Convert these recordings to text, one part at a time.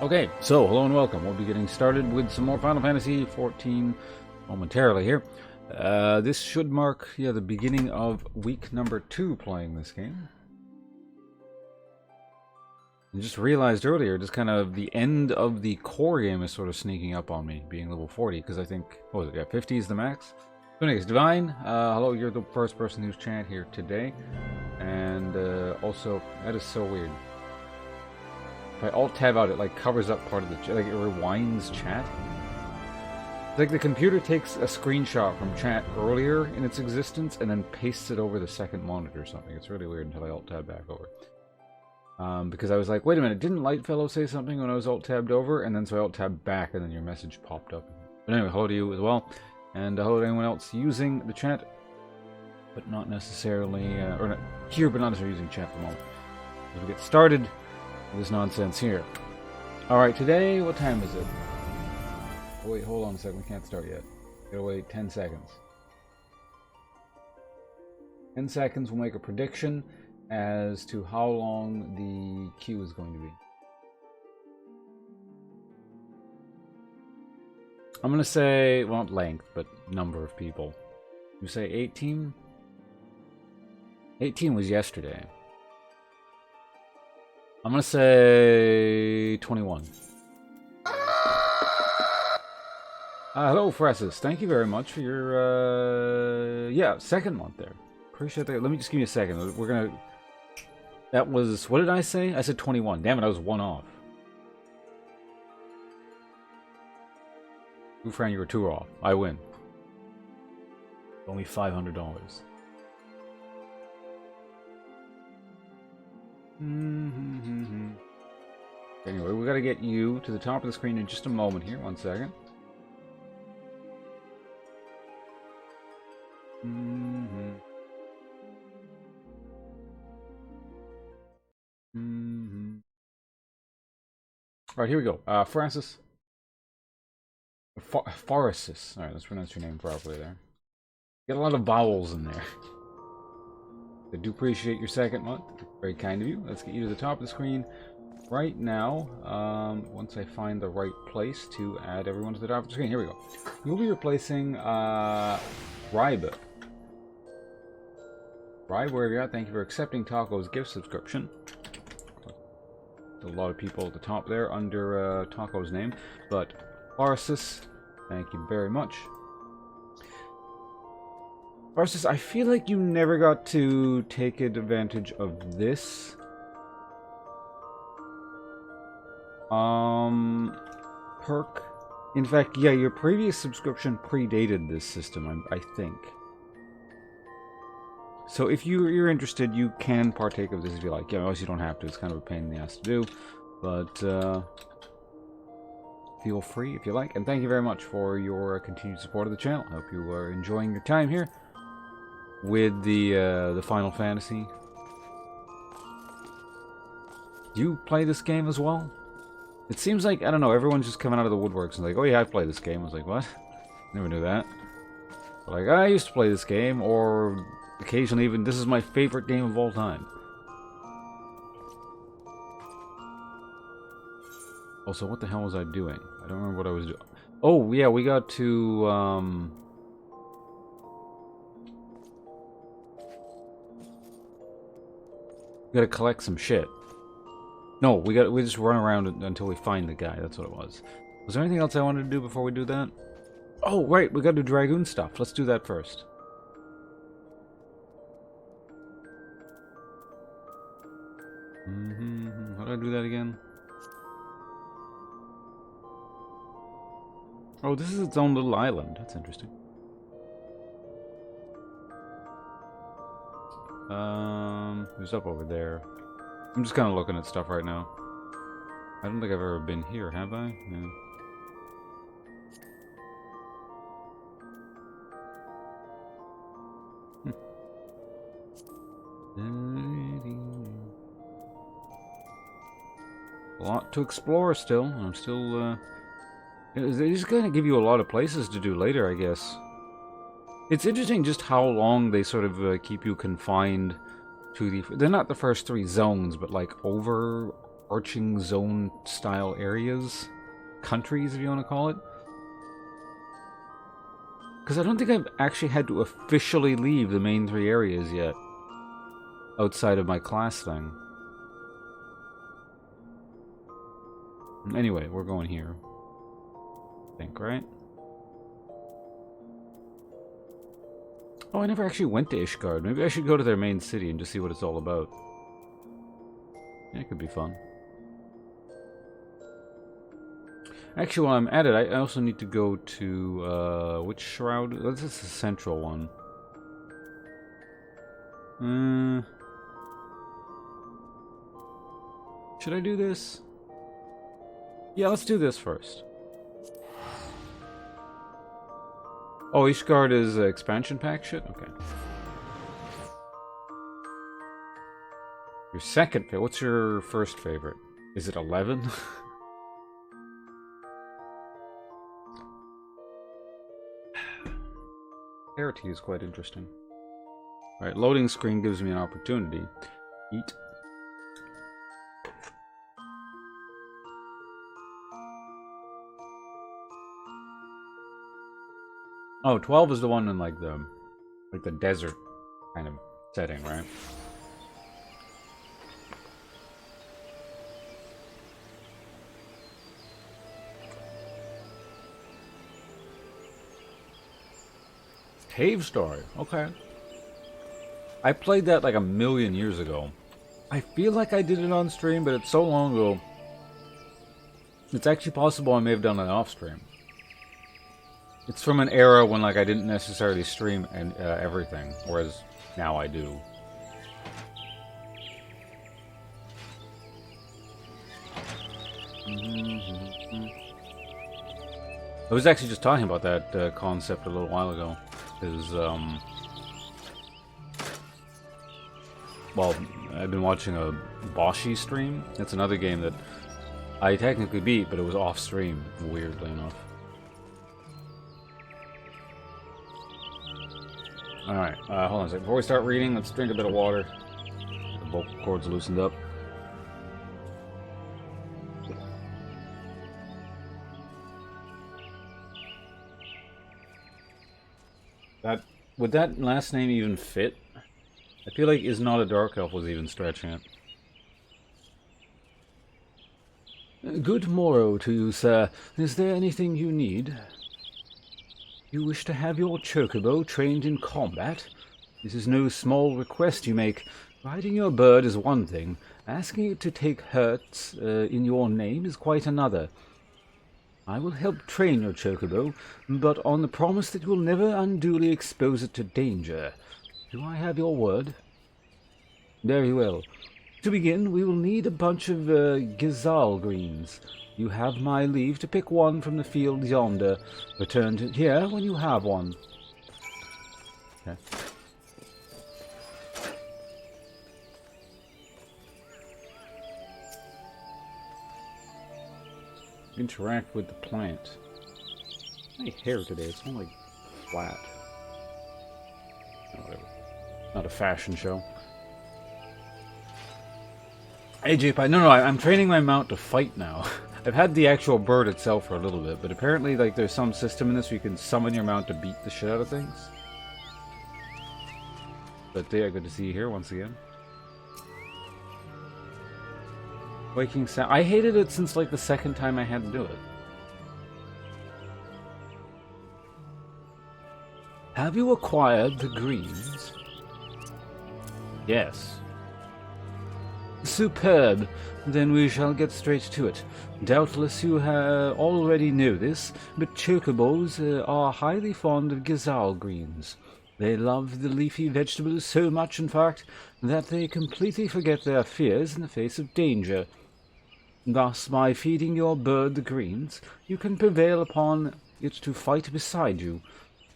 Okay, so hello and welcome. We'll be getting started with some more Final Fantasy XIV momentarily here. This should mark, the beginning of week number 2 playing this game. I just realized earlier, just kind of the end of the core game is sort of sneaking up on me, being level 40, because I think, what was it, 50 is the max? So anyways, Divine, hello, you're the first person who's chat here today. And also, that is so weird. If I alt-tab out, it like covers up part of the chat, like it rewinds chat. It's like the computer takes a screenshot from chat earlier in its existence and then pastes it over the second monitor or something. It's really weird until I alt-tab back over. Because I was like, wait a minute, didn't Lightfellow say something when I was alt-tabbed over? And then so I alt-tabbed back and then your message popped up. But anyway, hello to you as well. And hello to anyone else using the chat, but not necessarily, or not here, but not necessarily using chat at the moment. As we get started this nonsense here. Alright, today, what time is it? Oh wait, hold on a second, we can't start yet. Gotta wait 10 seconds. 10 seconds will make a prediction as to how long the queue is going to be. I'm gonna say, well, not length, but number of people. You say 18? 18 was yesterday. I'm gonna say 21. Hello, Fressus. Thank you very much for your, second month there. Appreciate that. Let me just give you a second. We're gonna... That was... What did I say? I said 21. Damn it, I was one off. Fran, you were 2 off. I win. Only $500. Anyway, we gotta get you to the top of the screen in just a moment here. 1 second. Alright, here we go. Francis. Farasis. Alright, let's pronounce your name properly there. Get a lot of vowels in there. I do appreciate your second month. Very kind of you. Let's get you to the top of the screen right now. Once I find the right place to add everyone to the top of the screen. Here we go. You'll be replacing Ribe. Ribe, wherever you're at, thank you for accepting Taco's gift subscription. A lot of people at the top there under Taco's name. But Arsis, thank you very much. Arsis, I feel like you never got to take advantage of this. Perk. In fact, yeah, your previous subscription predated this system, I think. So if you're interested, you can partake of this if you like. Yeah, obviously you don't have to. It's kind of a pain in the ass to do. But, feel free if you like. And thank you very much for your continued support of the channel. I hope you are enjoying your time here with the Final Fantasy. Do you play this game as well? It seems like, I don't know, everyone's just coming out of the woodworks and like, oh yeah, I play this game. I was like, what? Never knew that. But like, I used to play this game, or occasionally even, this is my favorite game of all time. Also, what the hell was I doing? I don't remember what I was doing. Oh, yeah, we got to, we gotta collect some shit. No, we just run around until we find the guy. That's what it was. Was there anything else I wanted to do before we do that? Oh, right, we gotta do Dragoon stuff. Let's do that first. How do I do that again? Oh, this is its own little island. That's interesting. Who's up over there? I'm just kind of looking at stuff right now. I don't think I've ever been here, have I? Yeah. A lot to explore still. I'm still, they're just gonna give you a lot of places to do later, I guess. It's interesting just how long they sort of keep you confined to the... They're not the first 3 zones, but like over arching zone style areas, countries if you want to call it. Because I don't think I've actually had to officially leave the main 3 areas yet, outside of my class thing. Anyway, we're going here. I think, right? Oh, I never actually went to Ishgard. Maybe I should go to their main city and just see what it's all about. Yeah, it could be fun. Actually, while I'm at it, I also need to go to, which shroud? This is the central one. Should I do this? Yeah, let's do this first. Oh, Ishgard is expansion pack shit? Okay. Your second favorite? What's your first favorite? Is it 11? Clarity is quite interesting. Alright, loading screen gives me an opportunity. Eat. Oh, 12 is the one in like the desert kind of setting, right? Cave Story, okay. I played that like a million years ago. I feel like I did it on stream, but it's so long ago. It's actually possible I may have done it off stream. It's from an era when like I didn't necessarily stream and everything, whereas now I do. I was actually just talking about that concept a little while ago. Because, well, I've been watching a Boshi stream. That's another game that I technically beat, but it was off stream, weirdly enough. Alright, hold on a second. Before we start reading, let's drink a bit of water. The vocal cords loosened up. Would that last name even fit? I feel like Is Not a Dark Elf was even stretching it. Good morrow to you, sir. Is there anything you need? You wish to have your chocobo trained in combat? This is no small request you make. Riding your bird is one thing. Asking it to take hurts in your name is quite another. I will help train your chocobo, but on the promise that you will never unduly expose it to danger. Do I have your word? Very well. To begin, we will need a bunch of Gazal greens. You have my leave to pick one from the field yonder. Return to here when you have one. Okay. Interact with the plant. My hair today, it's more like flat. Oh, whatever. Not a fashion show. Hey J-Pie, no, I'm training my mount to fight now. I've had the actual bird itself for a little bit, but apparently like there's some system in this where you can summon your mount to beat the shit out of things. But yeah, good to see you here once again. Waking sound. I hated it since like the second time I had to do it. Have you acquired the greens? Yes. Superb. Then we shall get straight to it. Doubtless you already know this, but chocobos are highly fond of Gazal greens. They love the leafy vegetables so much, in fact, that they completely forget their fears in the face of danger. Thus, by feeding your bird the greens, you can prevail upon it to fight beside you,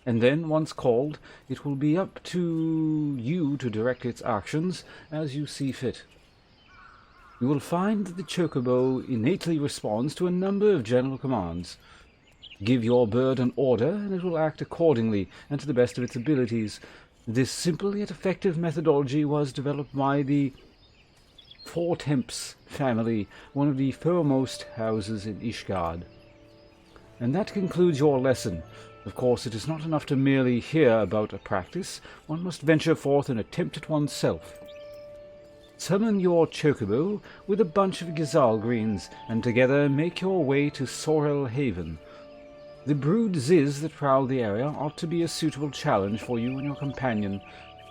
and then, once called, it will be up to you to direct its actions as you see fit. You will find that the chocobo innately responds to a number of general commands. Give your bird an order, and it will act accordingly and to the best of its abilities. This simple yet effective methodology was developed by the Four Temps family, one of the foremost houses in Ishgard. And that concludes your lesson. Of course, it is not enough to merely hear about a practice. One must venture forth and attempt it oneself. Summon your chocobo with a bunch of Gazal greens, and together make your way to Sorel Haven. The brood Ziz that prowl the area ought to be a suitable challenge for you and your companion.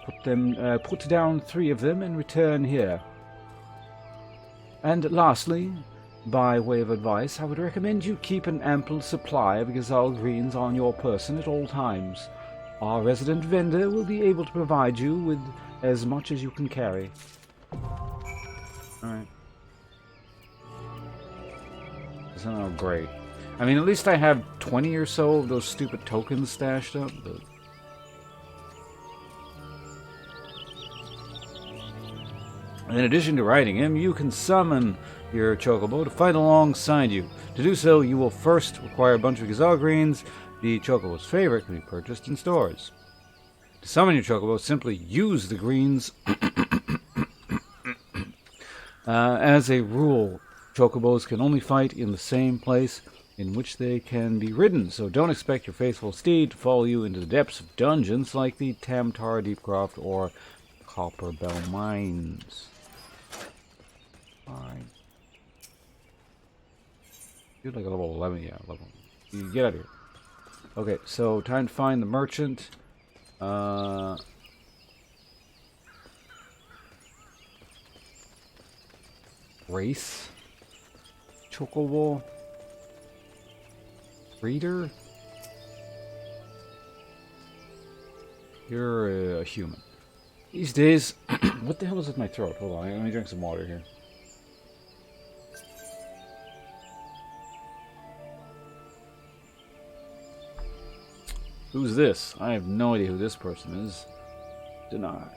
Put down 3 of them and return here. And lastly, by way of advice, I would recommend you keep an ample supply of Gazal greens on your person at all times. Our resident vendor will be able to provide you with as much as you can carry. Alright. Doesn't sound great. I mean, at least I have 20 or so of those stupid tokens stashed up, but... In addition to riding him, you can summon your chocobo to fight alongside you. To do so, you will first require a bunch of Gazal greens. The chocobo's favorite can be purchased in stores. To summon your chocobo, simply use the greens. As a rule, chocobos can only fight in the same place in which they can be ridden, so don't expect your faithful steed to follow you into the depths of dungeons like the Tamtar Deepcroft or Copperbell Mines. Alright. You're like a level 11, yeah, level. You get out of here. Okay, so time to find the merchant. Race. Chocobo. Breeder. You're a human. These days, what the hell is with my throat? Hold on, let me drink some water here. Who's this? I have no idea who this person is. Deny.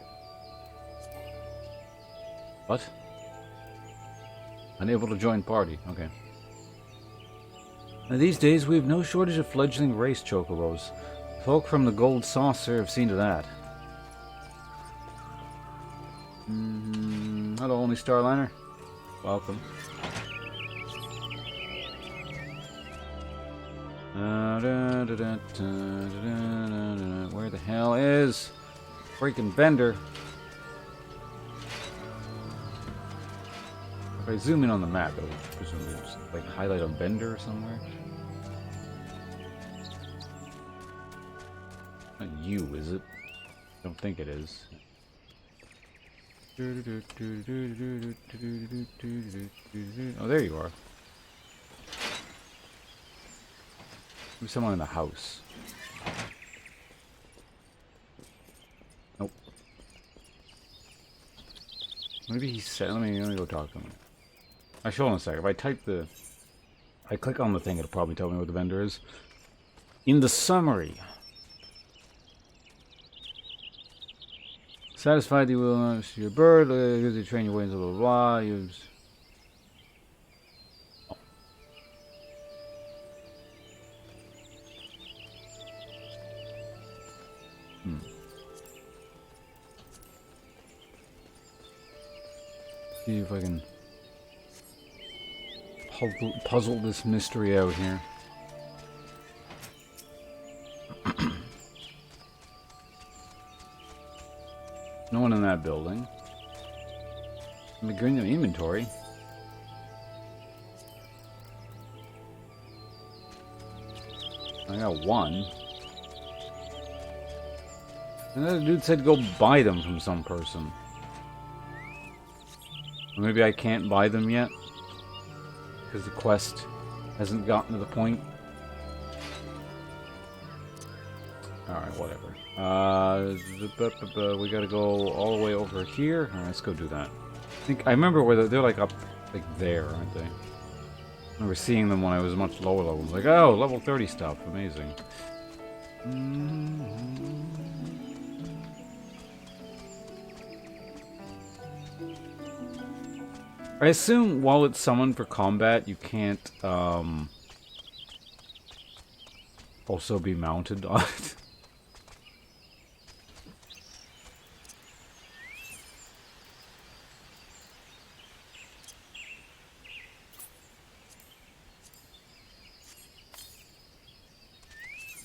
What? Unable to join party. Okay. Now, these days, we have no shortage of fledgling race chocobos. Folk from the Gold Saucer have seen to that. Hello, only Starliner. Welcome. Where the hell is freaking vendor? If I zoom in on the map, it'll presumably just, like, highlight a vendor somewhere. Not you, is it? I don't think it is. Oh, there you are. Maybe someone in the house. Nope. Maybe he said. Let me go talk to him. Actually, hold on a second. If I type the, I click on the thing, it'll probably tell me what the vendor is. In the summary. Satisfied you will notice your bird, use you train your wings, blah blah blah, use... Oh. See if I can puzzle this mystery out here. No one in that building. Let me green the inventory. I got one. Another dude said go buy them from some person. Or maybe I can't buy them yet. Because the quest hasn't gotten to the point. Alright, whatever. We gotta go all the way over here. Alright, let's go do that. I remember where they're like up, like there, aren't they? I remember seeing them when I was much lower level. Like, oh, level 30 stuff. Amazing. I assume while it's summoned for combat, you can't also be mounted on it.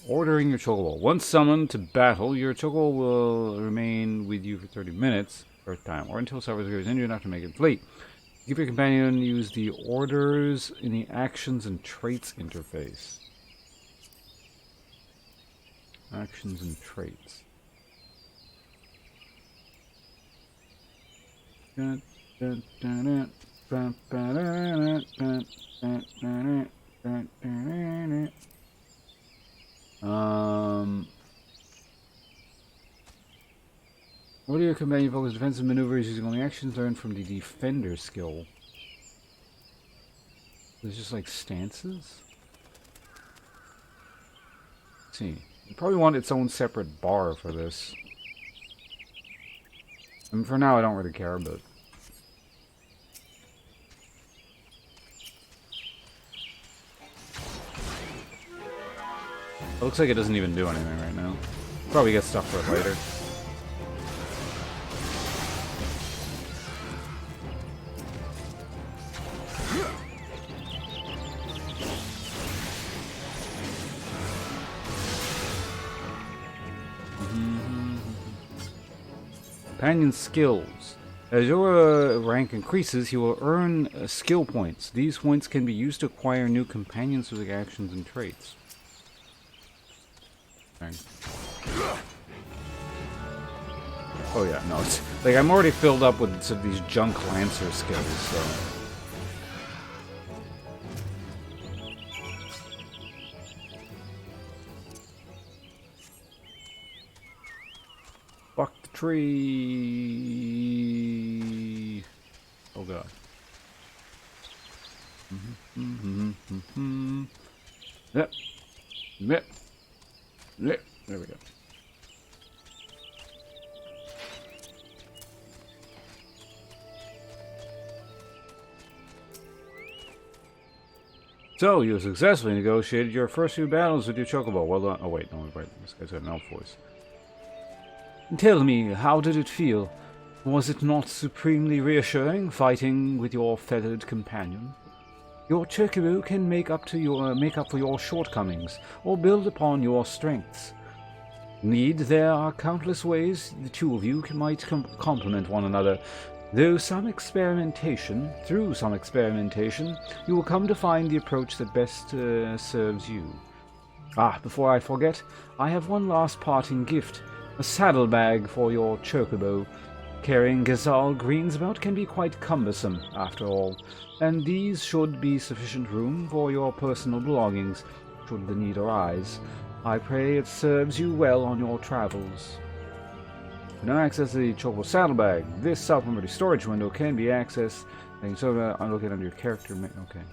Ordering your chocobo. Once summoned to battle, your chocobo will remain with you for 30 minutes, Earth time, or until service goes injured enough to make it flee. Give your companion use the orders in the actions and traits interface. Actions and traits. What are your companion focus defensive maneuvers using only actions learned from the defender skill? There's just like stances? Let's see. You probably want its own separate bar for this. I mean, for now I don't really care, but... It looks like it doesn't even do anything right now. Probably get stuff for it later. Companion skills. As your rank increases, you will earn skill points. These points can be used to acquire new companions with actions and traits. Dang. Oh yeah, no, it's like I'm already filled up with some of these junk lancer skills, so. Fuck the tree. Oh god. Yep. Yep. Yep. There we go. So, you successfully negotiated your first few battles with your chocobo. Well done. Oh wait, no, wait. This guy's got an elf voice. Tell me, how did it feel? Was it not supremely reassuring, fighting with your feathered companion? Your chocobo can make up for your shortcomings, or build upon your strengths. Indeed, there are countless ways the two of you might complement one another. Through some experimentation, you will come to find the approach that best serves you. Ah, before I forget, I have one last parting gift. A saddlebag for your chocobo. Carrying gazelle greens about can be quite cumbersome, after all, and these should be sufficient room for your personal belongings, should the need arise. I pray it serves you well on your travels. Now access the chocobo saddlebag. This supplementary storage window can be accessed. And so unlock it under your character. Okay.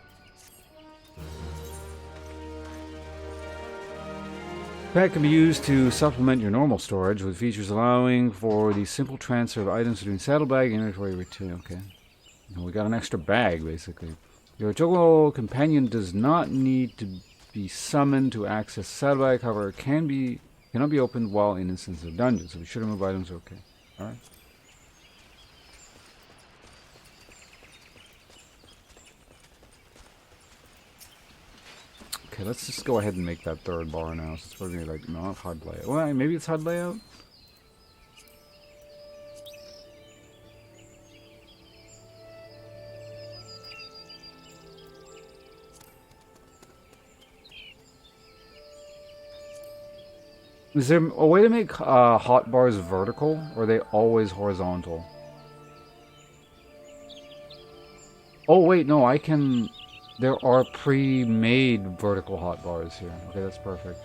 That can be used to supplement your normal storage with features allowing for the simple transfer of items between saddlebag and inventory return. Okay. And we got an extra bag, basically. Your chocobo companion does not need to be summoned to access saddlebag, however, it cannot be opened while in instances of dungeons, so we should remove items. Okay. Alright. Okay, let's just go ahead and make that third bar now. So it's probably like, no, HUD layout. Well, maybe it's HUD layout? Is there a way to make hotbars vertical, or are they always horizontal? Oh wait, no, I can... There are pre-made vertical hotbars here. Okay, that's perfect.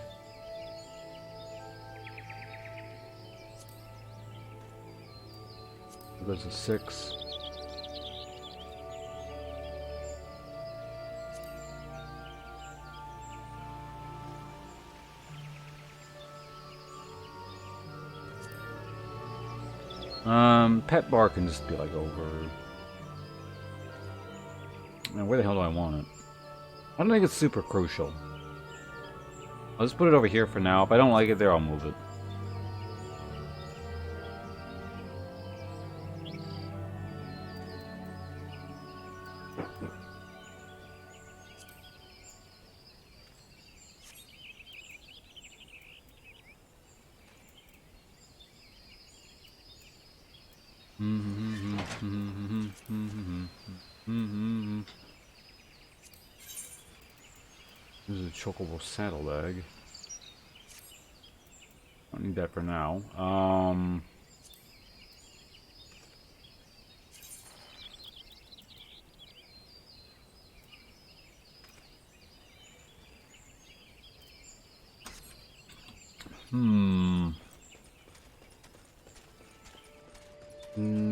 There's a 6. Pet bar can just be like over. Now, where the hell do I want it? I don't think it's super crucial. I'll just put it over here for now. If I don't like it there, I'll move it. the chocobo saddlebag. Don't need that for now.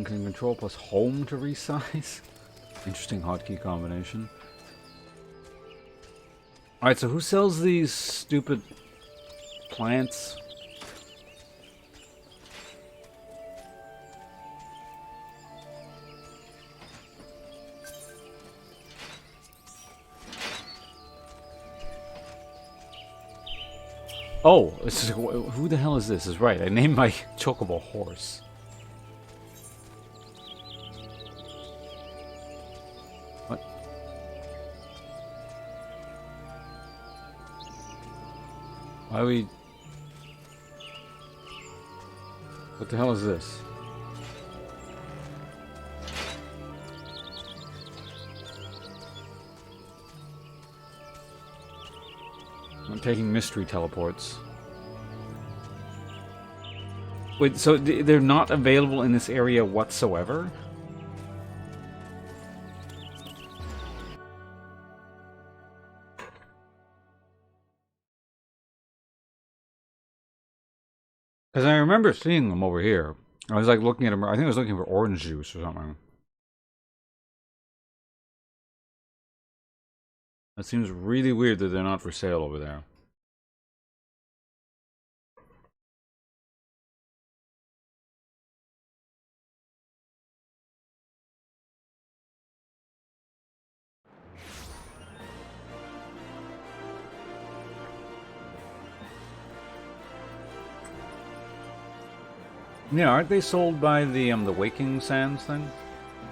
Can control plus home to resize? Interesting hotkey combination. Alright, so who sells these stupid plants? Oh, this is, who the hell is this? Is right. I named my chocobo horse. What? Why are we? What the hell is this? I'm taking mystery teleports. Wait, so they're not available in this area whatsoever? Because I remember seeing them over here. I was like looking at them. I think I was looking for orange juice or something. That seems really weird that they're not for sale over there. Yeah, aren't they sold by the Waking Sands thing?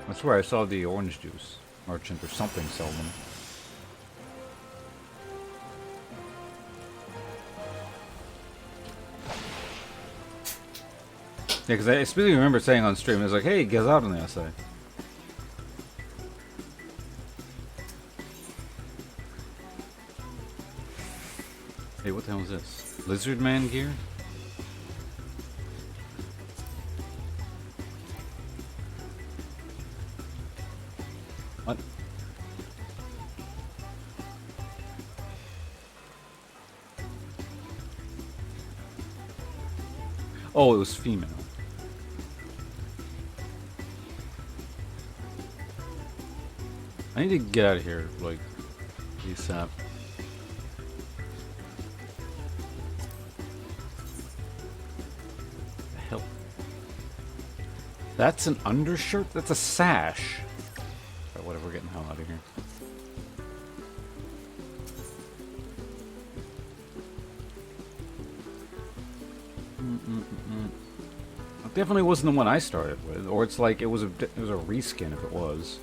That's where I saw the orange juice merchant or something sell them. Yeah, because I specifically remember saying on stream, it was like, hey, get out on the outside. Hey, what the hell is this? Lizard Man gear? What? Oh, it was female. I need to get out of here, like, ASAP. The hell? That's an undershirt? That's a sash. Right, whatever, we're getting the hell out of here. It definitely wasn't the one I started with, or it's like it was a reskin if it was.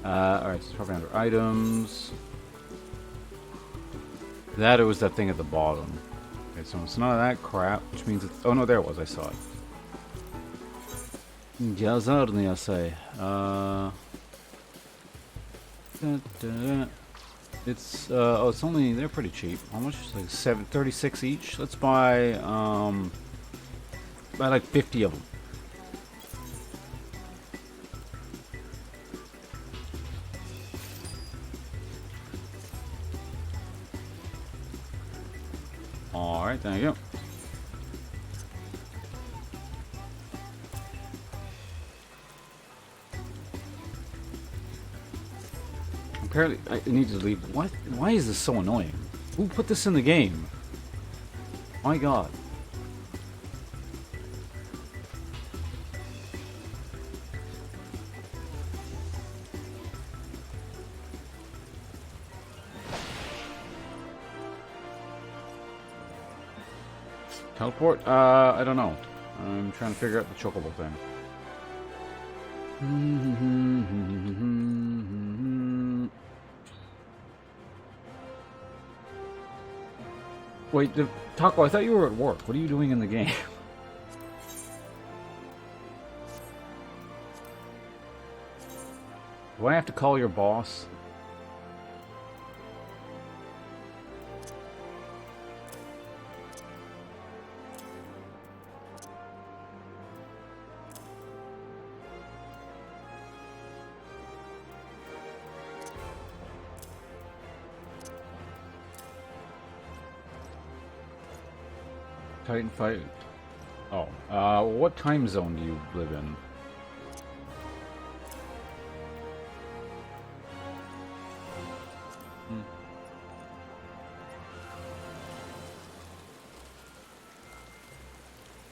Alright, so it's probably under items. That, it was that thing at the bottom. Okay, so it's none of that crap, which means it's... Oh no, there it was, I saw it. Jazarni, I say. It's, oh, it's only... They're pretty cheap. How much? Like 36 each? Let's buy, buy like 50 of them. Alright, there you go. Apparently, I need to leave. What? Why is this so annoying? Who put this in the game? My god. Teleport? I don't know. I'm trying to figure out the chocobo thing. Wait, Taco, I thought you were at work. What are you doing in the game? Do I have to call your boss? Titan fight. Oh, what time zone do you live in?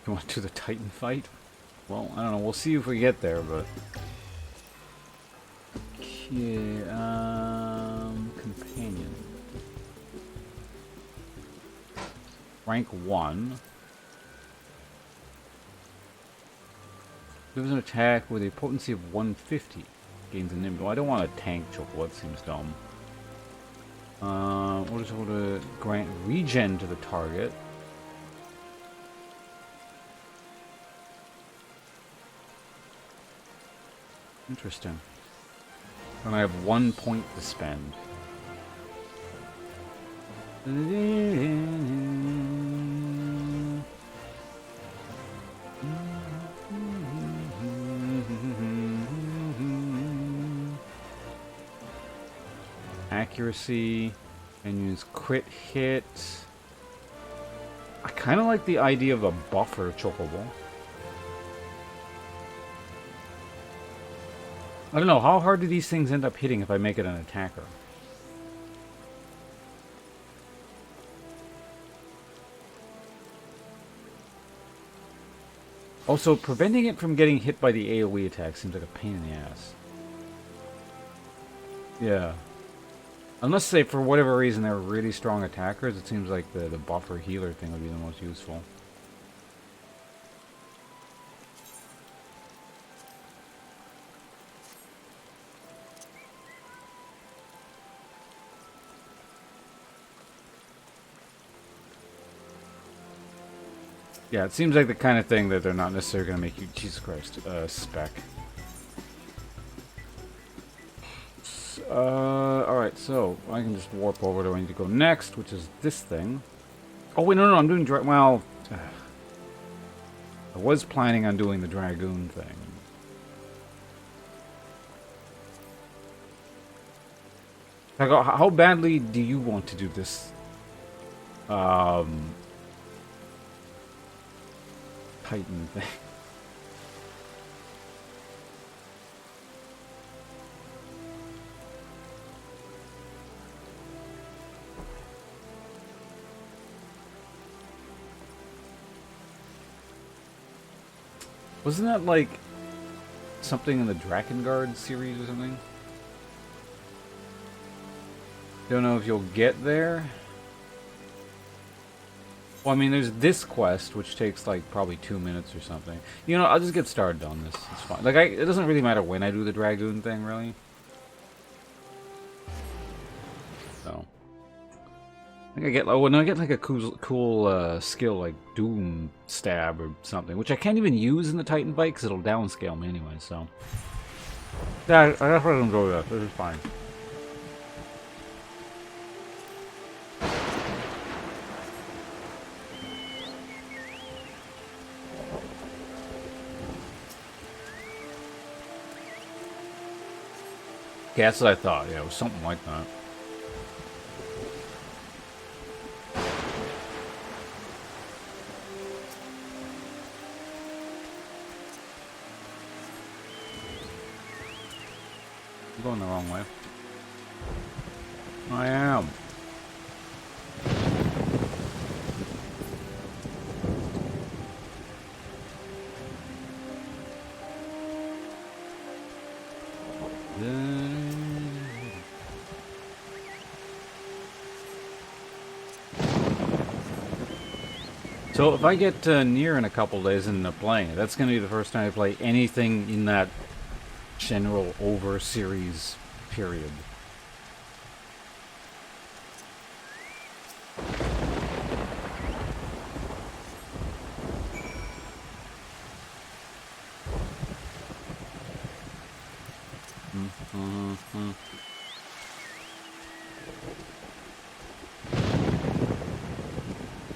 You want to do the Titan fight? Well, I don't know. We'll see if we get there, but... Okay, companion. Rank 1. Gives an attack with a potency of 150. Gains an image. Well, I don't want a tank chocobo. That seems dumb. We'll just able to grant regen to the target. Interesting. And I have 1 point to spend. Accuracy, and use crit hit. I kind of like the idea of a buffer chocobo. I don't know, how hard do these things end up hitting if I make it an attacker? Also, preventing it from getting hit by the AoE attack seems like a pain in the ass. Yeah. Unless, say, for whatever reason they're really strong attackers, it seems like the buffer healer thing would be the most useful. Yeah, it seems like the kind of thing that they're not necessarily going to make you, Jesus Christ, spec. Alright, so I can just warp over to where I need to go next, which is this thing. Oh, wait, no, I'm doing well, I was planning on doing the Dragoon thing. How badly do you want to do this? Titan thing. Wasn't that like something in the Drakengard series or something? Don't know if you'll get there. Well, I mean, there's this quest, which takes like probably 2 minutes or something. You know, I'll just get started on this. It's fine. Like, it doesn't really matter when I do the Dragoon thing, really. So, I think I get. Oh, no, I get like a cool skill like Doom Stab or something, which I can't even use in the Titan fight because it'll downscale me anyway. So, yeah, I just let them go. This is fine. Okay, that's what I thought. Yeah, it was something like that. I'm going the wrong way. I am. So if I get near in a couple days into playing it, that's going to be the first time I play anything in that general over series period.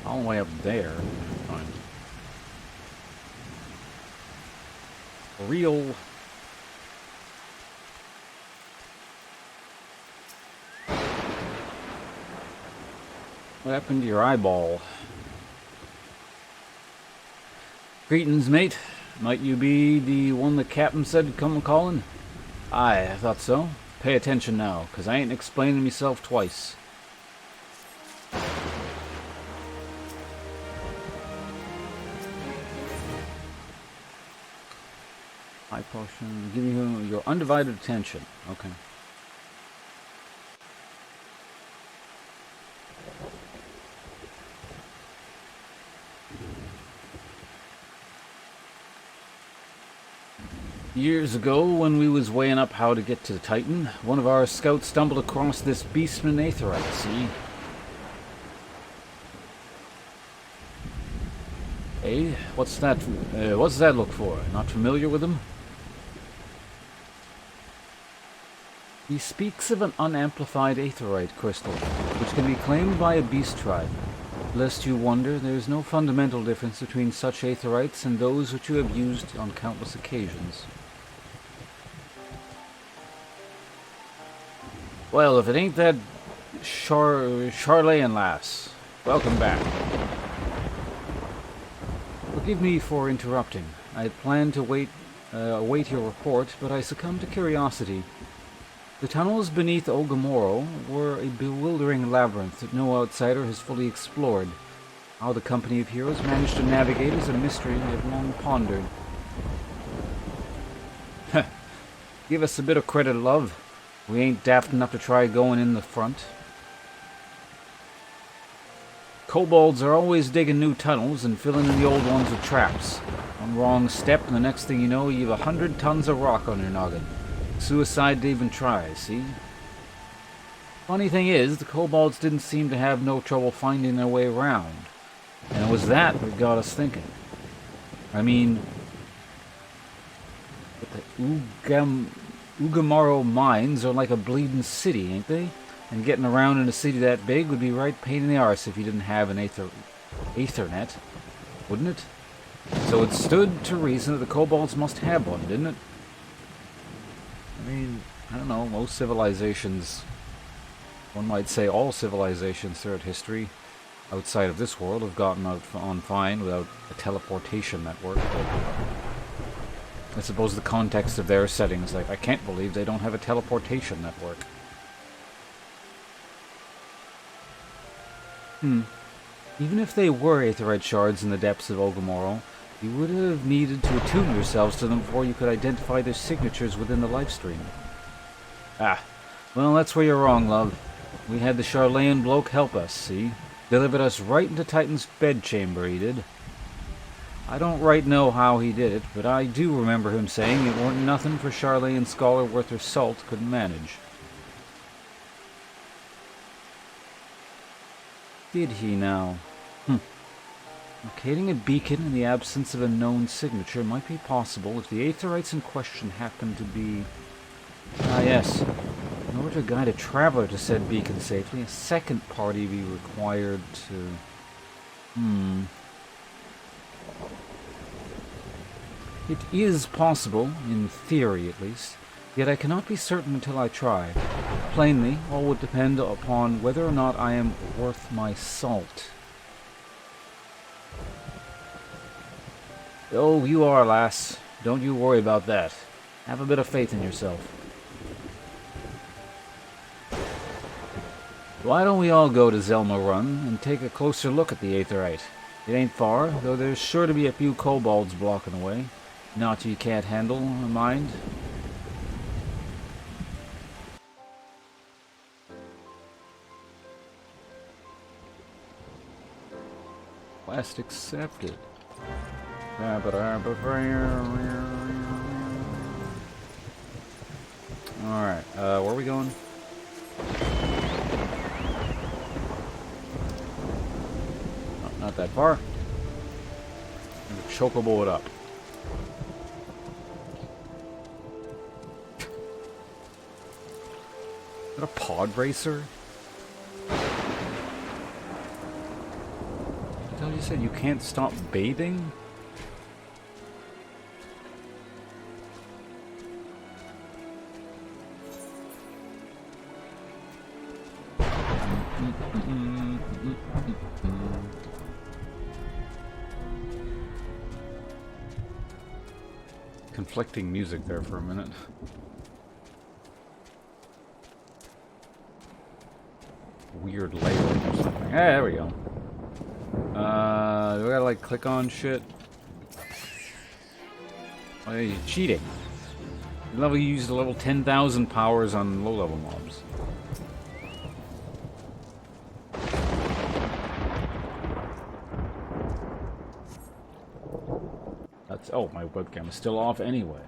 All the way up there. Fine. For real. What happened to your eyeball? Greetings, mate. Might you be the one the captain said to come calling? Aye, I thought so. Pay attention now, 'cause I ain't explaining myself twice. High potion, give you your undivided attention. Okay. Years ago, when we was weighing up how to get to the Titan, one of our scouts stumbled across this beastman aetherite, see? Hey, what's that look for? Not familiar with him? He speaks of an unamplified aetherite crystal, which can be claimed by a beast tribe. Lest you wonder, there is no fundamental difference between such aetherites and those which you have used on countless occasions. Well, if it ain't that Charlayan lass, welcome back. Forgive me for interrupting. I had planned to await your report, but I succumbed to curiosity. The tunnels beneath Ogamoro were a bewildering labyrinth that no outsider has fully explored. How the company of heroes managed to navigate is a mystery I have long pondered. Give us a bit of credit, love. We ain't daft enough to try going in the front. Kobolds are always digging new tunnels and filling in the old ones with traps. One wrong step and the next thing you know, you've 100 tons of rock on your noggin. Suicide to even try, see? Funny thing is, the kobolds didn't seem to have no trouble finding their way around. And it was that got us thinking. I mean, the Ugamaro mines are like a bleeding city, ain't they? And getting around in a city that big would be right pain in the arse if you didn't have an Ethernet, wouldn't it? So it stood to reason that the kobolds must have one, didn't it? I mean, I don't know, most civilizations, one might say all civilizations throughout history, outside of this world, have gotten out on fine without a teleportation network. But I suppose the context of their settings, like, I can't believe they don't have a teleportation network. Even if they were aetherite shards in the depths of Ogamoro, you would have needed to attune yourselves to them before you could identify their signatures within the lifestream. Ah, well, that's where you're wrong, love. We had the Charlayan bloke help us, see? Delivered us right into Titan's bedchamber, he did. I don't right know how he did it, but I do remember him saying it weren't nothing for Charlayan scholar worth her salt couldn't manage. Did he now? Locating a beacon in the absence of a known signature might be possible if the aetherites in question happen to be... Ah yes, in order to guide a traveler to said beacon safely, a second party be required to... It is possible, in theory at least, yet I cannot be certain until I try. Plainly, all would depend upon whether or not I am worth my salt. Oh, you are, lass. Don't you worry about that. Have a bit of faith in yourself. Why don't we all go to Zelma Run and take a closer look at the aetherite? It ain't far, though there's sure to be a few kobolds blocking the way. Not you can't handle, mind. Quest accepted. Alright, where are we going? Not that far. Chocobo it up. Is that a pod racer? You said you can't stop bathing? Conflicting music there for a minute. Weird layout or something. Hey, there we go. Do I gotta like click on shit? Oh, yeah, you're cheating. You use level 10,000 powers on low level mobs. That's, oh, my webcam is still off anyway.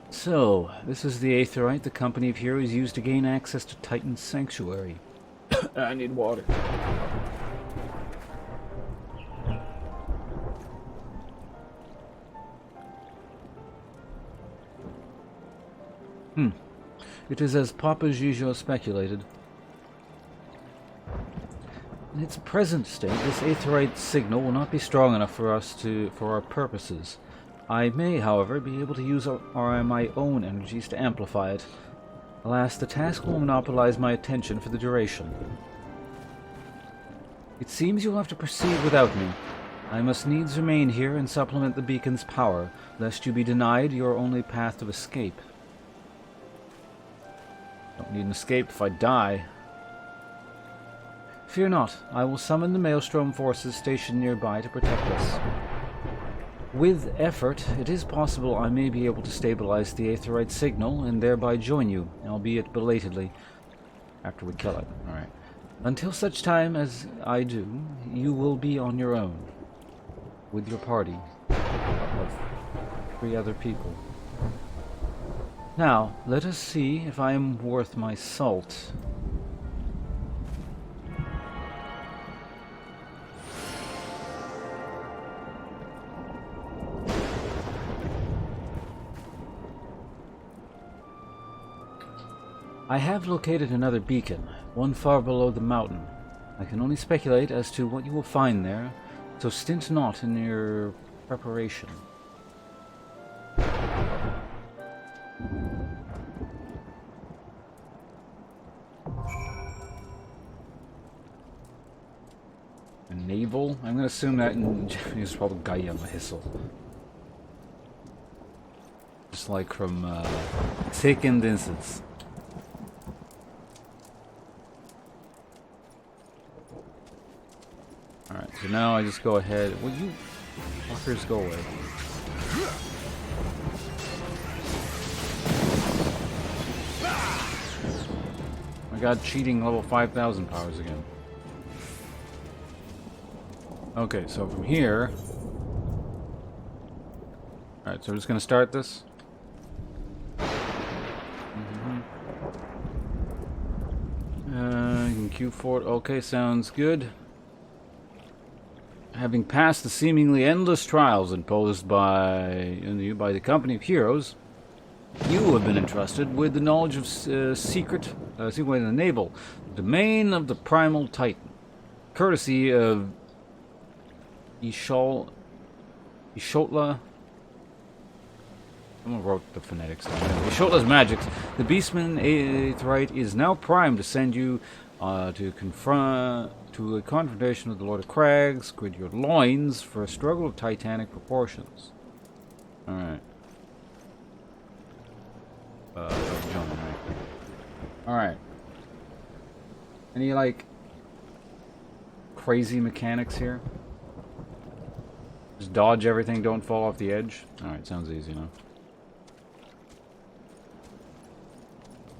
So, this is the Aetherite the Company of Heroes used to gain access to Titan's Sanctuary. I need water. It is as Papa Gijo speculated. In its present state, this Aetherite signal will not be strong enough for us for our purposes. I may, however, be able to use my own energies to amplify it. Alas, the task will monopolize my attention for the duration. It seems you'll have to proceed without me. I must needs remain here and supplement the beacon's power, lest you be denied your only path of escape. Don't need an escape if I die. Fear not, I will summon the Maelstrom forces stationed nearby to protect us. With effort, it is possible I may be able to stabilize the Aetherite signal and thereby join you, albeit belatedly, after we kill it. Alright. Until such time as I do, you will be on your own, with your party of 3 other people. Now, let us see if I am worth my salt. I have located another beacon, one far below the mountain. I can only speculate as to what you will find there, so stint not in your preparation. A navel? I'm going to assume that in Japanese is probably Gaia Mahisel. Just like from Second Instance. Alright, so now I just go ahead. Well, you fuckers go away. My god, cheating level 5,000 powers again. Okay, so from here... Alright, so we're just gonna start this. You can queue for it. Okay, sounds good. Having passed the seemingly endless trials imposed by the Company of Heroes, you have been entrusted with the knowledge of secret way to enable the domain of the Primal Titan, courtesy of Ishotla. Someone wrote the phonetics down. Ishotla's magics. The Beastman Aetherite is now primed to send you to a confrontation with the Lord of Crags. Grid your loins for a struggle of titanic proportions. Alright. Alright. Any, like, crazy mechanics here? Just dodge everything, don't fall off the edge? Alright, sounds easy enough.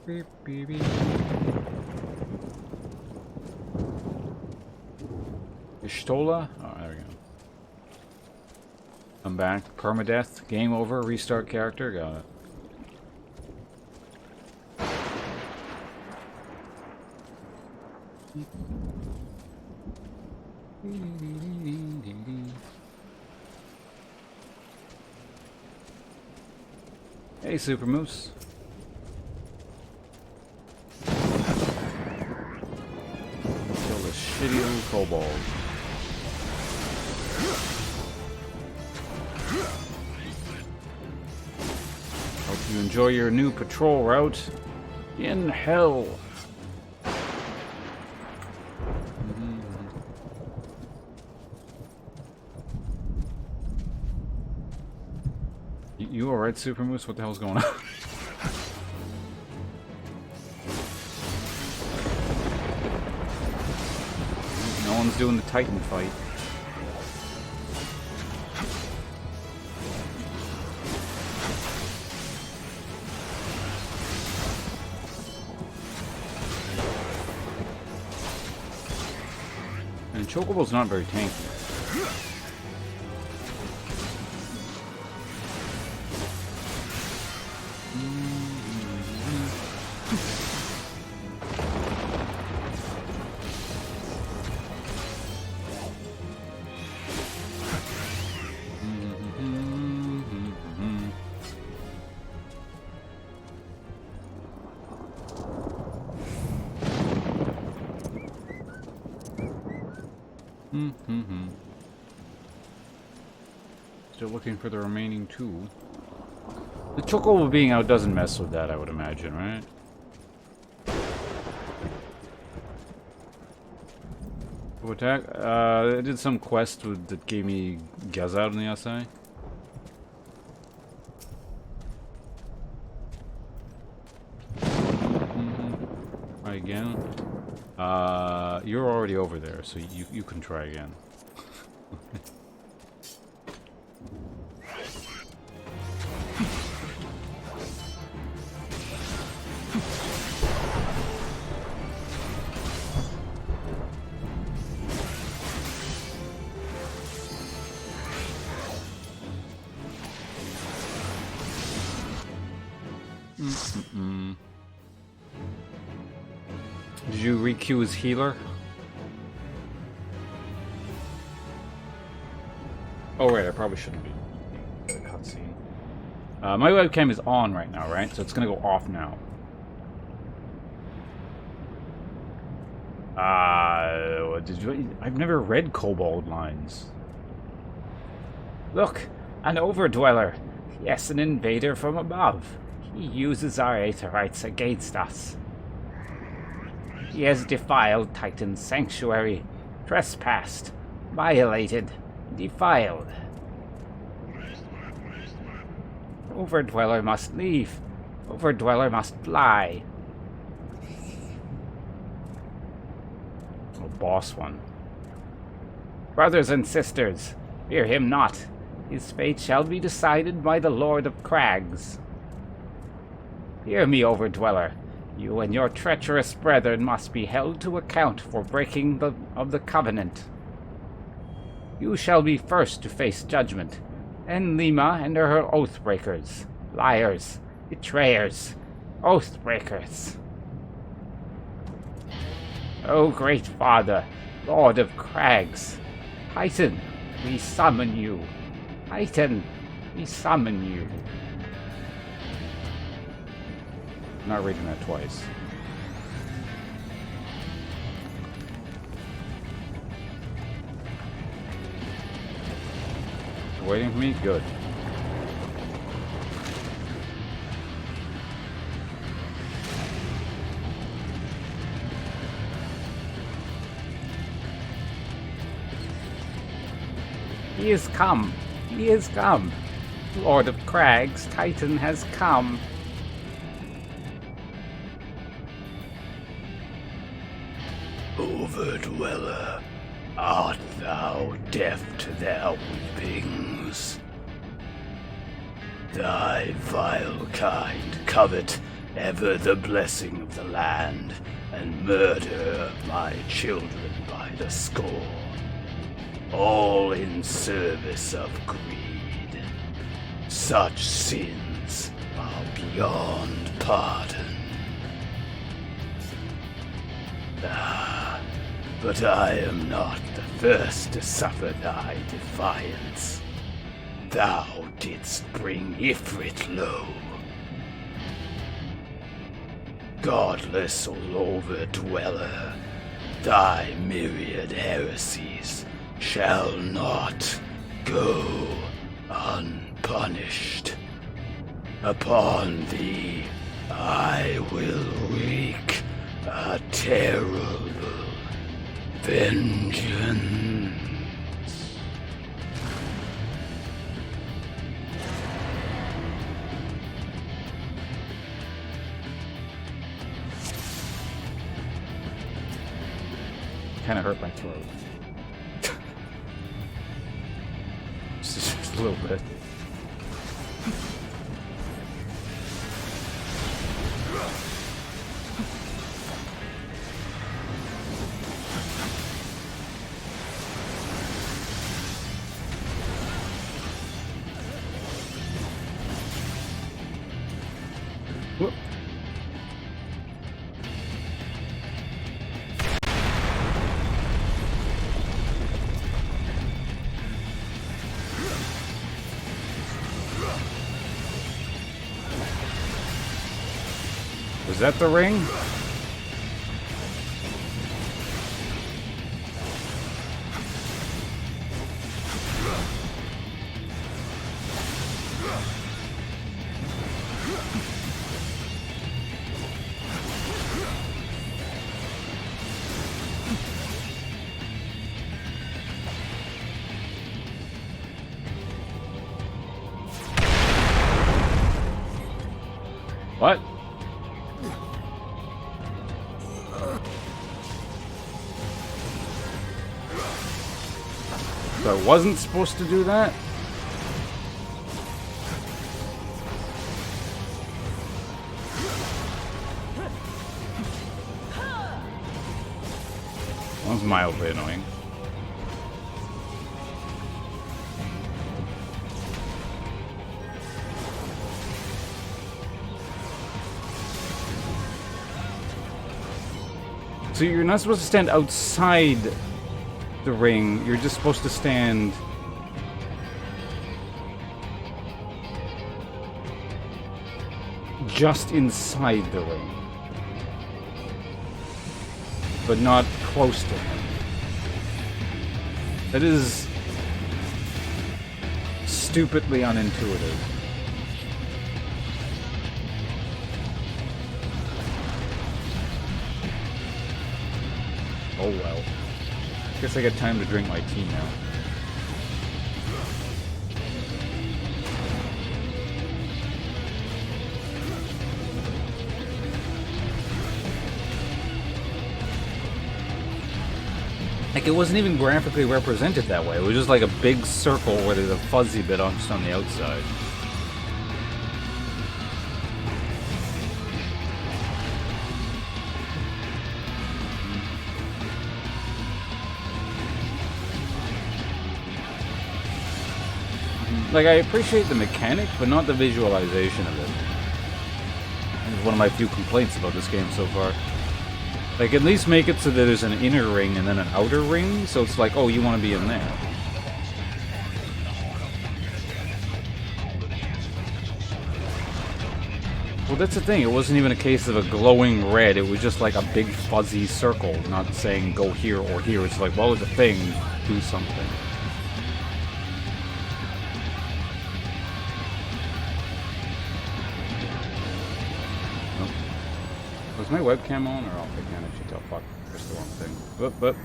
Beep, beep, beep. Ishtola? Oh, there we go. Come back. Permadeath. Game over. Restart character. Got it. Hey, Super Moose. Kill this shitty little kobold. Hope you enjoy your new patrol route in hell. You alright, Super Moose? What the hell's going on? No one's doing the Titan fight. And Chocobo's not very tanky. Still looking for the remaining two. The Chocobo being out doesn't mess with that, I would imagine, right? Who attack? I did some quest that gave me Gazar in the SI. Try again. You're already over there, so you can try again. Did you re-queue his healer? Oh right, I probably shouldn't be. Cutscene. My webcam is on right now, right? So it's gonna go off now. I've never read Kobold lines. Look, an overdweller. Yes, an invader from above. He uses our Aetherites against us. He has defiled Titan's sanctuary, trespassed, violated, defiled. Overdweller must leave. Overdweller must fly. Oh, boss one. Brothers and sisters, fear him not. His fate shall be decided by the Lord of Crags. Hear me, Overdweller. You and your treacherous brethren must be held to account for breaking of the covenant. You shall be first to face judgment, and Lima and her oathbreakers, liars, betrayers, oathbreakers. O great Father, Lord of Crags, Titan, we summon you. Titan, we summon you. I'm not reading that twice. You're waiting for me? Good. He is come. He is come. Lord of Crags, Titan has come. Overdweller, art thou deaf to their weepings? Thy vile kind covet ever the blessing of the land, and murder my children by the score, all in service of greed. Such sins are beyond pardon. But I am not the first to suffer thy defiance. Thou didst bring Ifrit low. Godless Overdweller, thy myriad heresies shall not go unpunished. Upon thee I will wreak a terrible vengeance. kind of hurt my throat. Just a little bit. Whoop. Was that the ring? What? So I wasn't supposed to do that? That was mildly annoying. So you're not supposed to stand outside the ring, you're just supposed to stand just inside the ring, but not close to him. That is stupidly unintuitive. Oh well. Guess I got time to drink my tea now. Like, it wasn't even graphically represented that way. It was just like a big circle where there's a fuzzy bit on just on the outside. Like, I appreciate the mechanic, but not the visualization of it. It's one of my few complaints about this game so far. Like, at least make it so that there's an inner ring and then an outer ring, so it's like, oh, you want to be in there. Well, that's the thing, it wasn't even a case of a glowing red, it was just like a big fuzzy circle, not saying go here or here. It's like, well, it's a thing, do something. Was my webcam on or off again? I should tell. Fuck, press the wrong thing. Whoop, whoop.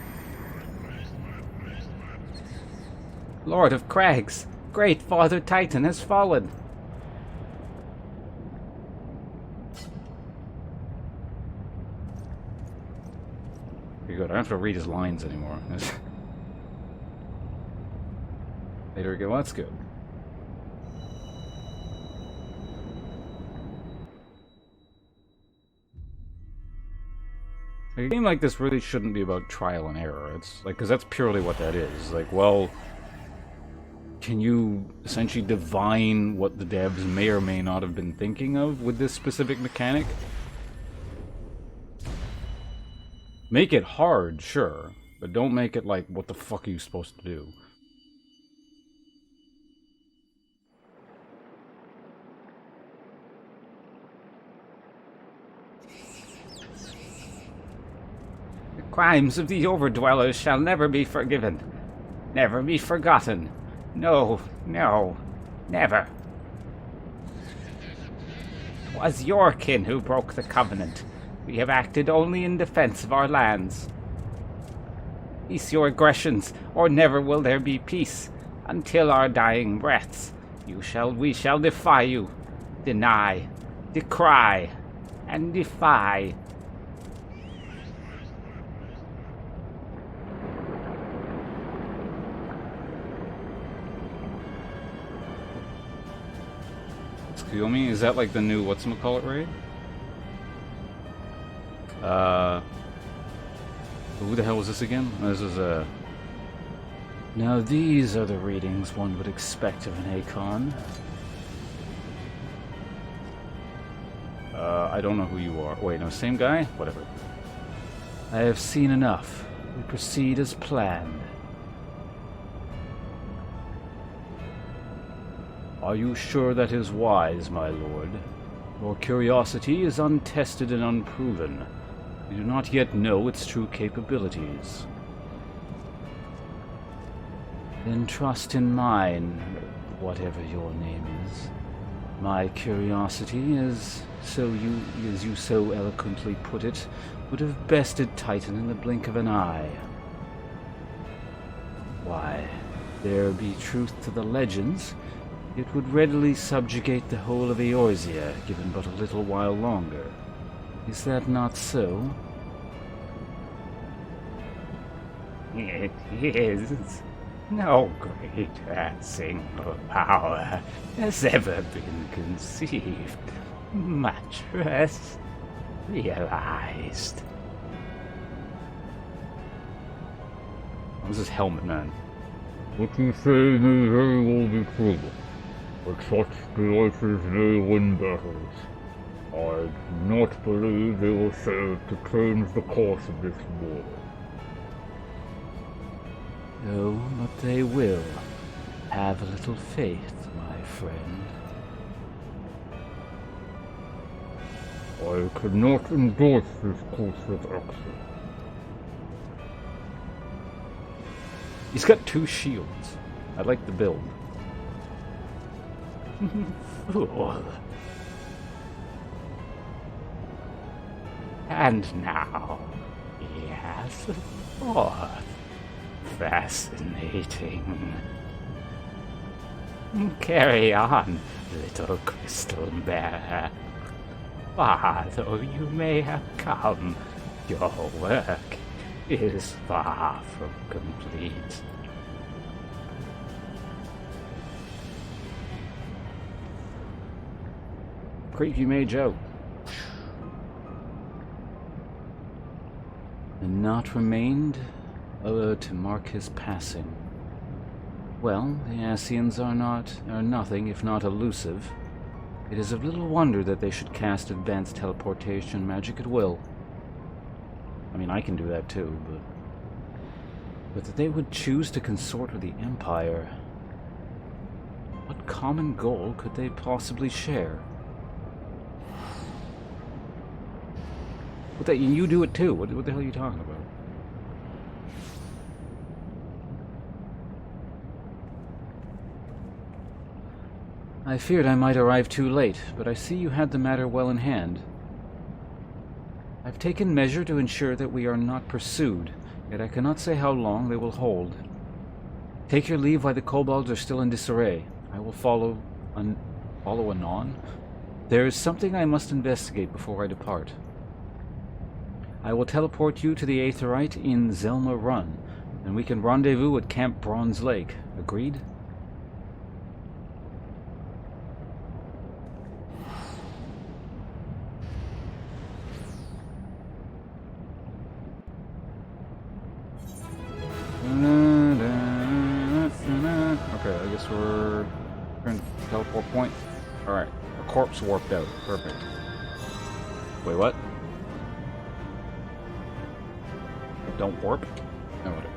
Lord of Crags, great Father Titan has fallen. Pretty good. I don't have to read his lines anymore. There we go. Well, that's good. A game like this really shouldn't be about trial and error. It's like, because that's purely what that is. Like, well, can you essentially divine what the devs may or may not have been thinking of with this specific mechanic? Make it hard, sure, but don't make it like, what the fuck are you supposed to do? Crimes of the Overdwellers shall never be forgiven, never be forgotten. No, no, never. 'Twas your kin who broke the covenant. We have acted only in defense of our lands. Cease your aggressions, or never will there be peace. Until our dying breaths, we shall defy you, deny, decry, and defy. Kiyomi? Is that like the new whatchamacallit raid? Who the hell was this again? This is Now these are the readings one would expect of an Akon. I don't know who you are. Wait, no, same guy? Whatever. I have seen enough. We proceed as planned. Are you sure that is wise, my lord? Your curiosity is untested and unproven. We do not yet know its true capabilities. Then trust in mine, whatever your name is. My curiosity is, as you so eloquently put it, would have bested Titan in the blink of an eye. Why, there be truth to the legends, it would readily subjugate the whole of Eorzea, given but a little while longer. Is that not so? It is. No greater single power has ever been conceived, much less realized. This is Helmet Man. What you say may very well be true, but such devices may win battles. I do not believe they will serve to change the course of this war. Oh, but they will. Have a little faith, my friend. I cannot endorse this course of action. He's got 2 shields. I like the build. Fool. And now, yes, forth. Fascinating. Carry on, little crystal bearer. Far though you may have come, your work is far from complete. Creepy mage out. And naught remained to mark his passing. Well, the Ascians are nothing if not elusive. It is of little wonder that they should cast advanced teleportation magic at will. I mean, I can do that too, but that they would choose to consort with the Empire. What common goal could they possibly share? What the, you do it too. What the hell are you talking about? I feared I might arrive too late, but I see you had the matter well in hand. I've taken measure to ensure that we are not pursued, yet I cannot say how long they will hold. Take your leave while the kobolds are still in disarray. I will follow anon. There is something I must investigate before I depart. I will teleport you to the Aetheryte in Zelma Run, and we can rendezvous at Camp Bronze Lake. Agreed? Okay, I guess we're trying to teleport point. Alright, a corpse warped out. Perfect. Wait, what? Don't warp? No, whatever.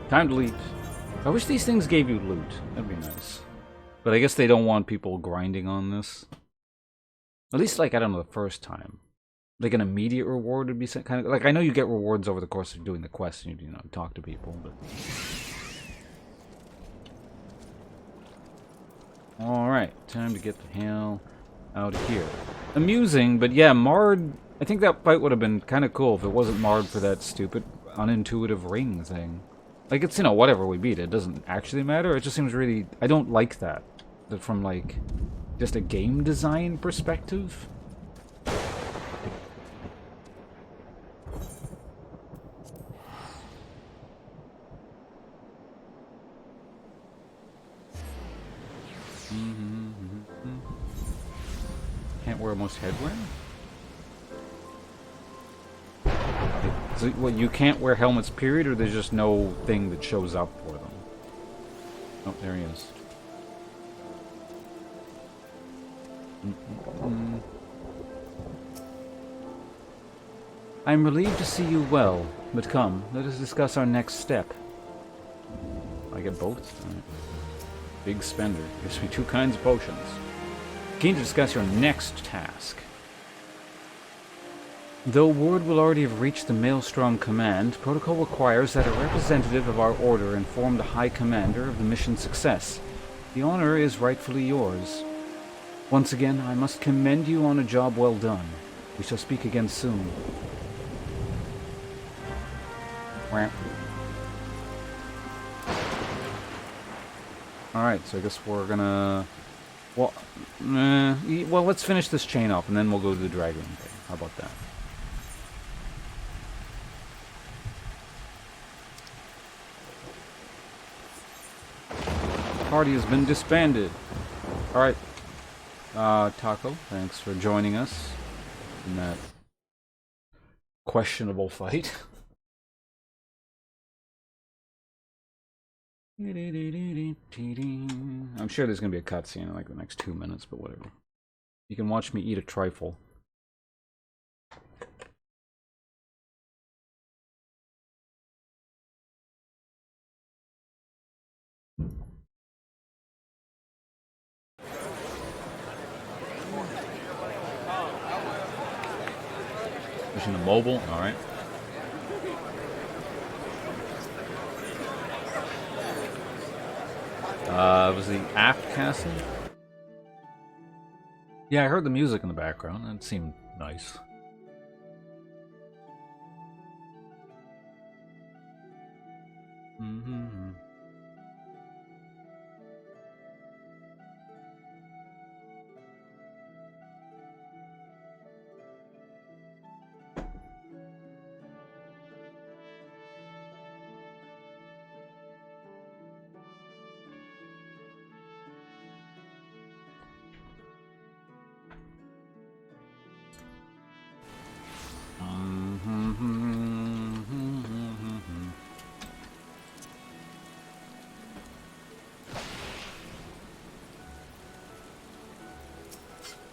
Time to leave. I wish these things gave you loot. That'd be nice. But I guess they don't want people grinding on this. At least, like, I don't know, the first time. Like, an immediate reward would be kind of... Like, I know you get rewards over the course of doing the quest and you know, talk to people, but... Alright, time to get the hell out of here. Amusing, but yeah, marred... I think that fight would have been kind of cool if it wasn't marred for that stupid, unintuitive ring thing. Like, it's, you know, whatever we beat, it doesn't actually matter. It just seems really... I don't like that. That from, like, just a game design perspective. Can't wear most headwear? So, what, you can't wear helmets, period, or there's just no thing that shows up for them? Oh, there he is. I'm relieved to see you well, but come, let us discuss our next step. I get both? Right. Big spender. Gives me 2 kinds of potions. Keen to discuss your next task. Though word will already have reached the Maelstrom Command, protocol requires that a representative of our order inform the High Commander of the mission's success. The honor is rightfully yours. Once again, I must commend you on a job well done. We shall speak again soon. Alright, so I guess we're gonna... Well, let's finish this chain up, and then we'll go to the Dragon. Okay, how about that? Party has been disbanded. Alright. Taco, thanks for joining us in that questionable fight. I'm sure there's gonna be a cutscene in like the next 2 minutes, but whatever. You can watch me eat a trifle. Pushing the mobile, alright. Was the aft castle? Yeah, I heard the music in the background. It seemed nice.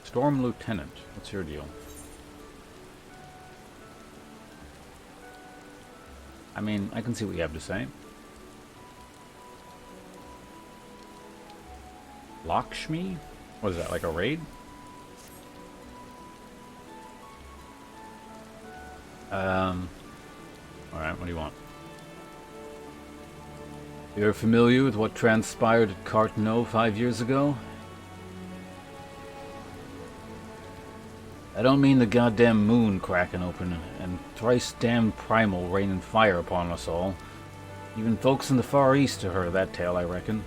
Storm Lieutenant, what's your deal? I mean, I can see what you have to say. Lakshmi? What is that, like a raid? Alright, what do you want? You're familiar with what transpired at Cartno 5 years ago? I don't mean the goddamn moon cracking open and thrice damned primal raining fire upon us all. Even folks in the Far East have heard of that tale, I reckon.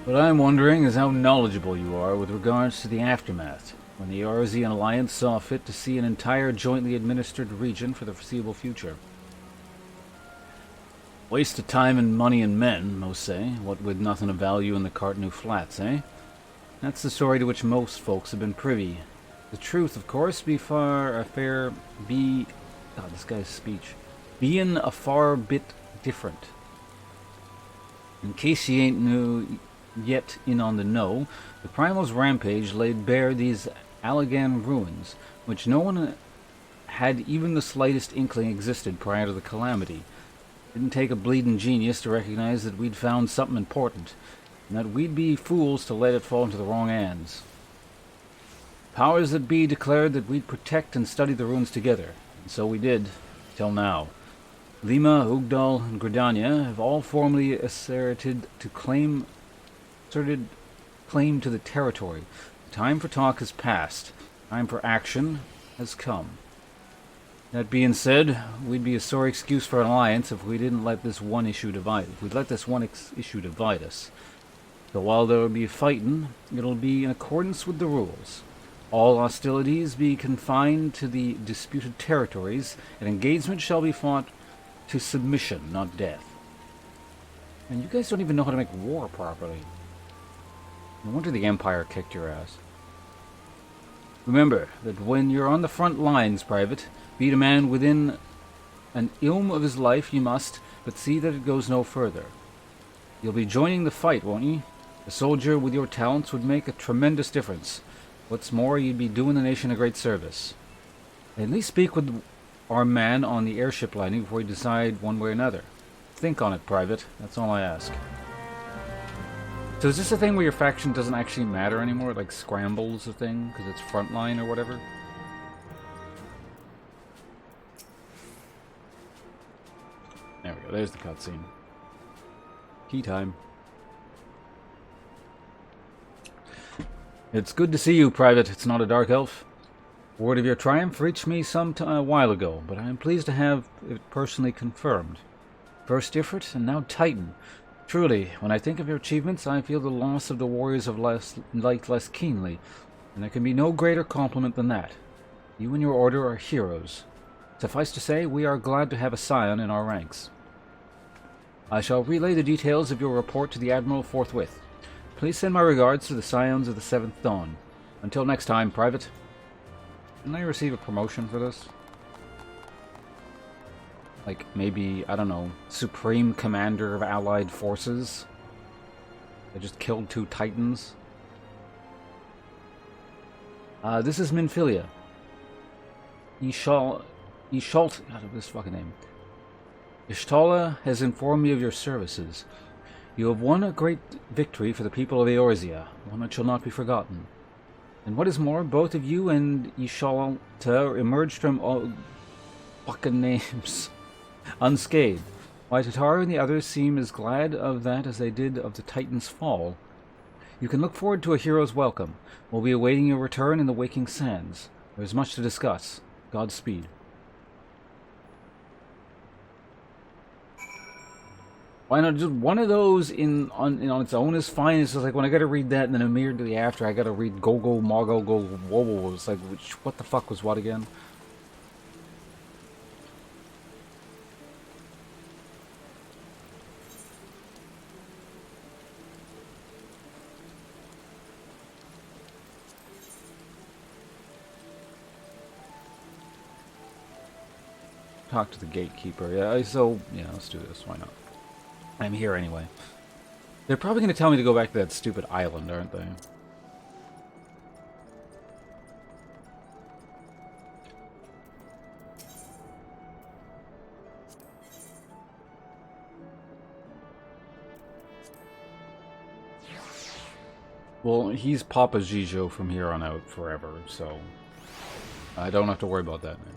What I'm wondering is how knowledgeable you are with regards to the aftermath, when the Arzian Alliance saw fit to see an entire jointly administered region for the foreseeable future. Waste of time and money and men, most say, what with nothing of value in the Cartnu Flats, eh? That's the story to which most folks have been privy. The truth, of course, being a far bit different. In case ye ain't yet in on the know, the Primal's rampage laid bare these Allagan ruins, which no one had even the slightest inkling existed prior to the calamity. Didn't take a bleeding genius to recognize that we'd found something important, and that we'd be fools to let it fall into the wrong hands. Powers that be declared that we'd protect and study the ruins together, and so we did, till now. Lima, Ugdal, and Gridania have all formally asserted claim to the territory. The time for talk has passed. Time for action has come. That being said, we'd be a sorry excuse for an alliance if we didn't let this one issue divide. If we'd let this one issue divide us. So while there will be fighting, it'll be in accordance with the rules. All hostilities be confined to the disputed territories, and engagement shall be fought to submission, not death. And you guys don't even know how to make war properly. No wonder the Empire kicked your ass. Remember that when you're on the front lines, Private, beat a man within an ilm of his life you must, but see that it goes no further. You'll be joining the fight, won't ye? A soldier with your talents would make a tremendous difference. What's more, you'd be doing the nation a great service. At least speak with our man on the airship landing before you decide one way or another. Think on it, Private. That's all I ask. So is this a thing where your faction doesn't actually matter anymore? Like scrambles a thing because it's frontline or whatever? There we go. There's the cutscene. Key time. It's good to see you, Private. It's not a dark elf. Word of your triumph reached me some while ago, but I am pleased to have it personally confirmed. First Ifrit, and now Titan. Truly, when I think of your achievements, I feel the loss of the warriors of light less keenly, and there can be no greater compliment than that. You and your order are heroes. Suffice to say, we are glad to have a scion in our ranks. I shall relay the details of your report to the Admiral forthwith. Please send my regards to the scions of the Seventh Dawn. Until next time, Private. Didn't I receive a promotion for this? Like, maybe, I don't know, Supreme Commander of Allied Forces? I just killed 2 Titans. This is Minfilia. God, this fucking name. Ishtala has informed me of your services. You have won a great victory for the people of Eorzea, one that shall not be forgotten. And what is more, both of you and Ishalta emerged from all fucking names unscathed. Why Tatar and the others seem as glad of that as they did of the Titan's fall. You can look forward to a hero's welcome. We'll be awaiting your return in the Waking Sands. There's much to discuss. Godspeed. Why not just one of those on its own is fine. It's just like when I gotta read that and then immediately after I gotta read Gogo Mago Go Whoa. It's like, what the fuck was what again? Talk to the gatekeeper. Yeah, so yeah, let's do this. Why not? I'm here anyway. They're probably going to tell me to go back to that stupid island, aren't they? Well, he's Papa Gijo from here on out forever, so I don't have to worry about that now.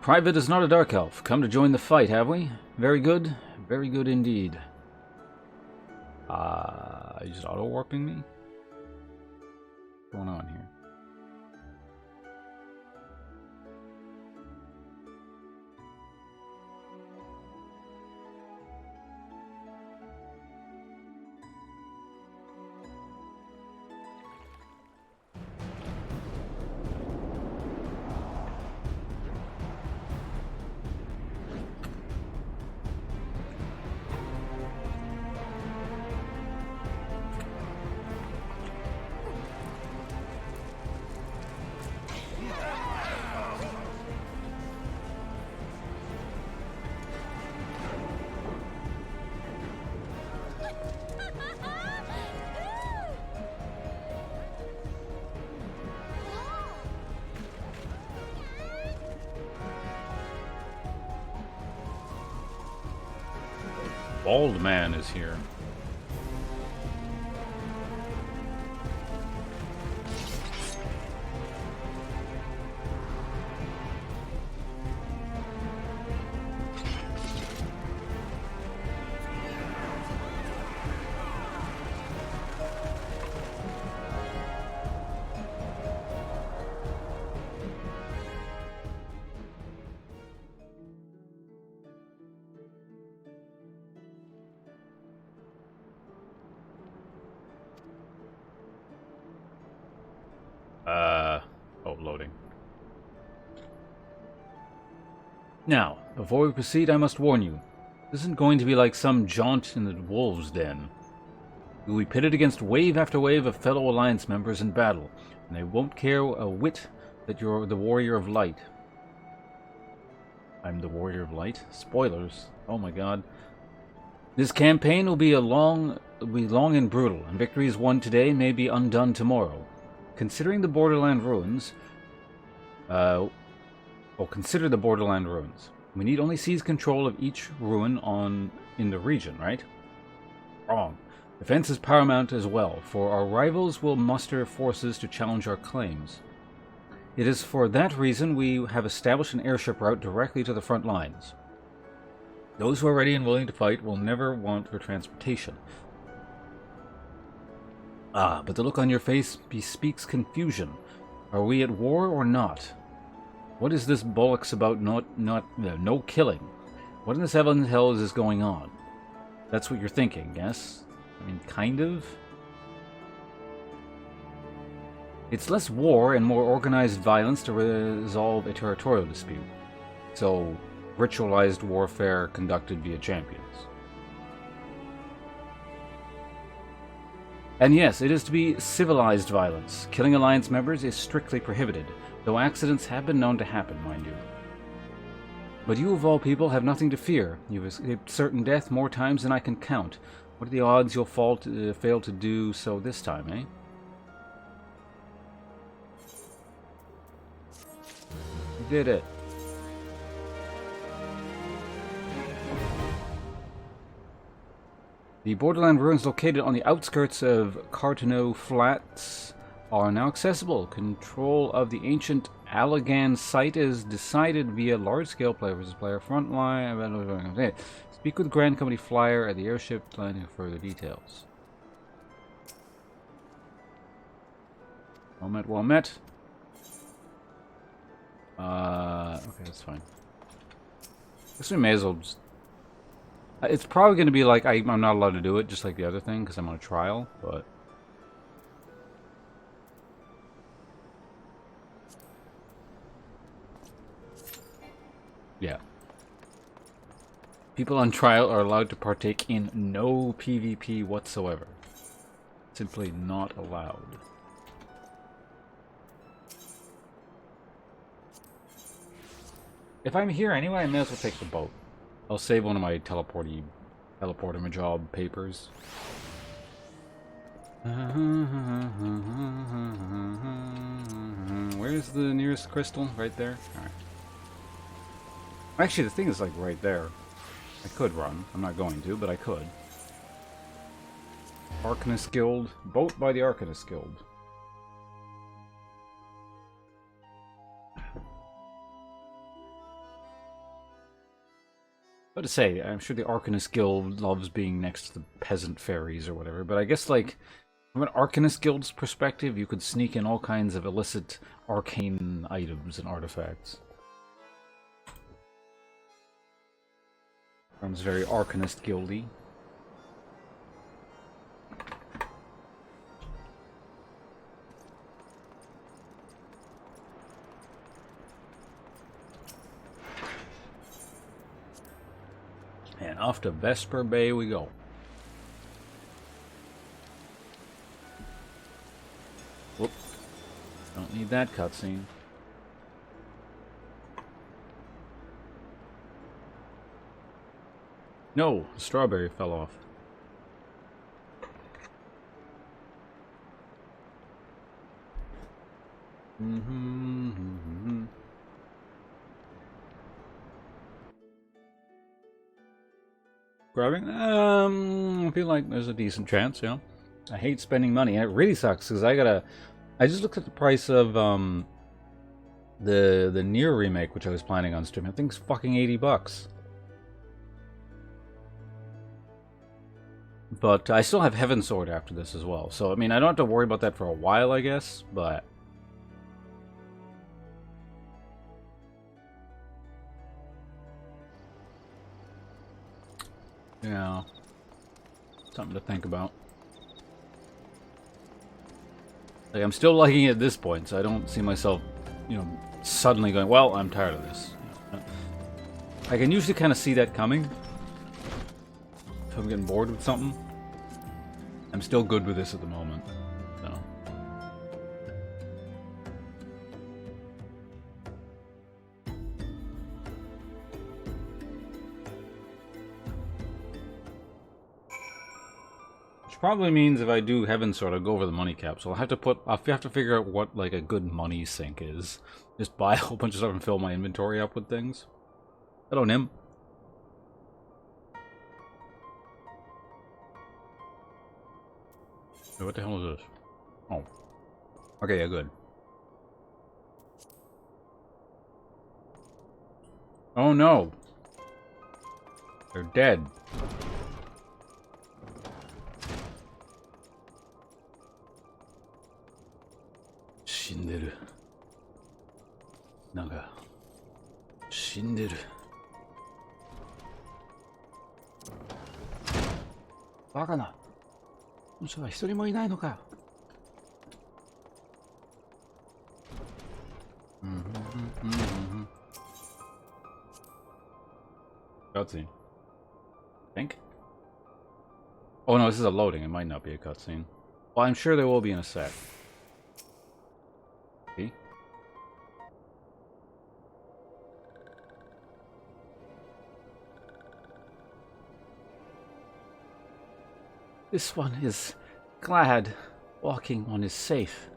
Private is not a dark elf. Come to join the fight, have we? Very good. Very good indeed. You just auto-warping me? What's going on here? Bald man is here. Oh, loading. Now, before we proceed, I must warn you. This isn't going to be like some jaunt in the wolves' den. You will be pitted against wave after wave of fellow Alliance members in battle, and they won't care a whit that you're the Warrior of Light. I'm the Warrior of Light? Spoilers. Oh my god. This campaign will be long and brutal, and victories won today may be undone tomorrow. Considering the Borderland ruins... consider the Borderland ruins. We need only seize control of each ruin in the region, right? Wrong. Defense is paramount as well, for our rivals will muster forces to challenge our claims. It is for that reason we have established an airship route directly to the front lines. Those who are ready and willing to fight will never want for transportation. Ah, but the look on your face bespeaks confusion. Are we at war or not? What is this bollocks about no killing? What in the seventh hell is going on? That's what you're thinking, yes? I mean, kind of? It's less war and more organized violence to resolve a territorial dispute. So, ritualized warfare conducted via champions. And yes, it is to be civilized violence. Killing Alliance members is strictly prohibited, though accidents have been known to happen, mind you. But you of all people have nothing to fear. You've escaped certain death more times than I can count. What are the odds you'll fail to do so this time, eh? You did it. The Borderland ruins located on the outskirts of Cartano Flats are now accessible. Control of the ancient Allagan site is decided via large-scale player versus player frontline. Speak with Grand Company Flyer at the airship planning for further details. Well met. Okay, that's fine. I guess we may as well just... It's probably going to be like I'm not allowed to do it, just like the other thing, because I'm on a trial, but... Yeah. People on trial are allowed to partake in no PvP whatsoever. Simply not allowed. If I'm here anyway, I may as well take the boat. I'll save one of my teleporter my job papers. Where's the nearest crystal? Right there? Alright. Actually, the thing is like right there. I could run. I'm not going to, but I could. Arcanist Guild. Boat by the Arcanist Guild. But to say, I'm sure the Arcanist Guild loves being next to the peasant fairies or whatever, but I guess, like, from an Arcanist Guild's perspective, you could sneak in all kinds of illicit arcane items and artifacts. Sounds very Arcanist Guildy. And off to Vesper Bay we go. Whoop. Don't need that cutscene. No, the strawberry fell off. Grabbing? I feel like there's a decent chance, you know. I hate spending money, and it really sucks because I just looked at the price of the Nier remake, which I was planning on streaming. I think it's fucking $80. But I still have Heaven Sword after this as well, so I mean I don't have to worry about that for a while, I guess. But yeah, something to think about. Like, I'm still liking it at this point, so I don't see myself, you know, suddenly going, well, I'm tired of this. You know. I can usually kind of see that coming. If I'm getting bored with something. I'm still good with this at the moment. So. Which probably means if I do Heaven Sword, I'll go over the money cap. So I'll have to figure out what like a good money sink is. Just buy a whole bunch of stuff and fill my inventory up with things. Hello, Nim. Wait, what the hell is this? Oh. Okay, yeah, good. Oh no! They're dead. Shinderu. Naga. Shinderu. バカな。この人は一人もいないのか。Cutscene. Think? Oh no, this is a loading. It might not be a cutscene. Well, I'm sure there will be in a sec. See? This one is glad walking on is safe.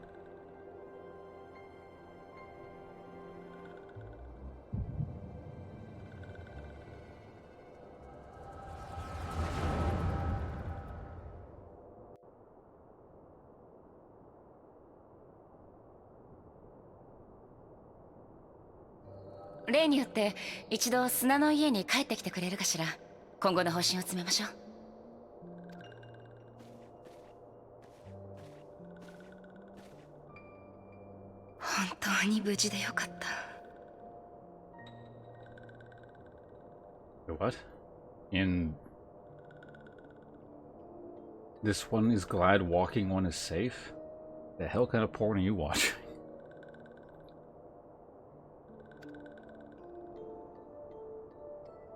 Ray 例によって一度砂の家に帰ってきてくれるかしら。今後の方針を詰めましょう。本当に無事でよかった。What? In this one is glad walking one is safe? The hell kind of porn are you watching?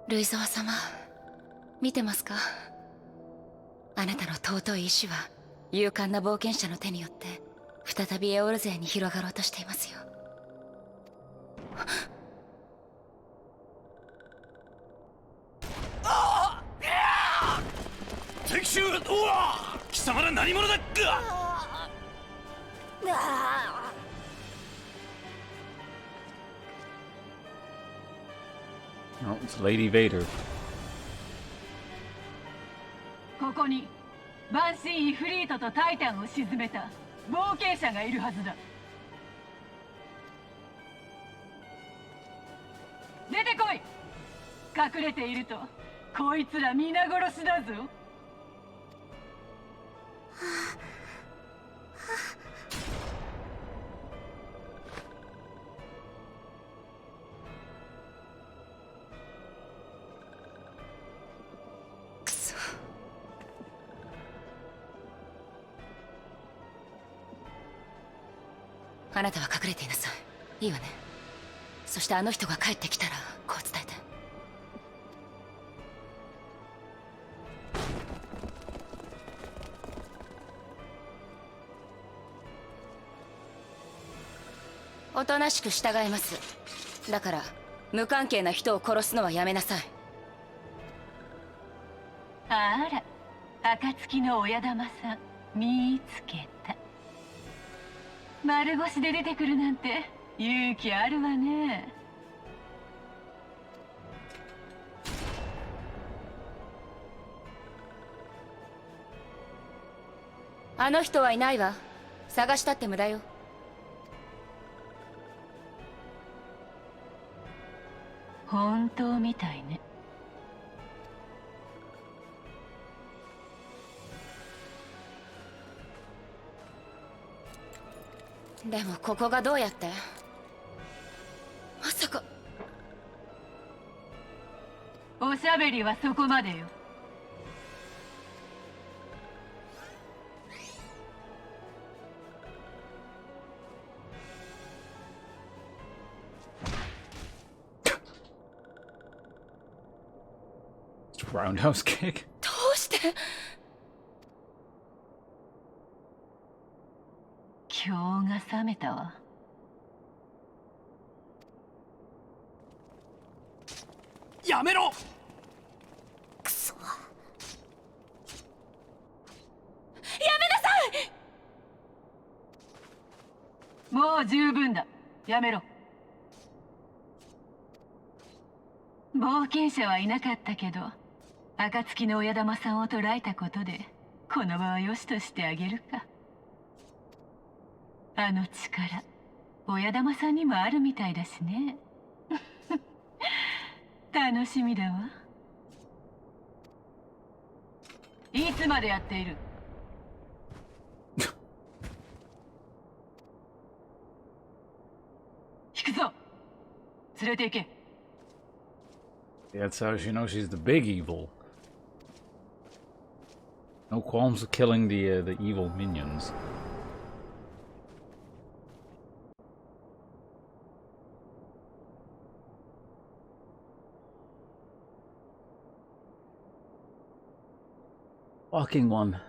ルイゾワ様、見てますか？あなたの尊い意志は勇敢な冒険者の手によって再びエオル勢に広がろうとしていますよ。敵襲！うわ！貴様ら何者だ！Oh, it's Lady Vader. ここにバンシー・イフリートとタイタンを沈めた冒険者がいるはずだ。出てこい。隠れているとこいつら皆殺しだぞ。あなたは隠れていなさい。いいわね。そしてあの人が帰ってきたらこう伝えて。おとなしく従います。だから無関係な人を殺すのはやめなさい。あら、暁の親玉さん見つけた。丸腰で出てくるなんて勇気あるわね。あの人はいないわ。探したって無駄よ。本当みたいね。でもここがどうやって？まさか。おしゃべりはそこまでよ。Roundhouse kick. どうして。今日が冷めたわ。やめろ。くそ。やめなさい。もう十分だ。やめろ。冒険者はいなかったけど、暁の親玉さんを捕らえたことでこの場はよしとしてあげるか。あの力、親玉さんにもあるみたいだしね。楽しみだわ。いつまでやっている。引くぞ。連れて行け。 That's how she knows she's the big evil. No qualms of killing the evil minions. Walking one.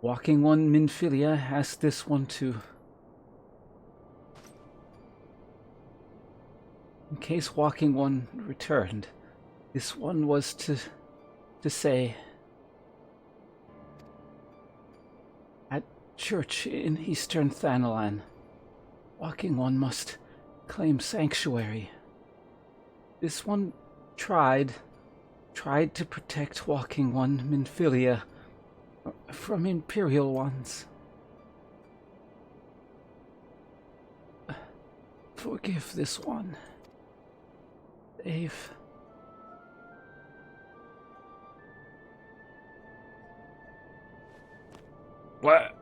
Walking one, Minfilia asked this one to... In case Walking One returned, this one was to say... At church in Eastern Thanalan, Walking One must claim sanctuary. This one tried to protect Walking One, Minfilia, from Imperial ones. Forgive this one. They've... What?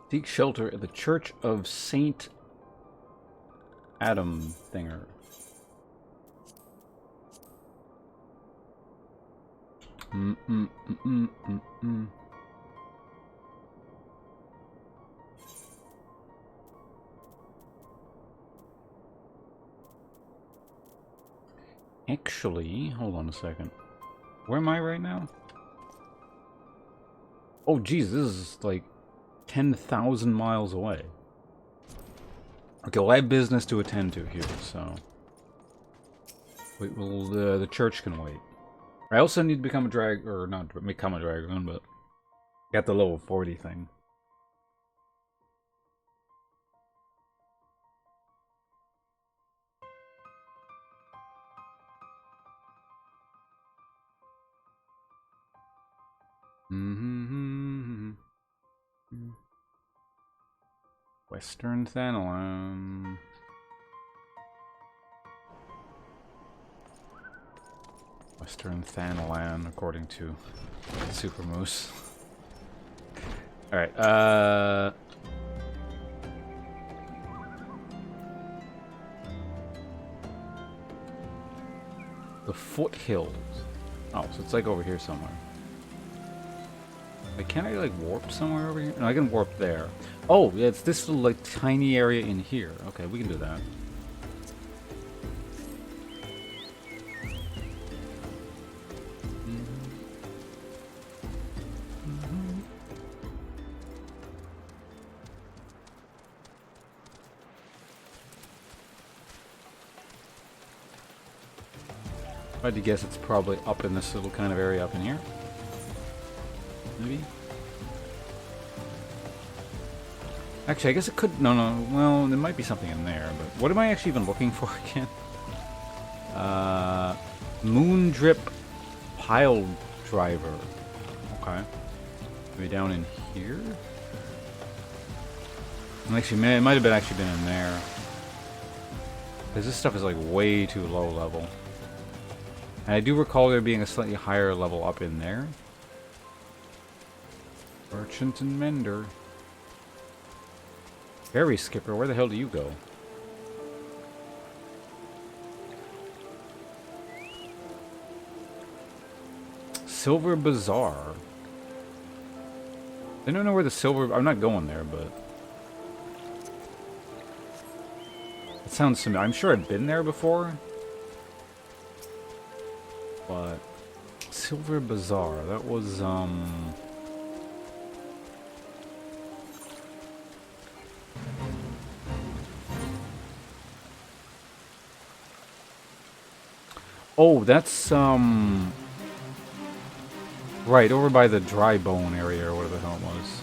Seek shelter at the Church of Saint Adam Thinger. Actually, hold on a second. Where am I right now? Oh, geez, this is like 10,000 miles away. Okay, well, I have business to attend to here, so... Wait, well, the church can wait. I also need to become a drag... or not become a dragon, but... Got the level 40 thing. Western Thanalan. Western Thanalan, according to Super Moose. Alright, the foothills. Oh, so it's like over here somewhere. Wait, can't I like warp somewhere over here? No, I can warp there. Oh, yeah, it's this little like tiny area in here. Okay, we can do that. If I had to guess, it's probably up in this little kind of area up in here. Maybe? Actually, I guess it could... No, well, there might be something in there, but... What am I actually even looking for again? Moon Drip Pile Driver. Okay. Maybe down in here? Actually, it might have actually been in there. Because this stuff is like way too low level. And I do recall there being a slightly higher level up in there. Merchant and Mender. Ferry Skipper, where the hell do you go? Silver Bazaar. I don't know where the silver... I'm not going there, but... It sounds familiar. I'm sure I've been there before. But... Silver Bazaar. That was, Oh, that's, right, over by the dry bone area, or whatever the hell it was.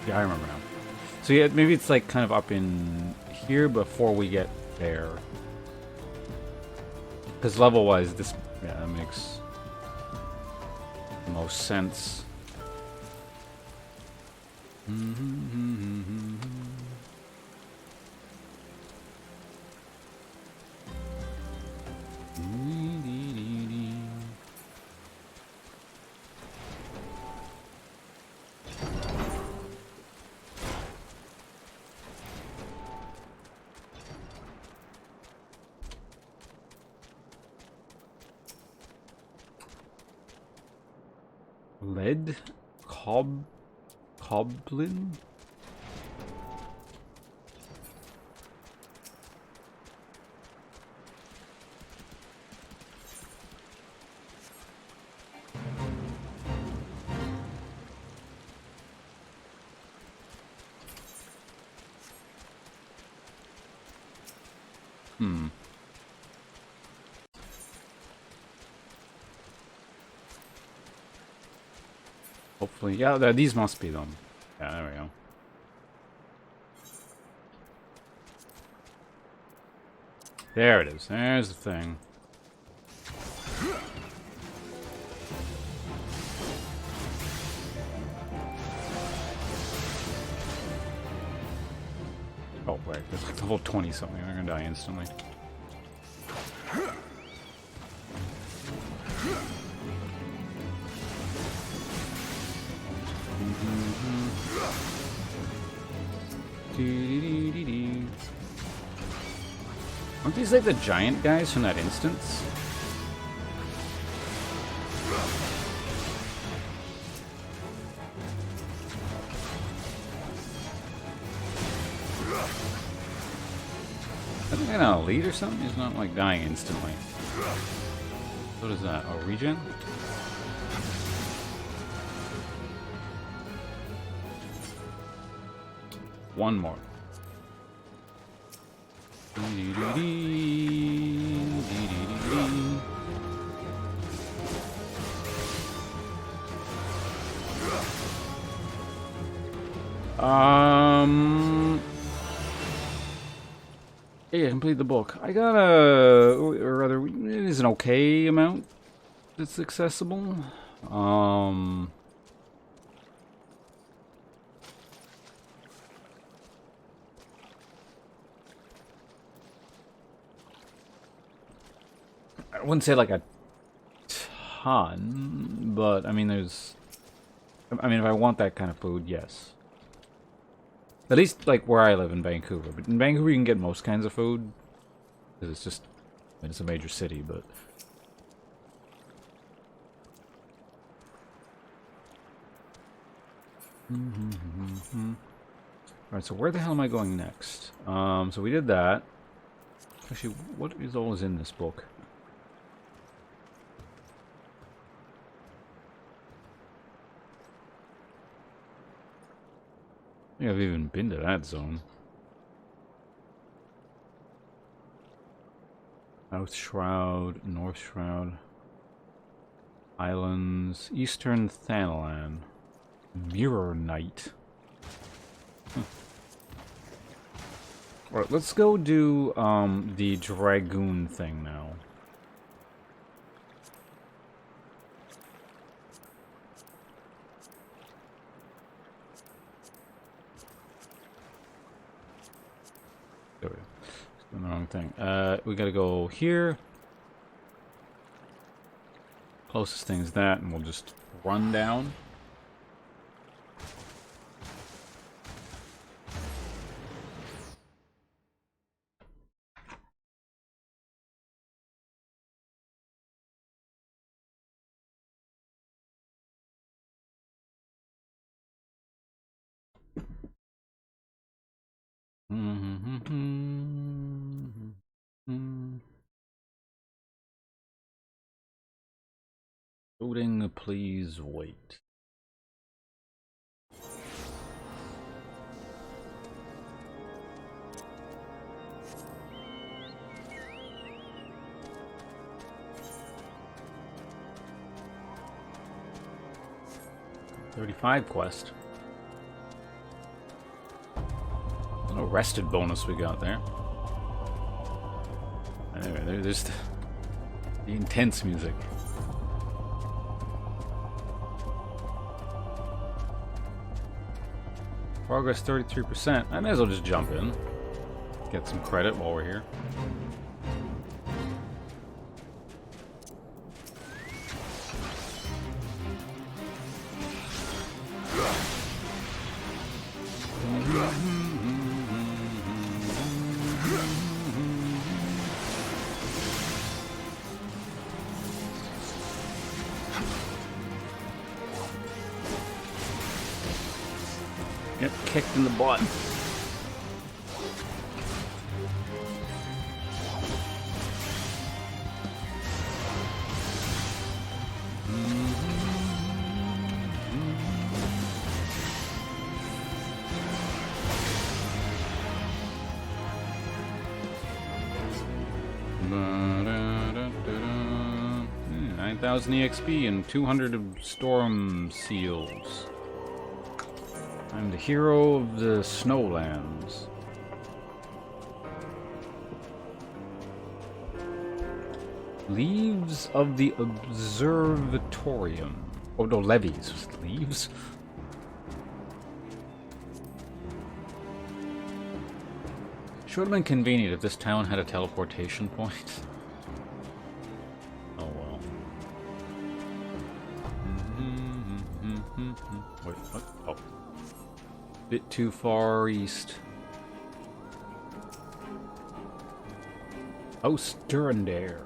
Yeah, I remember now. So yeah, maybe it's like kind of up in here before we get there. Because level-wise, this, yeah, that makes the most sense. Lead? Coblin? Hopefully, yeah, these must be them. Yeah, there we go. There it is. There's the thing. Oh, wait, there's like level 20 something. I'm gonna die instantly. Aren't these like the giant guys from that instance? I think I got an elite or something? He's not like dying instantly. What is that? Oh, regen? One more. Yeah, complete the book. I got a, or rather, it is an okay amount that's accessible. I wouldn't say like a ton, but I mean, there's, I mean, if I want that kind of food, yes. At least, like, where I live in Vancouver. But in Vancouver, you can get most kinds of food. Because it's just, I mean, it's a major city, but... Alright, so where the hell am I going next? So we did that. Actually, what is all in this book? I think I've even been to that zone. South Shroud, North Shroud, Islands, Eastern Thanalan, Mirror Knight. Alright, let's go do the Dragoon thing now. There we go. Doing the wrong thing. We gotta go here. Closest thing is that, and we'll just run down. Loading, please wait. $35 quest. An arrested bonus we got there. Anyway, there's the intense music. Progress 33%. I may as well just jump in. Get some credit while we're here. Get kicked in the butt. Ba-da-da-da-da. 9,000 EXP and 200 of storm seals. I'm the hero of the Snowlands. Leaves of the Observatorium. Oh no, levies. Leaves? Sure would have been convenient if this town had a teleportation point. Oh well. Wait, what? Oh. Bit too far east. House Durandare.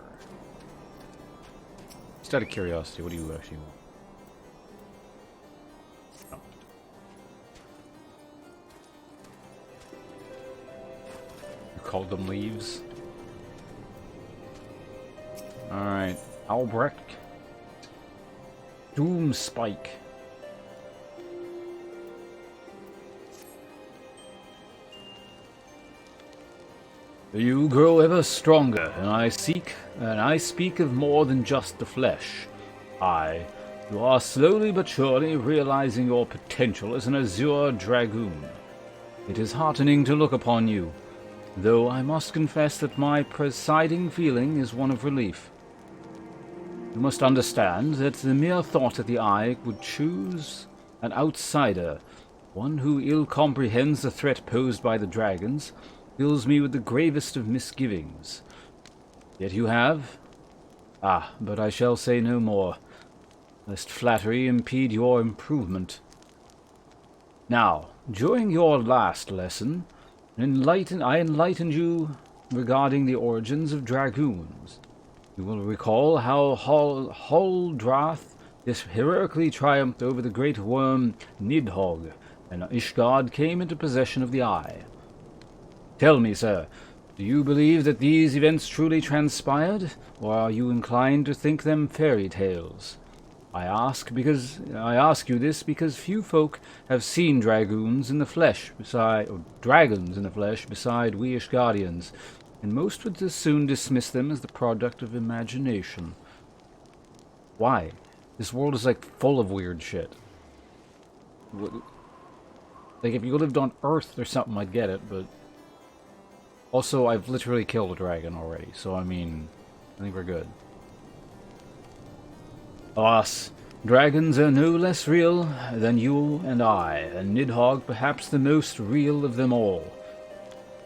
Just out of curiosity, what do you actually want? Oh. You called them leaves? Alright. Albrecht. Doom Spike. You grow ever stronger, and I speak of more than just the flesh. You are slowly but surely realizing your potential as an Azure Dragoon. It is heartening to look upon you, though I must confess that my presiding feeling is one of relief. You must understand that the mere thought that the Eye would choose an outsider, one who ill comprehends the threat posed by the dragons, fills me with the gravest of misgivings. Yet you have... but I shall say no more, lest flattery impede your improvement. Now, during your last lesson, I enlightened you regarding the origins of dragoons. You will recall how Haldrath heroically triumphed over the great worm Nidhogg, and Ishgard came into possession of the Eye. Tell me, sir, do you believe that these events truly transpired, or are you inclined to think them fairy tales? I ask you this because few folk have seen dragons in the flesh beside we Ishgardians, and most would as soon dismiss them as the product of imagination. Why? This world is like full of weird shit. Like if you lived on Earth or something, I'd get it, but also, I've literally killed a dragon already, so I mean, I think we're good. Alas, dragons are no less real than you and I, and Nidhogg perhaps the most real of them all.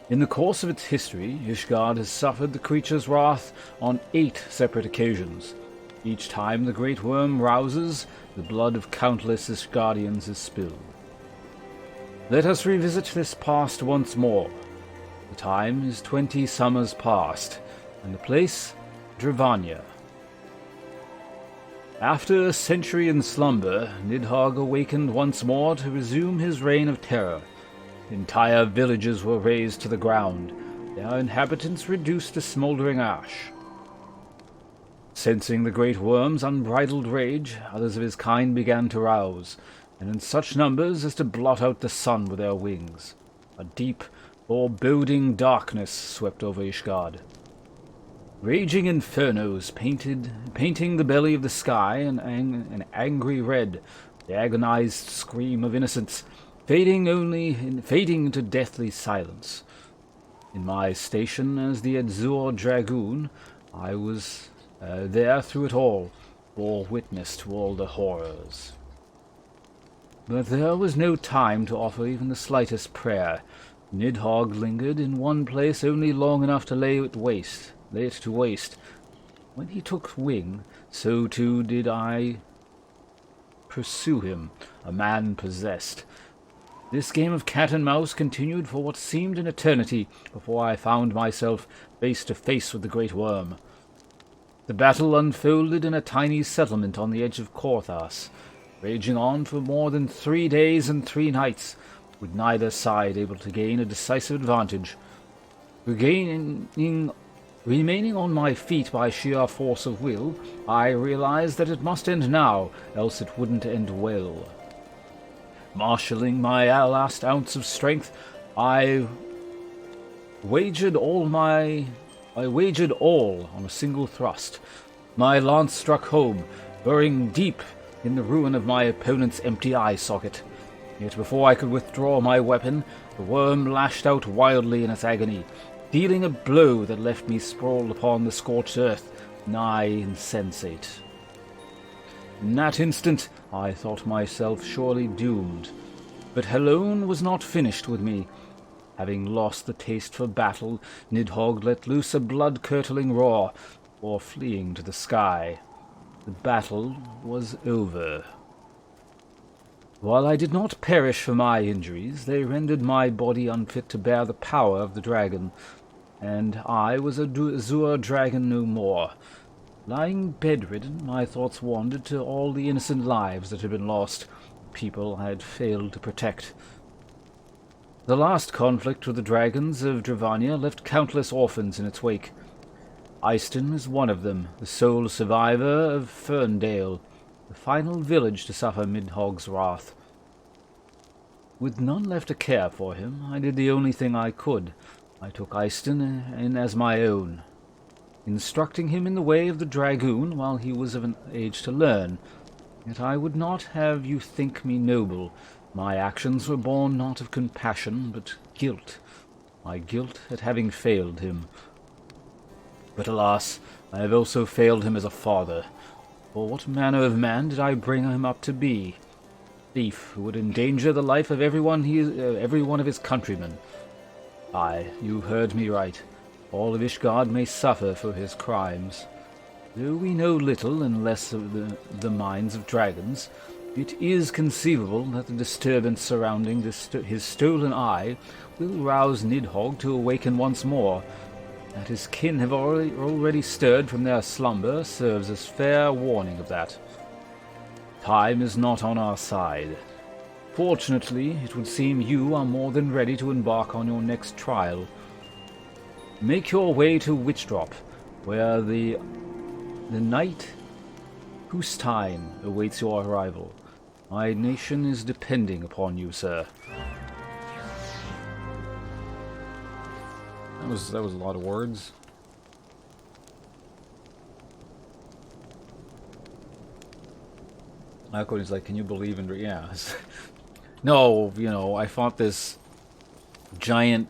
In the course of its history, Ishgard has suffered the creature's wrath on 8 separate occasions. Each time the great worm rouses, the blood of countless Ishgardians is spilled. Let us revisit this past once more. The time is 20 summers past, and the place, Dravania. After a century in slumber, Nidhogg awakened once more to resume his reign of terror. entire villages were razed to the ground, their inhabitants reduced to smoldering ash. Sensing the great worm's unbridled rage, others of his kind began to rouse, and in such numbers as to blot out the sun with their wings. A deep, foreboding darkness swept over Ishgard. Raging infernos painting the belly of the sky an angry red, the agonized scream of innocence, fading into deathly silence. In my station as the Azure Dragoon, I was there through it all, bore witness to all the horrors. But there was no time to offer even the slightest prayer. Nidhogg lingered in one place only long enough to lay it to waste. When he took wing, so too did I pursue him, a man possessed. This game of cat and mouse continued for what seemed an eternity before I found myself face to face with the great worm. The battle unfolded in a tiny settlement on the edge of Korthas, raging on for more than 3 days and 3 nights, with neither side able to gain a decisive advantage. Remaining on my feet by sheer force of will, I realized that it must end now, else it wouldn't end well. Marshalling my last ounce of strength, I wagered all on a single thrust. My lance struck home, burying deep in the ruin of my opponent's empty eye socket. Yet before I could withdraw my weapon, the worm lashed out wildly in its agony, dealing a blow that left me sprawled upon the scorched earth, nigh insensate. In that instant, I thought myself surely doomed. But Helone was not finished with me. Having lost the taste for battle, Nidhogg let loose a blood-curdling roar, before fleeing to the sky. The battle was over. While I did not perish for my injuries, they rendered my body unfit to bear the power of the dragon, and I was a Azure dragon no more. Lying bedridden, my thoughts wandered to all the innocent lives that had been lost, people I had failed to protect. The last conflict with the dragons of Dravania left countless orphans in its wake. Eyston is one of them, the sole survivor of Ferndale, the final village to suffer Nidhogg's wrath. With none left to care for him, I did the only thing I could. I took Eyston in as my own, instructing him in the way of the dragoon while he was of an age to learn. Yet I would not have you think me noble. My actions were born not of compassion, but guilt. My guilt at having failed him. But alas, I have also failed him as a father. For what manner of man did I bring him up to be? Thief who would endanger the life of every one of his countrymen. Aye, you heard me right. All of Ishgard may suffer for his crimes. Though we know little and less of the minds of dragons, it is conceivable that the disturbance surrounding his stolen eye will rouse Nidhogg to awaken once more. That his kin have already stirred from their slumber serves as fair warning of that. Time is not on our side. Fortunately, it would seem you are more than ready to embark on your next trial. Make your way to Witchdrop, where the night Hustine awaits your arrival. My nation is depending upon you, sir. That was a lot of words. Cody's like, can you believe in... Yeah. No, I fought this giant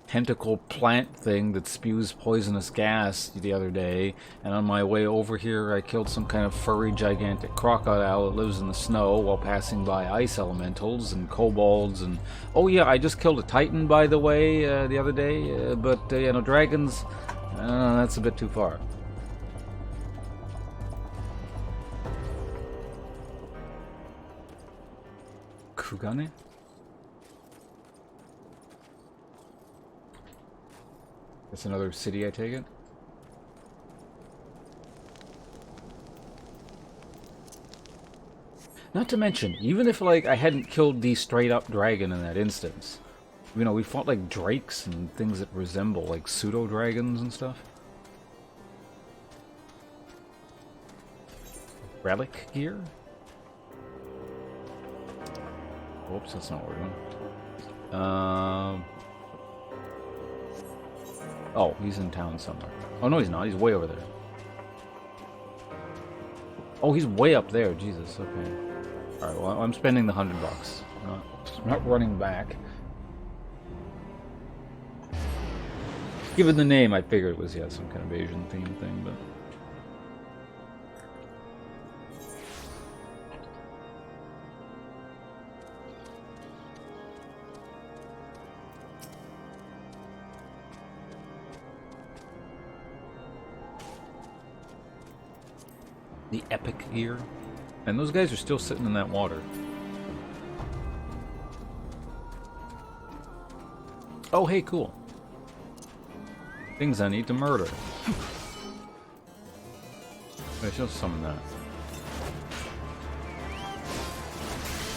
tentacle plant thing that spews poisonous gas the other day, and on my way over here I killed some kind of furry gigantic crocodile that lives in the snow while passing by ice elementals and kobolds and... Oh yeah, I just killed a titan, by the way, the other day, but dragons, that's a bit too far. Kugane? That's another city, I take it? Not to mention, even if like I hadn't killed the straight up dragon in that instance, you know, we fought like drakes and things that resemble like pseudo dragons and stuff. Relic gear? Whoops, that's not what we're doing. Oh, he's in town somewhere. Oh no, he's not. He's way over there. Oh, he's way up there. Jesus. Okay. All right. Well, I'm spending the $100. I'm not running back. Given the name, I figured it was some kind of Asian theme thing, but. The epic gear. And those guys are still sitting in that water. Oh, hey, cool. Things I need to murder. I should summon that.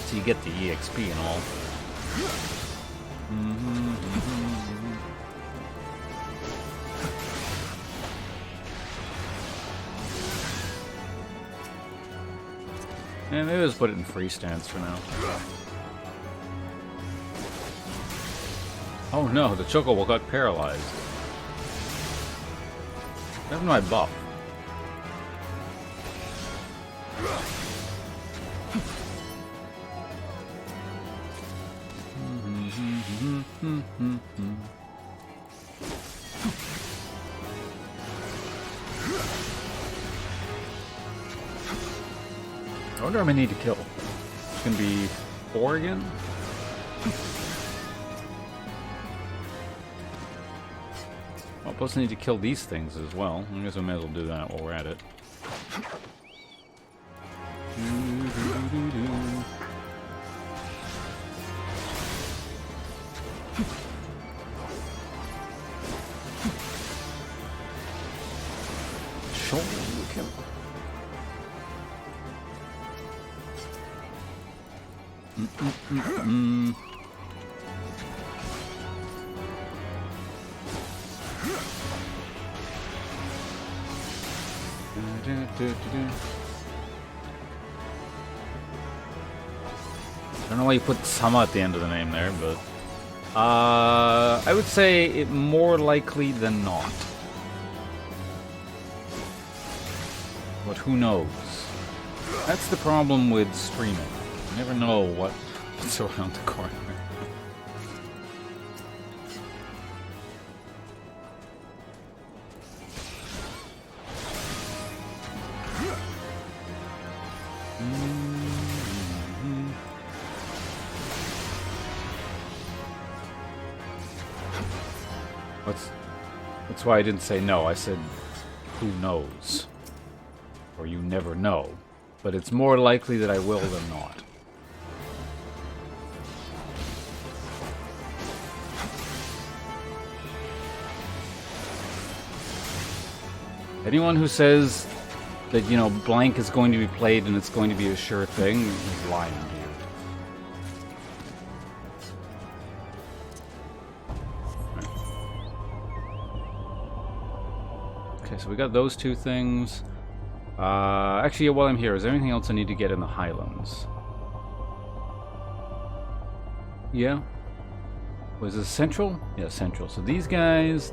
So you get the EXP and all. Yeah, maybe let's put it in free stance for now. Oh no, the Chocobo got paralyzed. That's my buff. I wonder how many I need to kill. It's gonna be 4 again? Well, plus I need to kill these things as well. I guess I may as well do that while we're at it. Shoulder kill. I don't know why you put Sama at the end of the name there, but I would say it more likely than not. But who knows? That's the problem with streaming. You never know what's around the corner. That's why I didn't say no. I said, who knows? Or you never know. But it's more likely that I will than not. Anyone who says that, you know, blank is going to be played and it's going to be a sure thing is lying to you. Okay, so we got those two things. Actually, while I'm here, is there anything else I need to get in the Highlands? Yeah. Was this Central? Yeah, Central. So these guys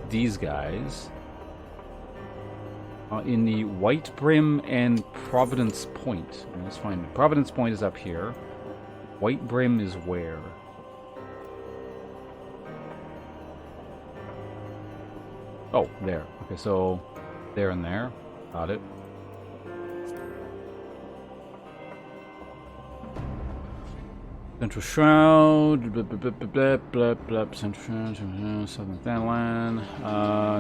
in the White Brim and Providence Point. Let's find Providence Point is up here. White Brim is where? Oh, there. Okay, so there and there. Got it. Central Shroud, blah, blah, blah, blah, blah, blah, Central Shroud, Southern Thanalan,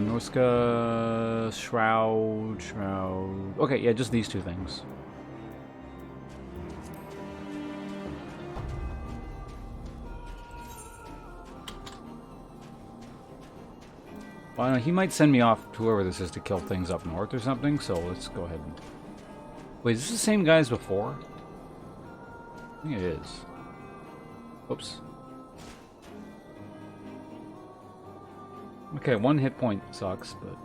Norska, Shroud. Okay, yeah, just these two things. Well, he might send me off to whoever this is to kill things up north or something, so let's go ahead and... Wait, is this the same guy as before? think it is. Oops. Okay, 1 hit point sucks, but...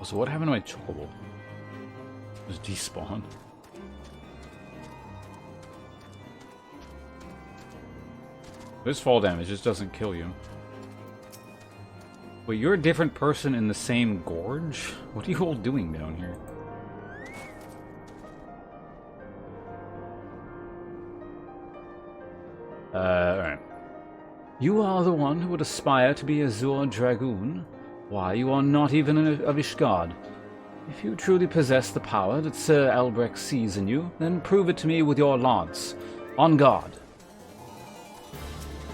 So what happened to my chocobo? Just despawn. This fall damage just doesn't kill you. Wait, you're a different person in the same gorge? What are you all doing down here? Alright. You are the one who would aspire to be a Azure Dragoon? Why, you are not even a Vishgard. If you truly possess the power that Sir Albrecht sees in you, then prove it to me with your lance. On guard.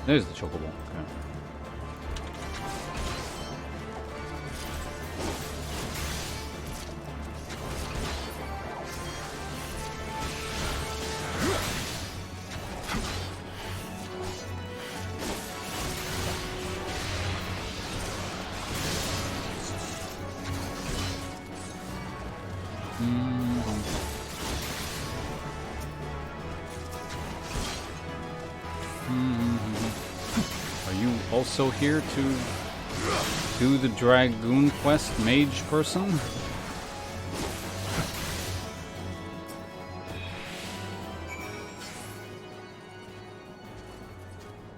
There's the chocobo. Okay. Also here to do the Dragoon quest, mage person?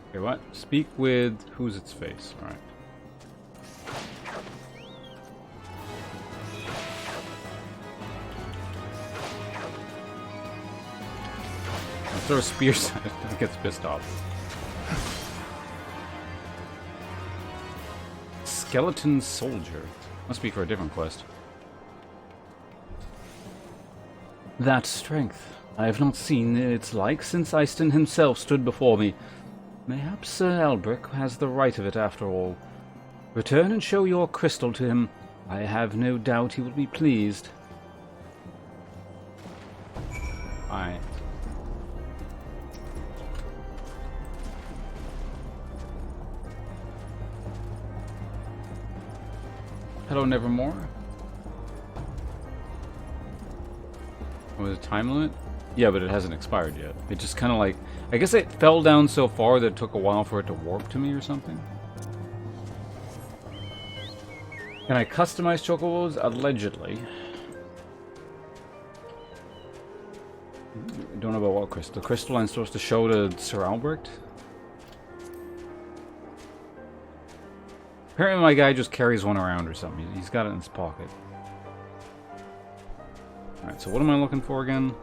Okay, what? Speak with who's its face? Alright. I'll throw spears at it, it gets pissed off. Skeleton Soldier. Must be for a different quest. That strength. I have not seen its like since Eiston himself stood before me. Mayhaps Sir Albrecht has the right of it after all. Return and show your crystal to him. I have no doubt he will be pleased. Aye. Hello, Nevermore. Oh, was it time limit? Yeah, but it hasn't expired yet. It just kind of like... I guess it fell down so far that it took a while for it to warp to me or something. Can I customize chocobos? Allegedly. I don't know about what crystal. The crystal I'm supposed to show to Sir Albrecht? Apparently my guy just carries one around or something. He's got it in his pocket. Alright, so what am I looking for again?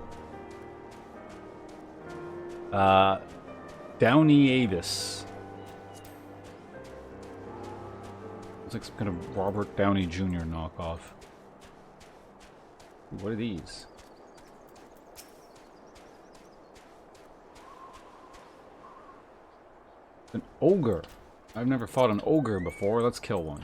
Downey Avis. Looks like some kind of Robert Downey Jr. knockoff. What are these? An ogre. I've never fought an ogre before. Let's kill one.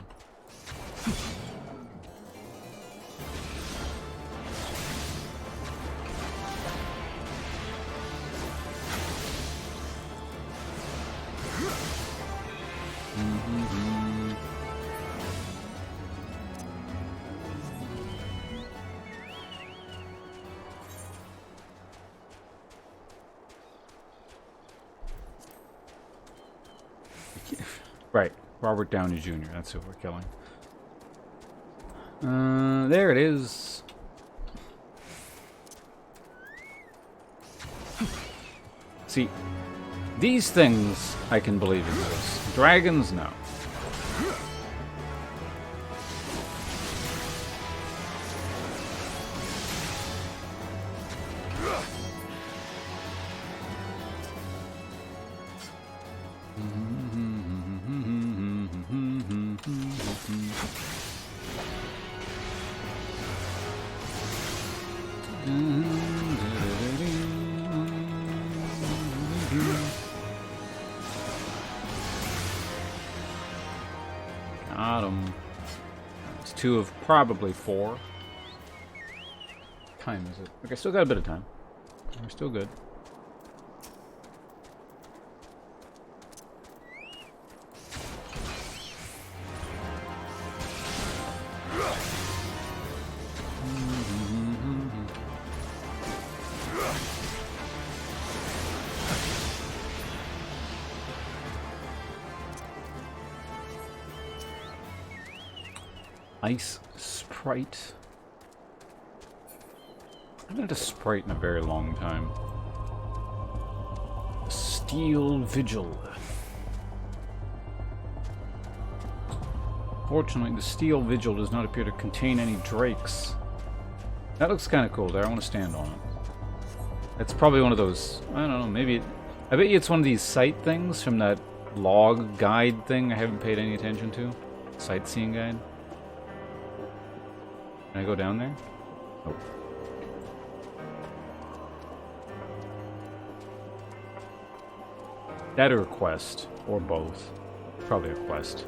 Right, Robert Downey Jr. That's who we're killing. There it is. See, these things I can believe in those. Dragons, no. Got him. It's 2 of probably 4. What time is it? Okay, still got a bit of time. We're still good. Ice Sprite. I haven't had a Sprite in a very long time. Steel Vigil. Fortunately, the Steel Vigil does not appear to contain any drakes. That looks kind of cool there. I want to stand on it. It's probably one of those, I don't know, maybe... I bet you it's one of these sight things from that log guide thing I haven't paid any attention to. Sightseeing guide. Can I go down there? Nope. That or a quest. Or both. Probably a quest.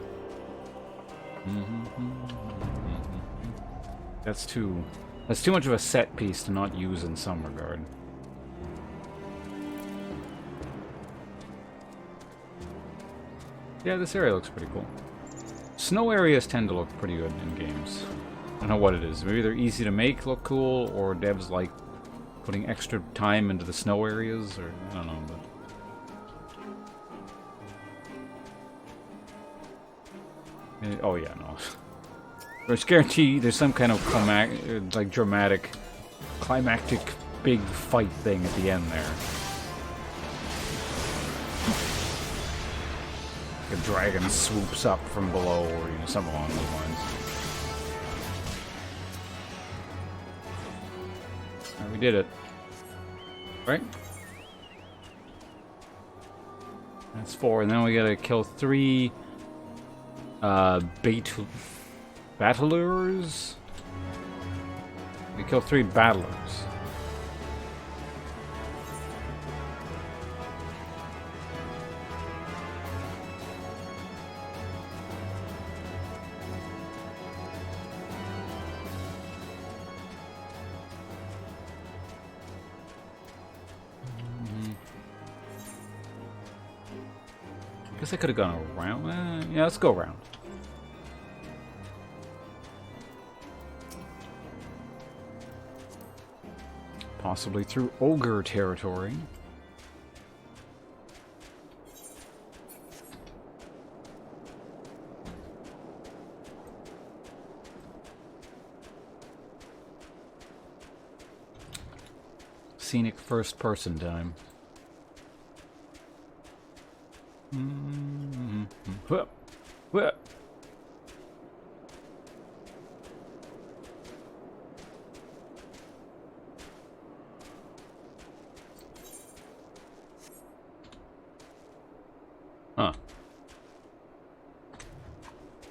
That's too much of a set piece to not use in some regard. Yeah, this area looks pretty cool. Snow areas tend to look pretty good in games. I don't know what it is. Maybe they're easy to make look cool, or devs like putting extra time into the snow areas, or I don't know, but... Oh yeah, no. There's guarantee there's some kind of dramatic, climactic big fight thing at the end there. A dragon swoops up from below, or something along those lines. Right, we did it. Right? That's 4, and then we gotta kill 3 battlers? We kill 3 battlers. Guess I could have gone around. Yeah, let's go around. Possibly through ogre territory. Scenic first person time. Huh.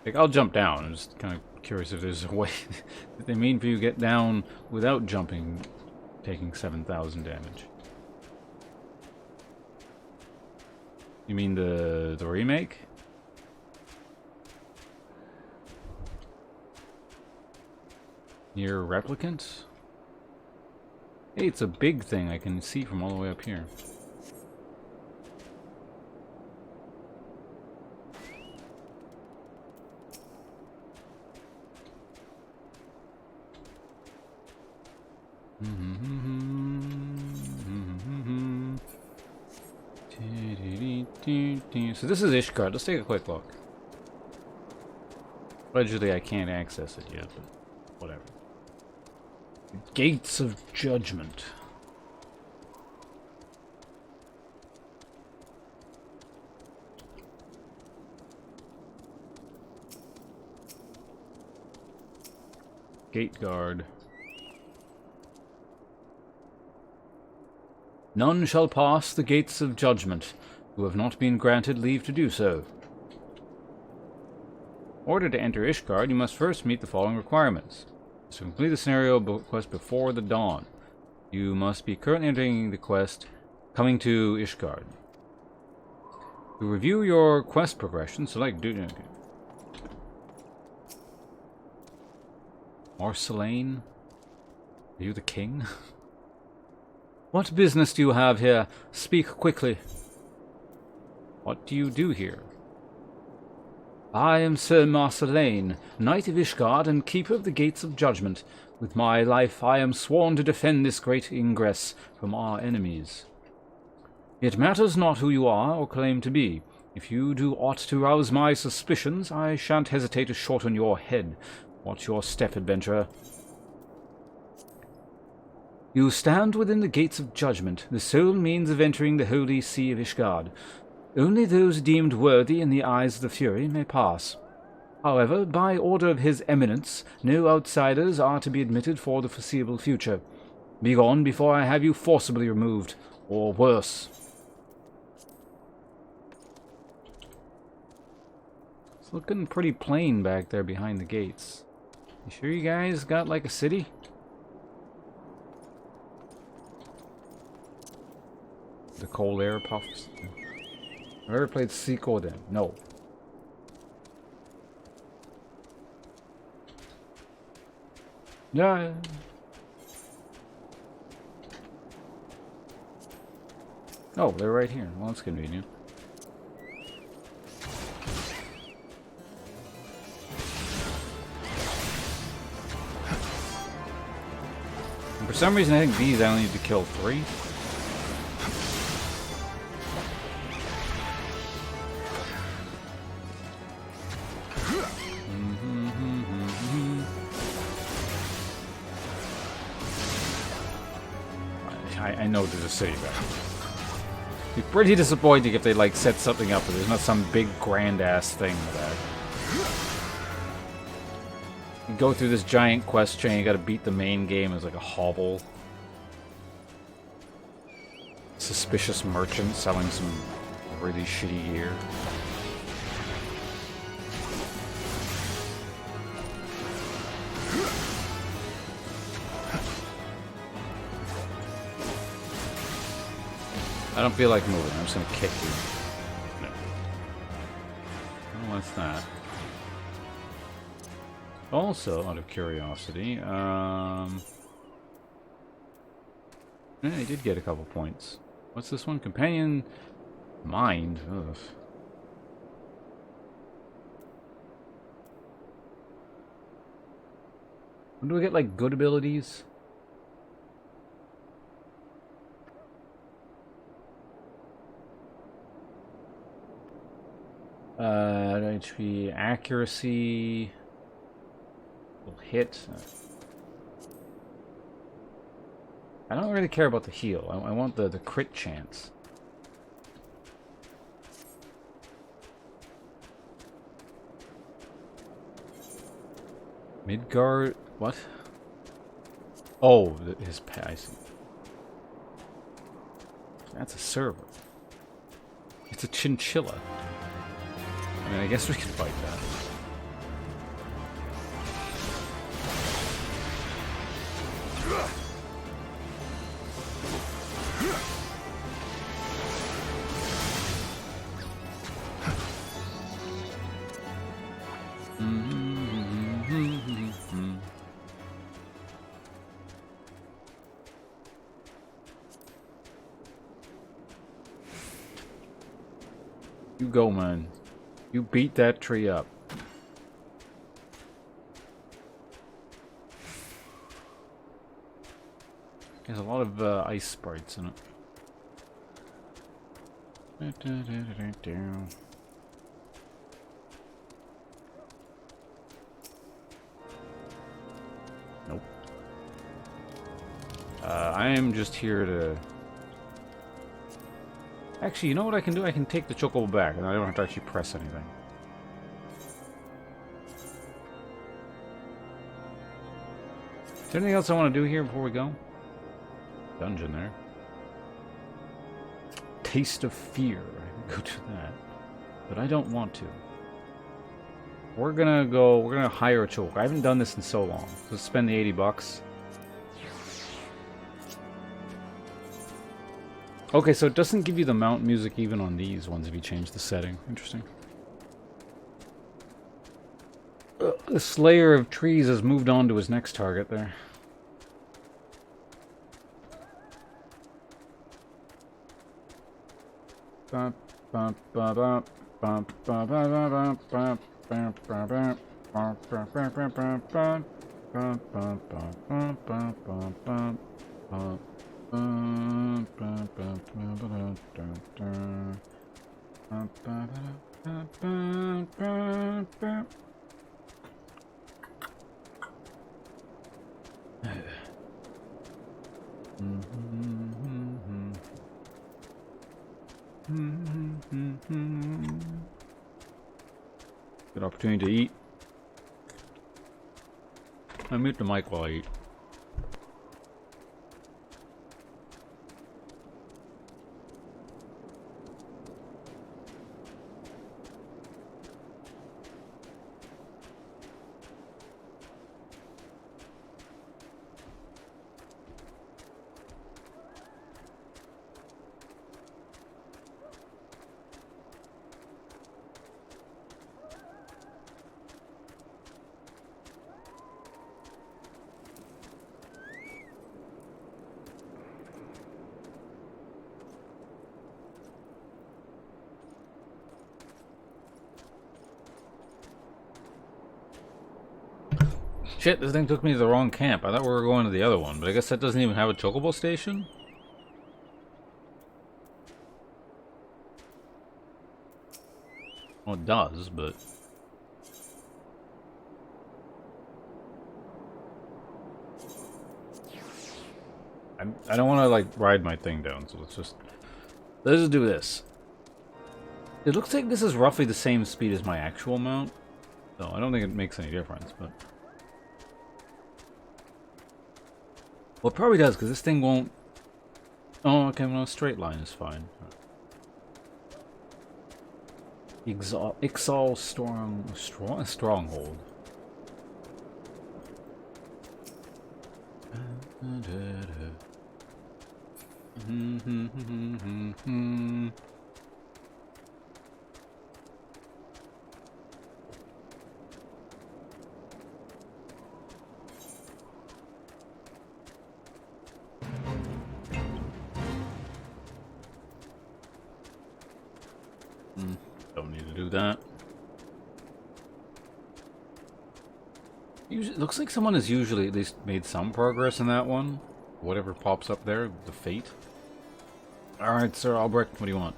Like, I'll jump down. I'm just kind of curious if there's a way that they mean for you to get down without jumping, taking 7,000 damage. You mean the remake? Near Replicant? Hey, it's a big thing I can see from all the way up here. So this is Ishgard. Let's take a quick look. Allegedly I can't access it yet, but whatever. Gates of Judgment. Gate guard. None shall pass the gates of judgment who have not been granted leave to do so. In order to enter Ishgard, you must first meet the following requirements. To complete the scenario quest before the dawn, you must be currently entering the quest coming to Ishgard. To review your quest progression, select Marceline? Are you the king? What business do you have here? Speak quickly. What do you do here? I am Sir Marceline, Knight of Ishgard and Keeper of the Gates of Judgment. With my life I am sworn to defend this great ingress from our enemies. It matters not who you are or claim to be. If you do aught to rouse my suspicions, I shan't hesitate to shorten your head. Watch your step, adventurer. You stand within the gates of judgment, the sole means of entering the holy sea of Ishgard. Only those deemed worthy in the eyes of the Fury may pass. However, by order of His Eminence, no outsiders are to be admitted for the foreseeable future. Begone before I have you forcibly removed, or worse. It's looking pretty plain back there behind the gates. You sure you guys got like a city? The cold air puffs. I've ever played Sequel then? No. Yeah. Oh, they're right here. Well, that's convenient. And for some reason, I think these I only need to kill 3. I know there's a city back. It'd be pretty disappointing if they like set something up, but there's not some big grand ass thing in the back. You go through this giant quest chain, you gotta beat the main game as like a hovel. Suspicious merchant selling some really shitty gear. I don't feel like moving. I'm just gonna kick you. No. Oh, what's that? Also, out of curiosity, yeah, I did get a couple points. What's this one? Companion Mind. Ugh. When do we get like good abilities? HP accuracy will hit. I don't really care about the heal. I want the crit chance. Midgard. What? Oh, his pet. I see. That's a server. It's a chinchilla. I mean, I guess we can fight that. You go, man. You beat that tree up. There's a lot of ice sprites in it. Nope. I am just here to... Actually, you know what I can do? I can take the chocobo back, and I don't have to actually press anything. Is there anything else I want to do here before we go? Dungeon there. Taste of Fear. I can go to that. But I don't want to. We're gonna hire a choke. I haven't done this in so long. Let's spend the $80. Okay, so it doesn't give you the mount music even on these ones if you change the setting. Interesting. The Slayer of Trees has moved on to his next target there. Good opportunity to eat. I mute the mic while I eat. Shit, this thing took me to the wrong camp. I thought we were going to the other one, but I guess that doesn't even have a chocobo station? Well, it does, but... I don't want to, like, ride my thing down, so let's just do this. It looks like this is roughly the same speed as my actual mount, so I don't think it makes any difference, but... Well, it probably does, because this thing won't... Oh, okay, well, a straight line is fine. Ixal Stronghold. Don't need to do that. Usually, it looks like someone has usually at least made some progress in that one. Whatever pops up there, the fate. Alright, Sir Albrecht, what do you want?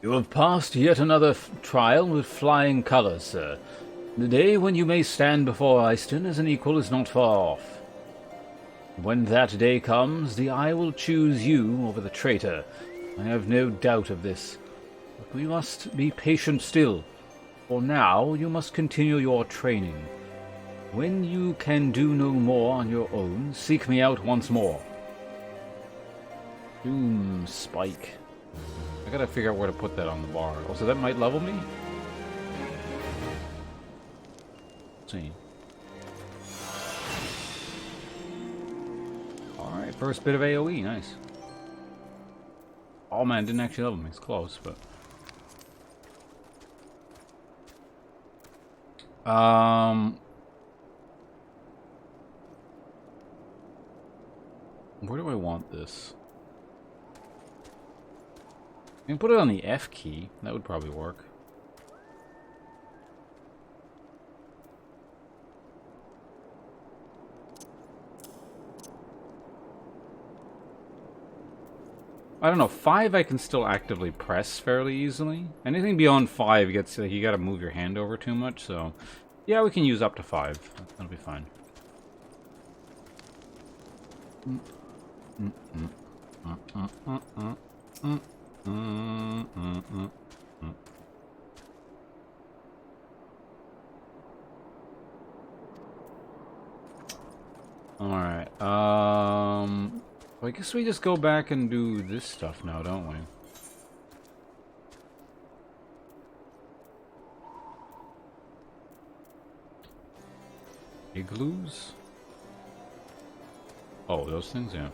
You have passed yet another trial with flying colors, sir. The day when you may stand before Eyston as an equal is not far off. When that day comes, the Eye will choose you over the traitor. I have no doubt of this. But we must be patient still. For now, you must continue your training. When you can do no more on your own, seek me out once more. Doom Spike. I gotta figure out where to put that on the bar. Also, that might level me? Let's see. Alright, first bit of AoE, nice. Oh man, didn't actually level me, it's close, but... Where do I want this? I can put it on the F key, that would probably work. I don't know, 5 I can still actively press fairly easily. Anything beyond 5 gets like, you gotta move your hand over too much, so... Yeah, we can use up to 5. That'll be fine. Alright, I guess we just go back and do this stuff now, don't we? Igloos? Oh, those things, yeah.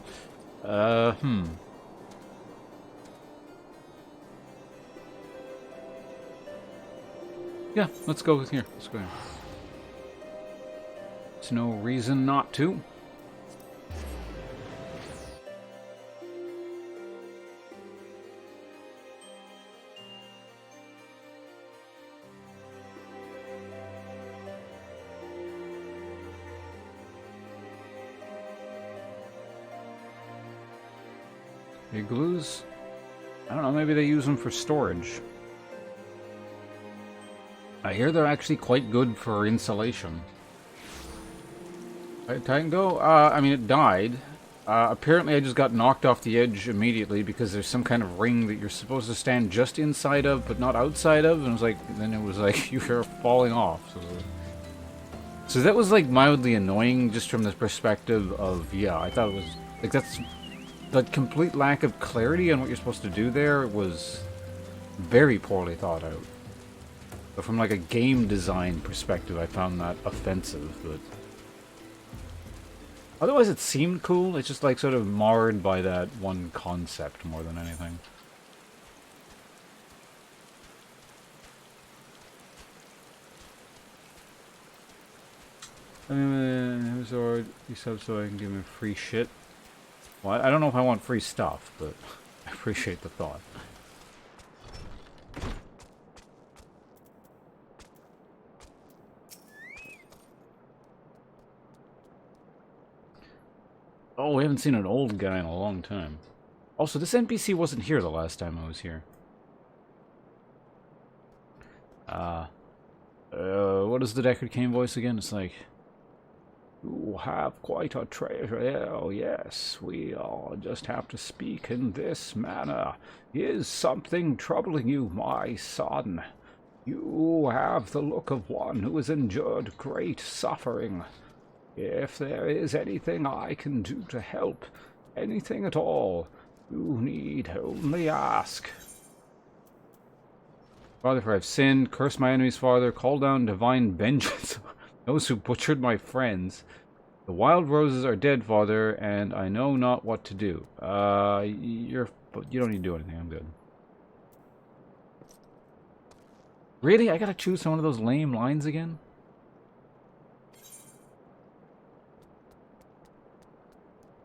Yeah, let's go with here. Let's go here. There's no reason not to. Igloos? I don't know, maybe they use them for storage. I hear they're actually quite good for insulation. Right, Titan go? I mean, it died. Apparently I just got knocked off the edge immediately because there's some kind of ring that you're supposed to stand just inside of, but not outside of, and it was like, then it was like, you're falling off. So that was like mildly annoying just from the perspective of, yeah, I thought it was, like that's, that complete lack of clarity on what you're supposed to do there was very poorly thought out. But from like a game design perspective, I found that offensive, but otherwise it seemed cool. It's just like sort of marred by that one concept more than anything. Resort, you sub so I can give him free shit. Well, I don't know if I want free stuff, but I appreciate the thought. Oh, we haven't seen an old guy in a long time. Also, this NPC wasn't here the last time I was here. What is the Deckard Cain voice again? It's like, you have quite a treasure. Oh, yes, we all just have to speak in this manner. Is something troubling you, my son? You have the look of one who has endured great suffering. If there is anything I can do to help, anything at all, you need only ask. Father, for I've sinned, cursed my enemies, Father, call down divine vengeance on those who butchered my friends. The wild roses are dead, Father, and I know not what to do. You don't need to do anything, I'm good. Really? I gotta choose one of those lame lines again?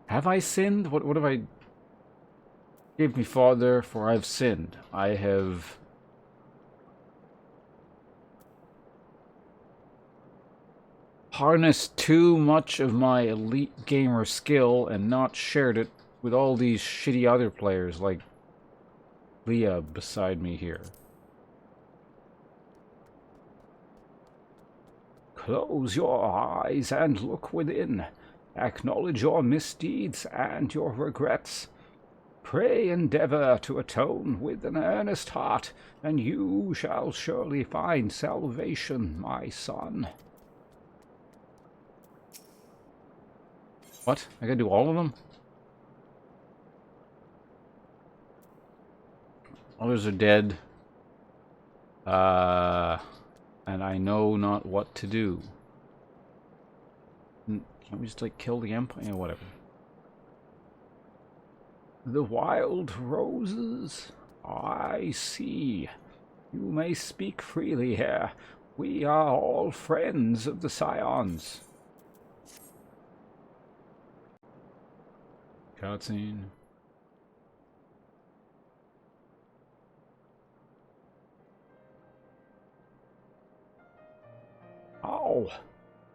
Have I sinned? What have I... Give me, Father, for I've sinned. I have... harnessed too much of my elite gamer skill and not shared it with all these shitty other players like Leah beside me here. Close your eyes and look within. Acknowledge your misdeeds and your regrets. Pray, endeavor to atone with an earnest heart, and you shall surely find salvation, my son. What? I gotta do all of them? Others are dead. And I know not what to do. Can't we just, like, kill the Empire? Yeah, whatever. The wild roses? I see. You may speak freely here. We are all friends of the Scions. Cutscene.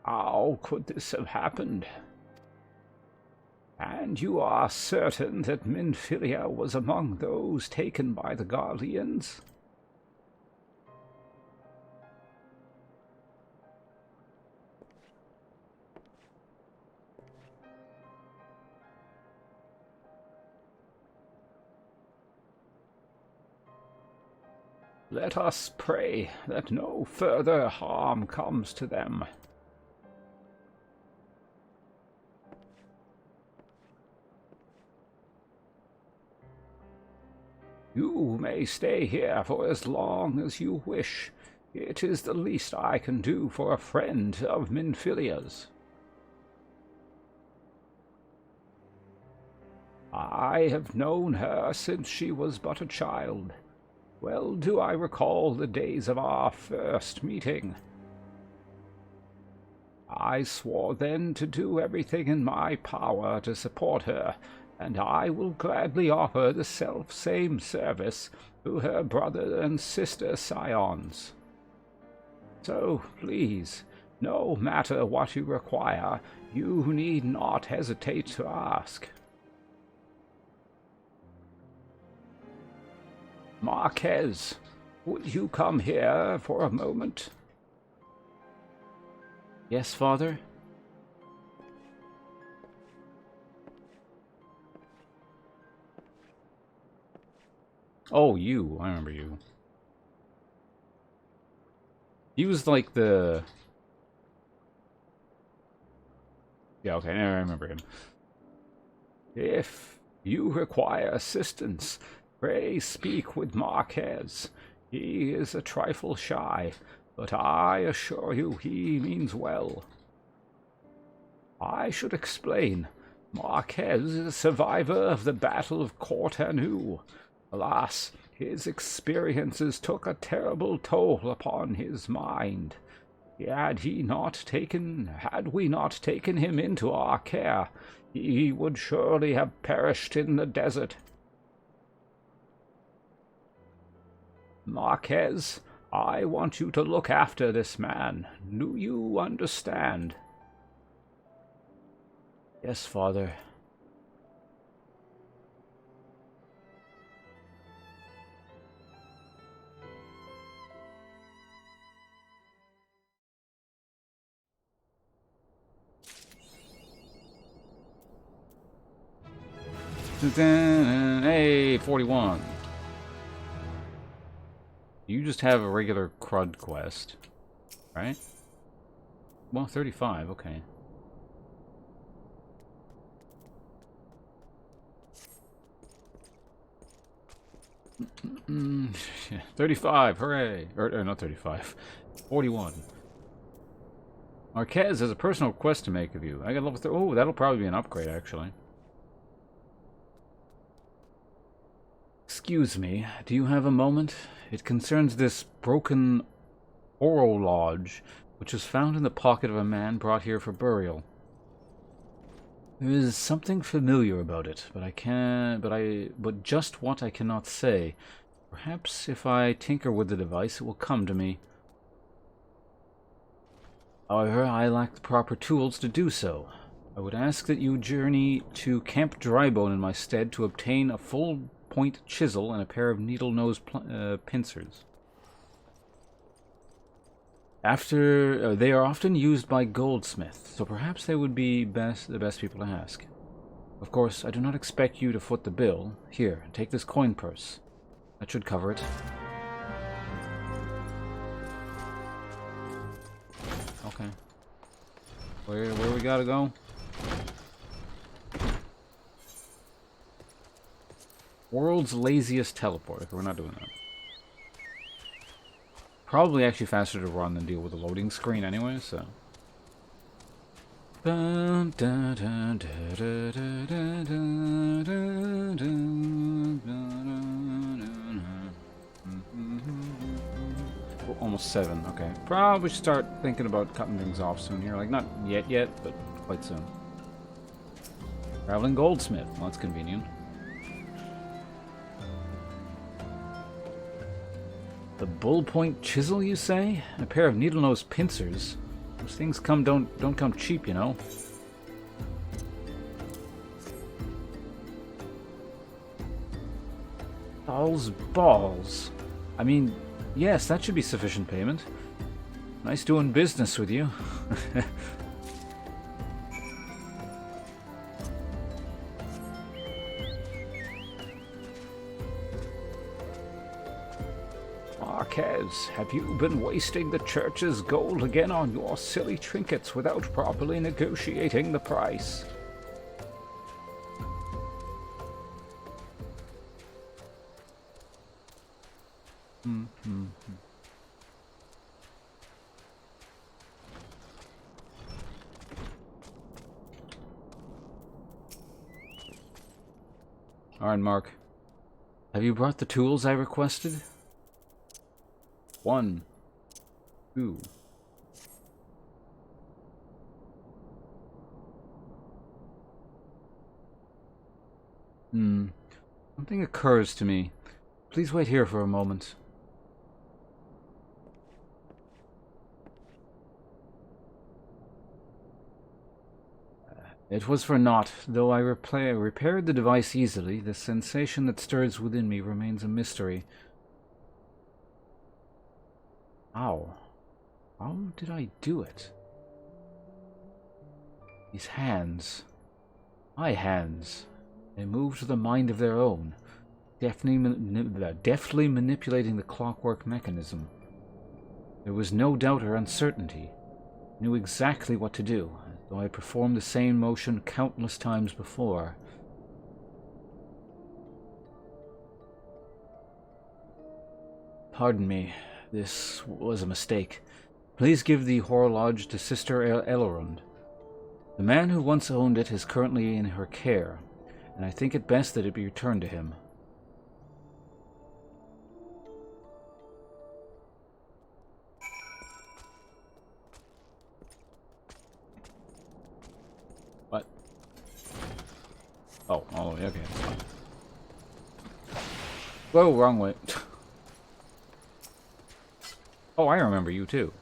How could this have happened? And you are certain that Minfilia was among those taken by the Guardians? Let us pray that no further harm comes to them. You may stay here for as long as you wish. It is the least I can do for a friend of Minfilia's. I have known her since she was but a child. Well do I recall the days of our first meeting. I swore then to do everything in my power to support her, and I will gladly offer the self-same service to her brother and sister Scions. So, please, no matter what you require, you need not hesitate to ask. Marquez, would you come here for a moment? Yes, Father? Oh, you. I remember you. He was like the... Yeah, okay, I remember him. If you require assistance, pray speak with Marquez. He is a trifle shy, but I assure you he means well. I should explain. Marquez is a survivor of the Battle of Cortanu. Alas, his experiences took a terrible toll upon his mind. Had we not taken him into our care, he would surely have perished in the desert. Marquez, I want you to look after this man. Do you understand? Yes, Father. Hey, 41. You just have a regular crud quest, right? Well, 35, okay. Yeah, 35, hooray! Or not 35, 41. Marquez has a personal quest to make of you. I got level 3. Oh, that'll probably be an upgrade, actually. Excuse me, do you have a moment? It concerns this broken Oro Lodge, which was found in the pocket of a man brought here for burial. There is something familiar about it, but just what I cannot say. Perhaps if I tinker with the device, it will come to me. However, I lack the proper tools to do so. I would ask that you journey to Camp Drybone in my stead to obtain a full-point chisel and a pair of needle-nose pincers. They are often used by goldsmiths, so perhaps they would be the best people to ask. Of course, I do not expect you to foot the bill. Here, take this coin purse. That should cover it. Okay. Where we gotta go? World's laziest teleport. Okay, we're not doing that. Probably actually faster to run than deal with the loading screen anyway, so. Oh, almost 7, okay. Probably should start thinking about cutting things off soon here. Like, not yet, but quite soon. Traveling goldsmith. Well, that's convenient. The bull-point chisel, you say? A pair of needle-nose pincers? Those things don't come cheap, you know. Balls. I mean, yes, that should be sufficient payment. Nice doing business with you. Marquez, have you been wasting the church's gold again on your silly trinkets without properly negotiating the price? Alright, Mark. Have you brought the tools I requested? 1, 2. Something occurs to me. Please wait here for a moment. It was for naught. Though I repaired the device easily, the sensation that stirs within me remains a mystery. How? How did I do it? These hands. My hands. They moved with a mind of their own. deftly manipulating the clockwork mechanism. There was no doubt or uncertainty. I knew exactly what to do, though I had performed the same motion countless times before. Pardon me, this was a mistake. Please give the Horror Lodge to Sister Elrond. The man who once owned it is currently in her care, and I think it best that it be returned to him. What? Oh, okay. Whoa, wrong way. Oh, I remember you too.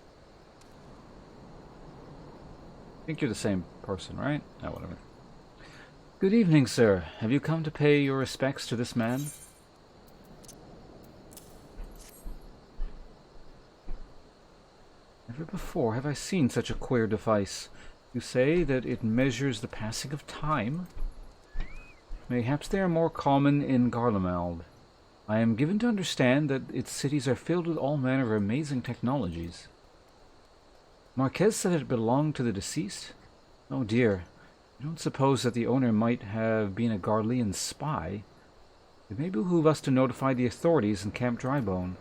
I think you're the same person, right? Oh, whatever. Good evening, sir. Have you come to pay your respects to this man? Never before have I seen such a queer device. You say that it measures the passing of time? Mayhaps they are more common in Garlemald. I am given to understand that its cities are filled with all manner of amazing technologies. Marquez said it belonged to the deceased? Oh dear, I don't suppose that the owner might have been a Garlean spy. It may behoove us to notify the authorities in Camp Drybone.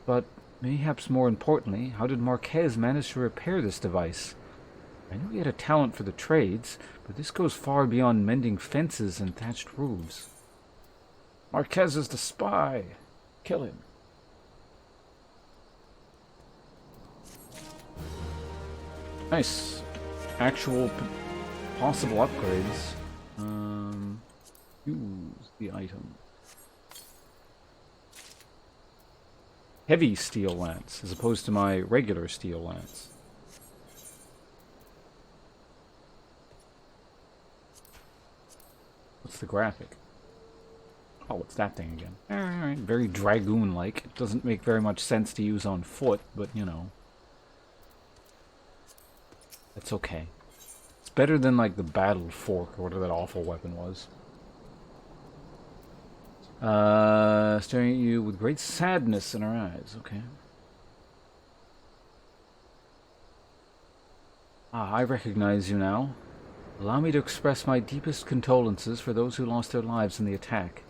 But, mayhaps more importantly, how did Marquez manage to repair this device? I knew he had a talent for the trades, but this goes far beyond mending fences and thatched roofs. Marquez is the spy. Kill him. Nice. Actual possible upgrades. Use the item. Heavy steel lance, as opposed to my regular steel lance. What's the graphic? Oh, it's that thing again. Alright, very Dragoon-like. It doesn't make very much sense to use on foot, but, you know. It's okay. It's better than, like, the battle fork, or whatever that awful weapon was. Staring at you with great sadness in her eyes. Okay. Ah, I recognize you now. Allow me to express my deepest condolences for those who lost their lives in the attack.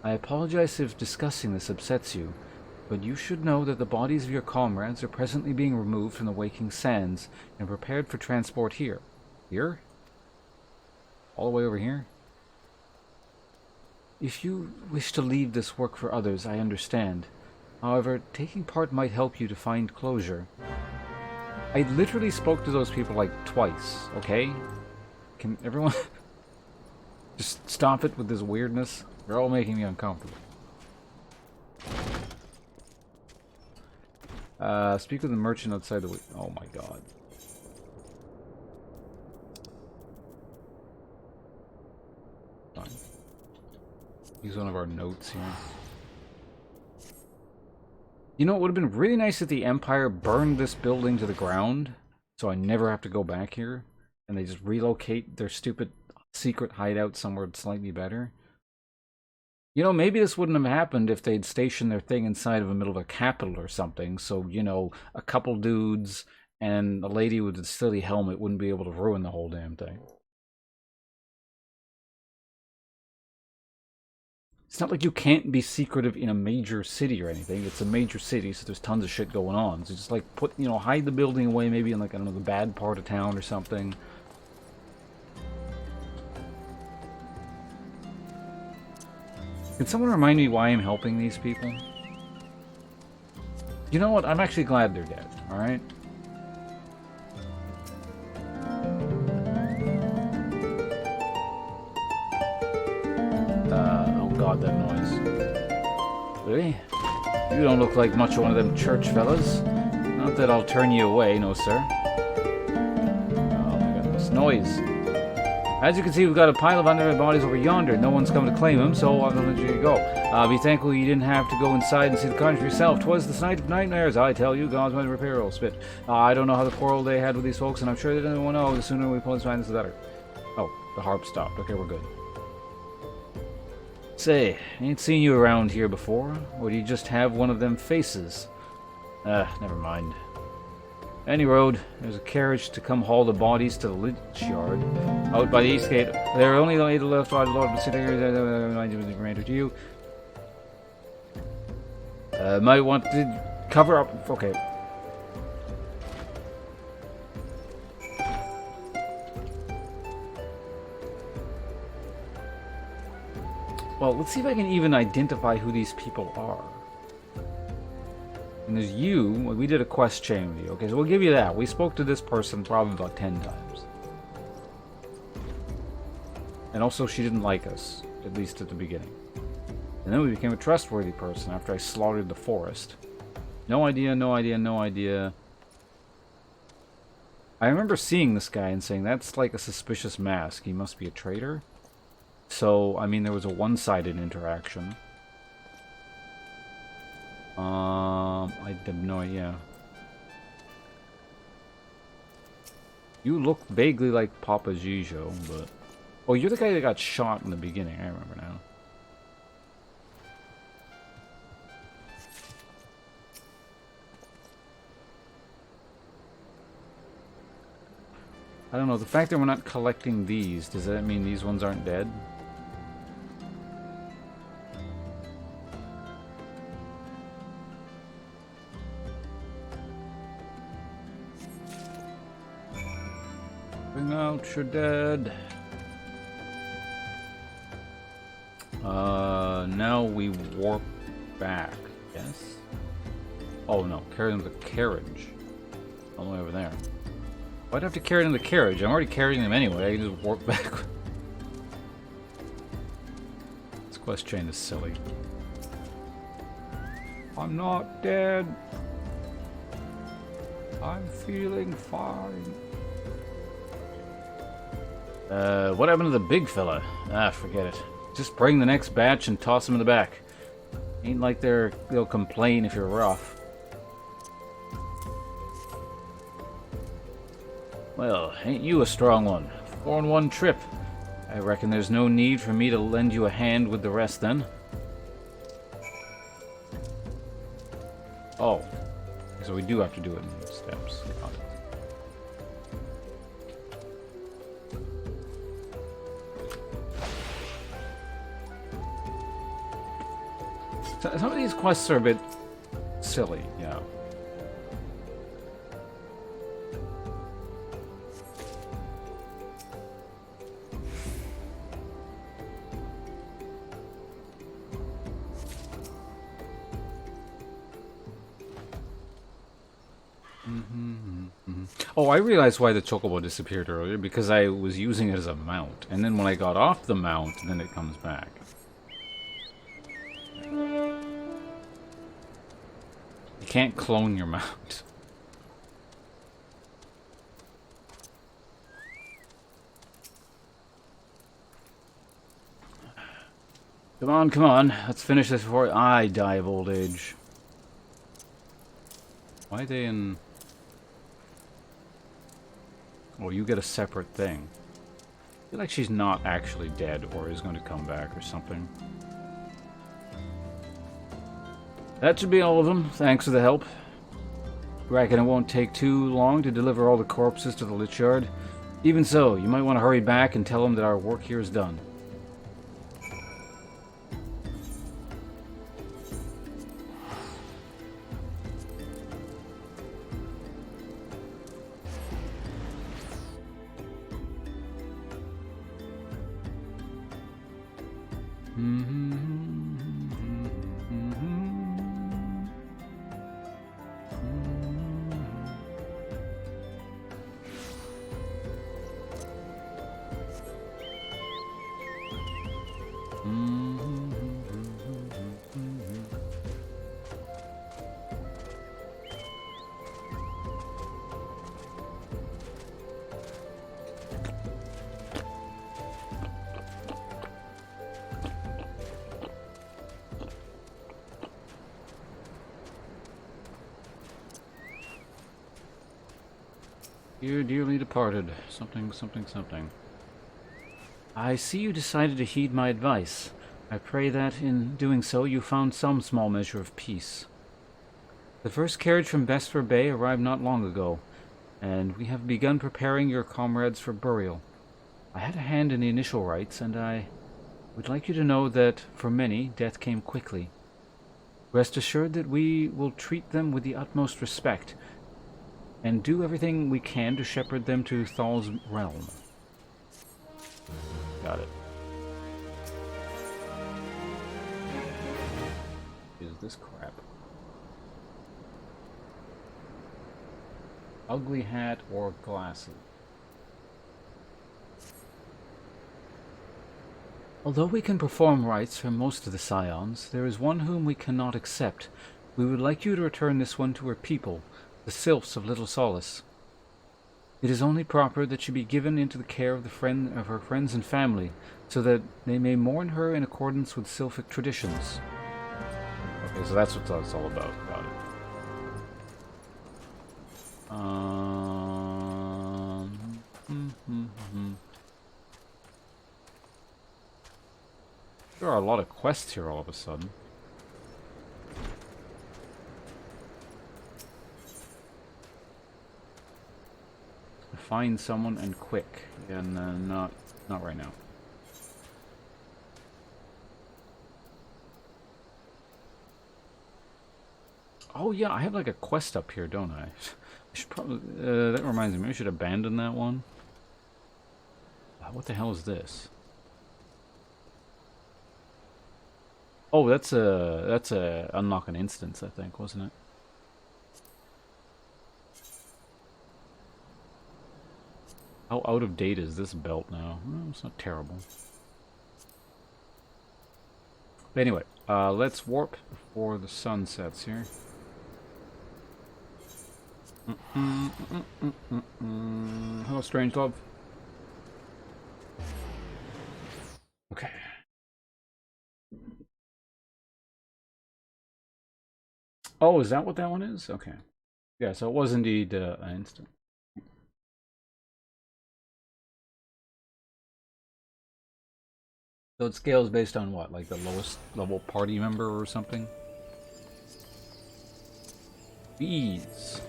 I apologize if discussing this upsets you, but you should know that the bodies of your comrades are presently being removed from the Waking Sands and prepared for transport here. Here? All the way over here? If you wish to leave this work for others, I understand. However, taking part might help you to find closure. I literally spoke to those people like twice, okay? Can everyone just stop it with this weirdness? They're all making me uncomfortable. Speak with the merchant outside the... Oh my god. Fine. Use one of our notes here. You know, it would have been really nice if the Empire burned this building to the ground, so I never have to go back here, and they just relocate their stupid secret hideout somewhere slightly better. You know, maybe this wouldn't have happened if they'd stationed their thing inside of the middle of a capital or something, so, you know, a couple dudes and a lady with a silly helmet wouldn't be able to ruin the whole damn thing. It's not like you can't be secretive in a major city or anything. It's a major city, so there's tons of shit going on. So just, like, hide the building away maybe in, like, I don't know, the bad part of town or something. Can someone remind me why I'm helping these people? You know what? I'm actually glad they're dead, alright? Oh god, that noise. Really? You don't look like much of one of them church fellas. Not that I'll turn you away, no sir. Oh my god, this noise. As you can see, we've got a pile of undead bodies over yonder. No one's come to claim them, so I'm gonna let you go. Be thankful you didn't have to go inside and see the carnage for yourself. 'Twas the night of nightmares, I tell you. God's mighty repair will spit. I don't know how the quarrel they had with these folks, and I'm sure that anyone knows. The sooner we pull this behind us, the better. Oh, the harp stopped. Okay, we're good. Say, ain't seen you around here before. Or do you just have one of them faces? Never mind. Any road, there's a carriage to come haul the bodies to the lich yard. Out by the east gate. There are only eight left by the Lord of the City. Granted to you. Might want to cover up. Okay. Well, let's see if I can even identify who these people are. And there's you. We did a quest chain with you. Okay, so we'll give you that. We spoke to this person probably about 10 times. And also, she didn't like us. At least at the beginning. And then we became a trustworthy person after I slaughtered the forest. No idea, no idea, no idea. I remember seeing this guy and saying, that's like a suspicious mask. He must be a traitor. So, I mean, there was a one-sided interaction. I have no idea. You look vaguely like Papa Gijo, but... Oh, you're the guy that got shot in the beginning. I remember now. I don't know, the fact that we're not collecting these, does that mean these ones aren't dead? Bring out your dead. Now we warp back, yes? Oh no, carry them to the carriage. All the way over there. Why'd I have to carry them to the carriage? I'm already carrying them anyway, I can just warp back. This quest chain is silly. I'm not dead. I'm feeling fine. What happened to the big fella? Ah, forget it. Just bring the next batch and toss them in the back. Ain't like they'll complain if you're rough. Well, ain't you a strong one? 4-in-1 trip. I reckon there's no need for me to lend you a hand with the rest then. Oh. So we do have to do it in steps. Got it. Some of these quests are a bit silly, yeah. Oh, I realized why the chocobo disappeared earlier, because I was using it as a mount. And then when I got off the mount, then it comes back. You can't clone your mount. Come on, let's finish this before I die of old age. Why are they in... Oh, you get a separate thing. I feel like she's not actually dead or is going to come back or something. That should be all of them. Thanks for the help. Reckon it won't take too long to deliver all the corpses to the Lich Yard. Even so, you might want to hurry back and tell them that our work here is done. Dear, dearly departed. Something, something, something. I see you decided to heed my advice. I pray that, in doing so, you found some small measure of peace. The first carriage from Vesper Bay arrived not long ago, and we have begun preparing your comrades for burial. I had a hand in the initial rites, and I would like you to know that, for many, death came quickly. Rest assured that we will treat them with the utmost respect, and do everything we can to shepherd them to Thal's realm. Got it. Is this crap? Ugly hat or glasses? Although we can perform rites for most of the Scions, there is one whom we cannot accept. We would like you to return this one to her people, the Sylphs of Little Solace. It is only proper that she be given into the care of her friends and family, so that they may mourn her in accordance with Sylphic traditions. Okay, so that's what it's all about. Got it. There are a lot of quests here all of a sudden. Find someone and quick. And not right now. Oh yeah, I have like a quest up here, don't I? I should probably. That reminds me, I should abandon that one. What the hell is this? Oh, that's a unlock an instance, I think, wasn't it? How out of date is this belt now? Well, it's not terrible. But anyway, let's warp before the sun sets here. Hello, Strangelove. Okay. Oh, is that what that one is? Okay. Yeah, so it was indeed an instant. So it scales based on what? Like the lowest level party member or something? Bees.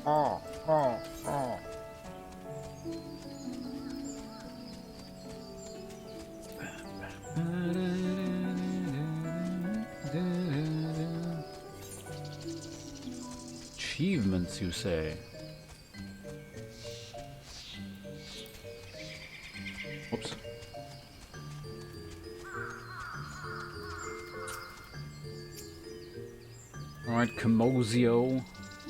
Oh. Achievements, you say? Whoops. Alright, Camozio.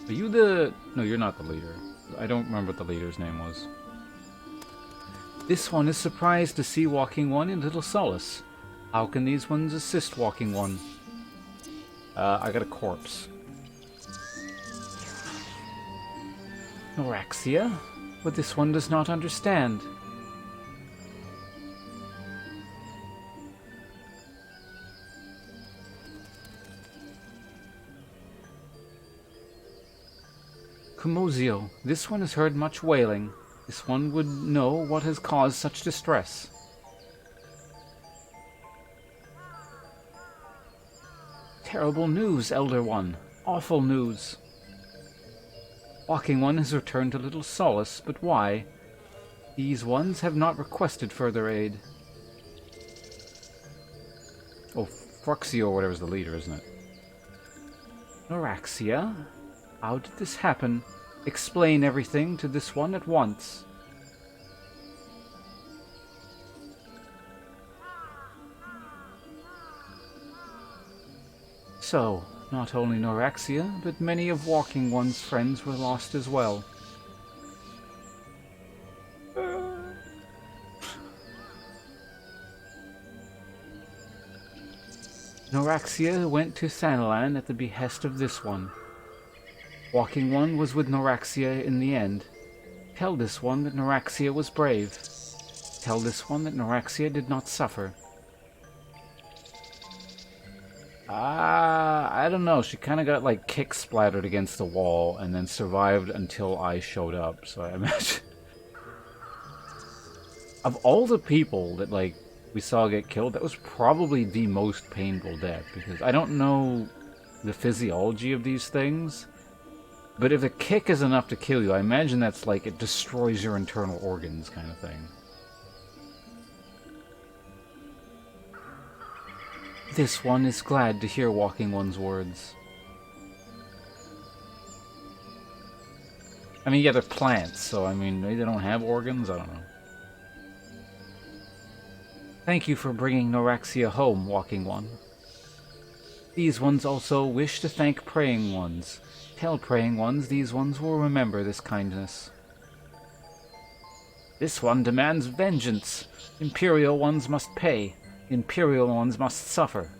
Are you the... No, you're not the leader. I don't remember what the leader's name was. This one is surprised to see Walking One in Little Solace. How can these ones assist Walking One? I got a corpse. Noraxia? But this one does not understand. Camozio, this one has heard much wailing. This one would know what has caused such distress. Terrible news, Elder One. Awful news. Walking One has returned to Little Solace, but why? These ones have not requested further aid. Oh, Fruxio or whatever's the leader, isn't it? Noraxia? How did this happen? Explain everything to this one at once. So, not only Noraxia, but many of Walking One's friends were lost as well. Noraxia went to Thanalan at the behest of this one. Walking One was with Noraxia in the end. Tell this one that Noraxia was brave. Tell this one that Noraxia did not suffer. I don't know. She kind of got like kick splattered against the wall and then survived until I showed up. So I imagine of all the people that like we saw get killed, that was probably the most painful death, because I don't know the physiology of these things, but if a kick is enough to kill you, I imagine that's like it destroys your internal organs kind of thing. This one is glad to hear Walking One's words. I mean, yeah, they're plants, so I mean, maybe they don't have organs, I don't know. Thank you for bringing Noraxia home, Walking One. These ones also wish to thank Praying Ones. Tell Praying Ones these ones will remember this kindness. This one demands vengeance. Imperial ones must pay. Imperial ones must suffer.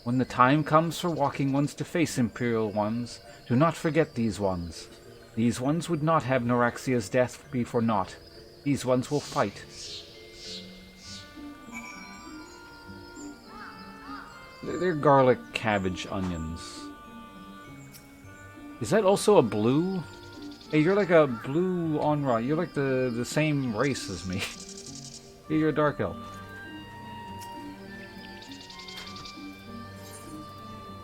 When the time comes for Walking Ones to face Imperial ones, do not forget these ones. These ones would not have Noraxia's death be for naught. These ones will fight. They're garlic, cabbage, onions. Is that also a blue? Hey, you're like a blue Onra. You're like the same race as me. You're a dark elf.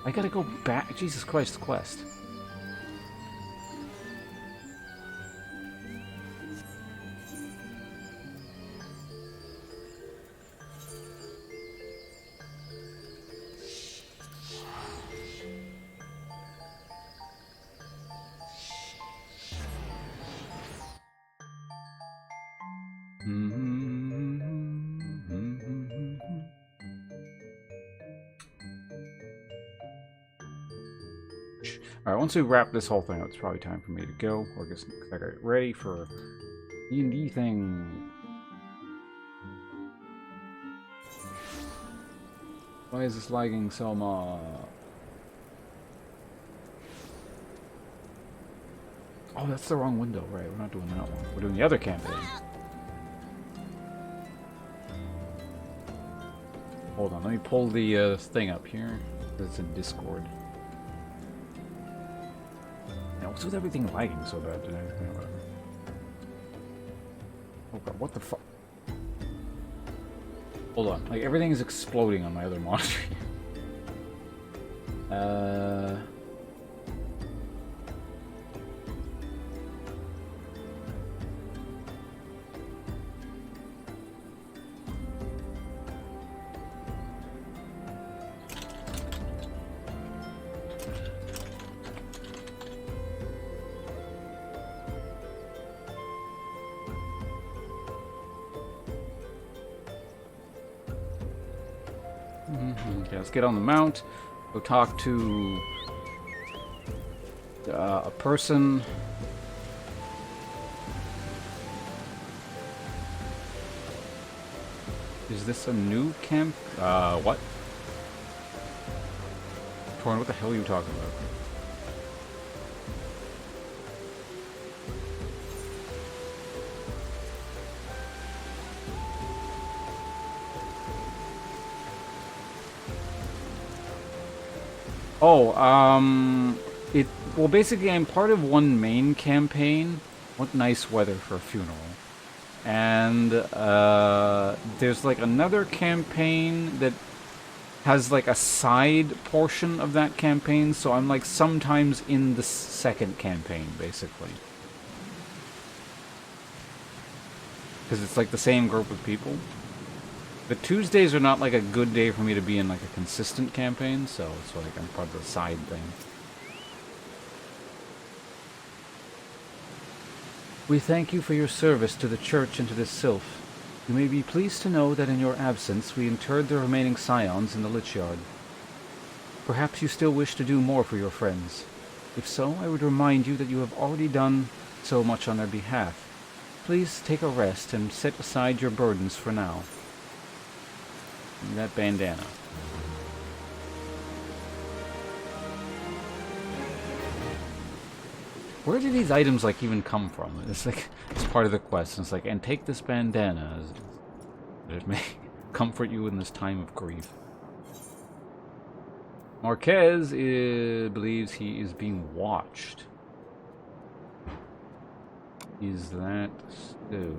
I gotta go back. Jesus Christ, quest. Alright, once we wrap this whole thing up, it's probably time for me to go. Or I guess I got ready for D&D thing. Why is this lagging so much? Oh, that's the wrong window. Right, we're not doing that one. We're doing the other campaign. Hold on, let me pull the thing up here. It's in Discord. Now, what's with everything lagging so bad today? Oh god, what the fuck? Hold on, like everything is exploding on my other monitor. Okay, let's get on the mount. Go talk to a person. Is this a new camp? What? Torn, what the hell are you talking about? Oh, well, basically, I'm part of one main campaign. What nice weather for a funeral. And, there's, like, another campaign that has, like, a side portion of that campaign, so I'm, like, sometimes in the second campaign, basically. Because it's, like, the same group of people. But Tuesdays are not like a good day for me to be in like a consistent campaign, so it's like I'm part of the side thing. We thank you for your service to the church and to this sylph. You may be pleased to know that in your absence we interred the remaining scions in the Lich Yard. Perhaps you still wish to do more for your friends. If so, I would remind you that you have already done so much on their behalf. Please take a rest and set aside your burdens for now. That bandana. Where did these items like even come from? It's like it's part of the quest. And it's like, and take this bandana. It may comfort you in this time of grief. Marquez believes he is being watched. Is that so?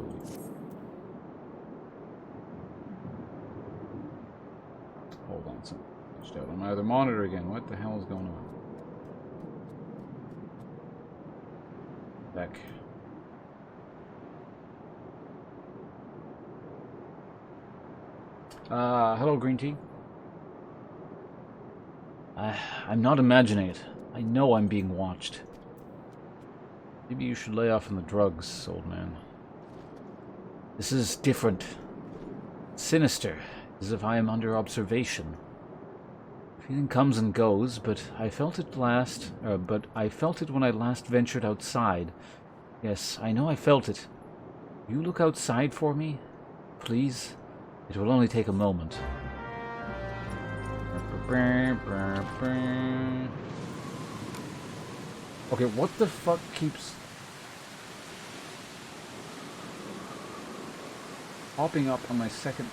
Hold on, something glitched out on my other monitor again. What the hell is going on? Back. Hello, Green Tea. I'm not imagining it. I know I'm being watched. Maybe you should lay off on the drugs, old man. This is different. Sinister, as if I am under observation. Feeling comes and goes, but I felt it when I last ventured outside. Yes, I know I felt it. Will you look outside for me? Please? It will only take a moment. Okay, what the fuck keeps popping up on my second?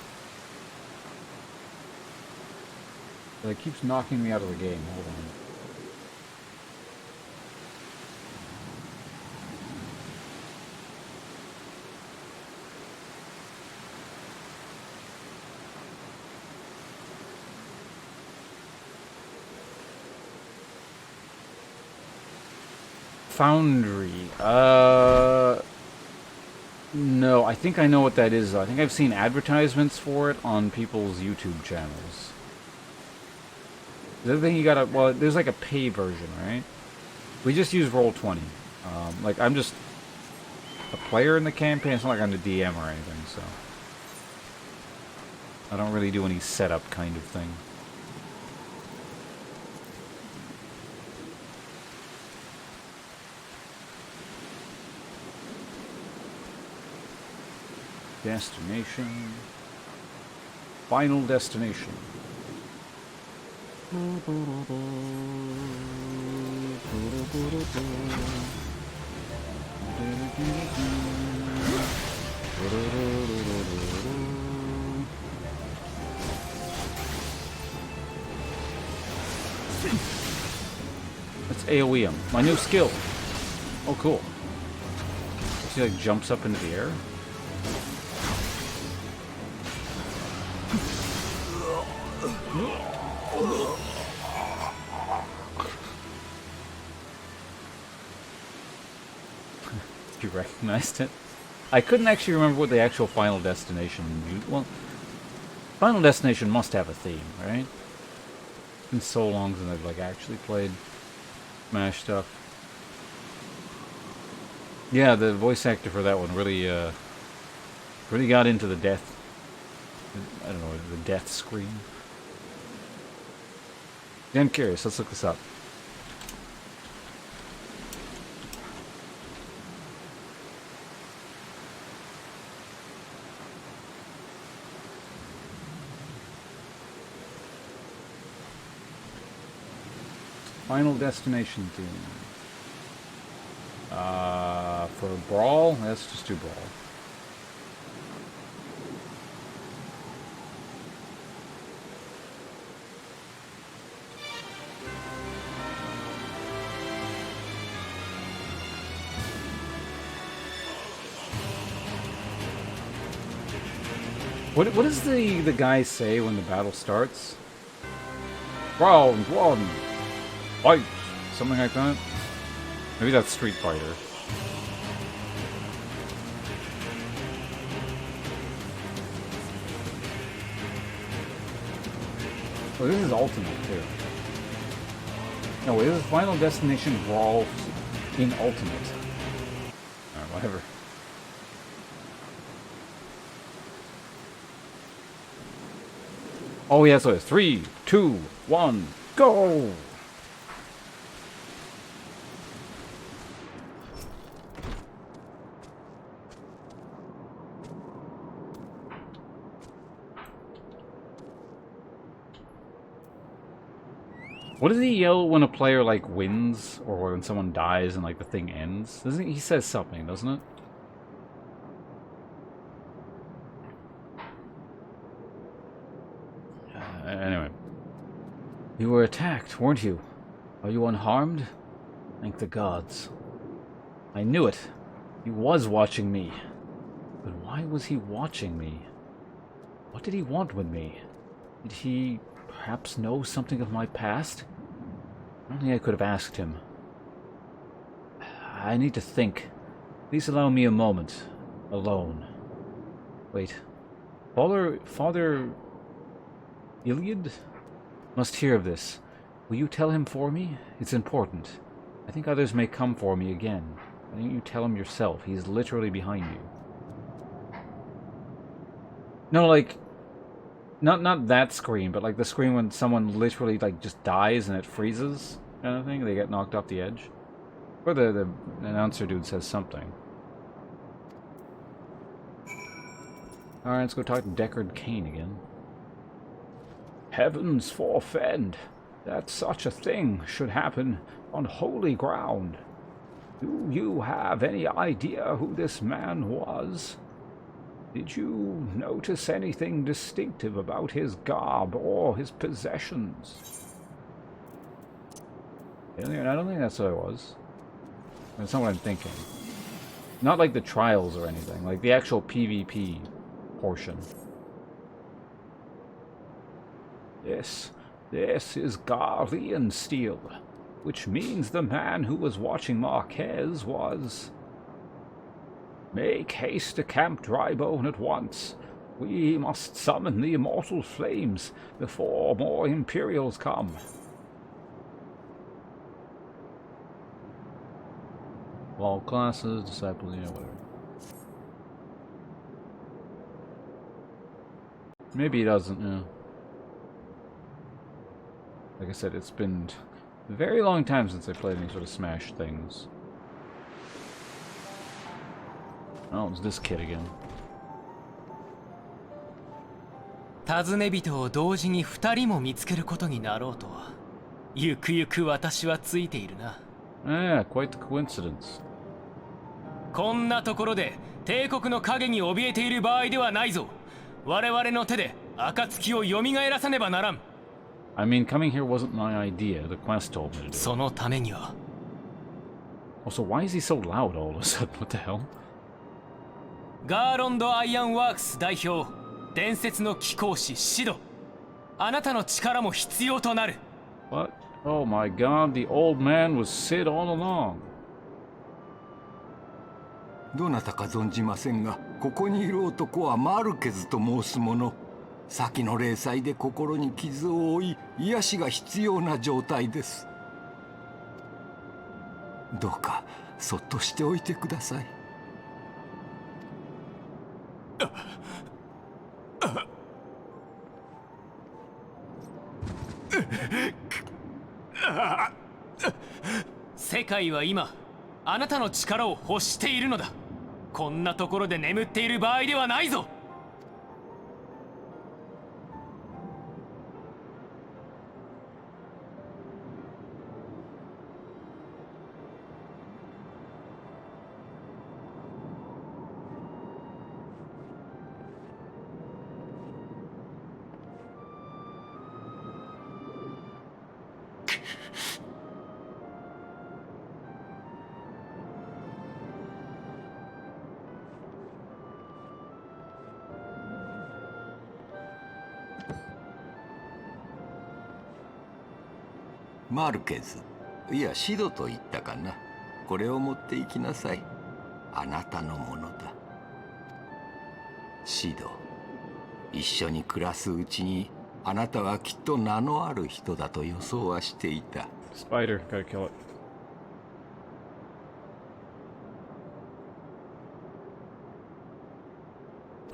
It keeps knocking me out of the game. Hold on. Foundry. No, I think I know what that is, though. I think I've seen advertisements for it on people's YouTube channels. The other thing you gotta, well, there's like a pay version, right? We just use Roll20. Like, I'm just a player in the campaign. It's not like I'm the DM or anything, so I don't really do any setup kind of thing. Destination. Final destination. That's AoE him. My new skill. Oh, cool. He like jumps up into the air. You recognized it? I couldn't actually remember what the actual Final Destination... Well, Final Destination must have a theme, right? It's been so long since I've like actually played Smash stuff. Yeah, the voice actor for that one really, really got into the death... I don't know, the death scream. Yeah, I'm curious. Let's look this up. Final Destination theme. For Brawl, let's just do Brawl. What does the guy say when the battle starts? Round one, fight, something like that. Maybe that's Street Fighter. Oh, this is Ultimate too. No, wait, this is Final Destination Brawl in Ultimate. Alright, whatever. Oh yeah, so it's 3, 2, 1, go! What does he yell when a player like wins, or when someone dies and like the thing ends? Doesn't he says something, doesn't it? Anyway. You were attacked, weren't you? Are you unharmed? Thank the gods. I knew it. He was watching me. But why was he watching me? What did he want with me? Did he perhaps know something of my past? I don't think I could have asked him. I need to think. Please allow me a moment. Alone. Wait. Father Iliad must hear of this. Will you tell him for me? It's important. I think others may come for me again. Why don't you tell him yourself? He's literally behind you. No, like, not that scream, but like the scream when someone literally like just dies and it freezes, kind of thing. They get knocked off the edge. Or the announcer dude says something. Alright, let's go talk to Deckard Cain again. Heavens forfend that such a thing should happen on holy ground. Do you have any idea who this man was? Did you notice anything distinctive about his garb or his possessions? I don't think that's what it was. That's not what I'm thinking. Not like the trials or anything, like the actual PvP portion. This is Garlean steel, which means the man who was watching Marquez was... Make haste to Camp Drybone at once. We must summon the immortal flames before more Imperials come. All classes, disciples, yeah, whatever. Maybe he doesn't, yeah. Like I said, it's been a very long time since I played any sort of Smash things. Oh, it's this kid again. 尋ね人を同時に2人も見つけることになろうとは。ゆくゆく私はついているな。Yeah, quite the coincidence. こんなところで帝国の影に怯えている場合ではないぞ。我々の手で暁を蘇らさねばならん。I mean, coming here wasn't my idea. The quest told me to do it. そのためには。Also, why is he so loud all of a sudden? What the hell? ガーロンド・アイアンワークス代表、伝説の貴公子シド。あなたの力も必要となる。What? Oh my god, the old man was Sid all along. どなたか存じませんが、ここにいる男はマルケズと申す者。先の霊祭で心に傷を負い、癒しが必要な状態です。どうかそっとしておいてください。世界は今あなたの力を欲しているのだ。こんなところで眠っている場合ではないぞ。マルケズ、いやシドと言ったかな。これを持って行きなさい。あなたのものだ。シド、一緒に暮らすうちにあなたはきっと名のある人だと予想はしていた。Spider, gotta kill it.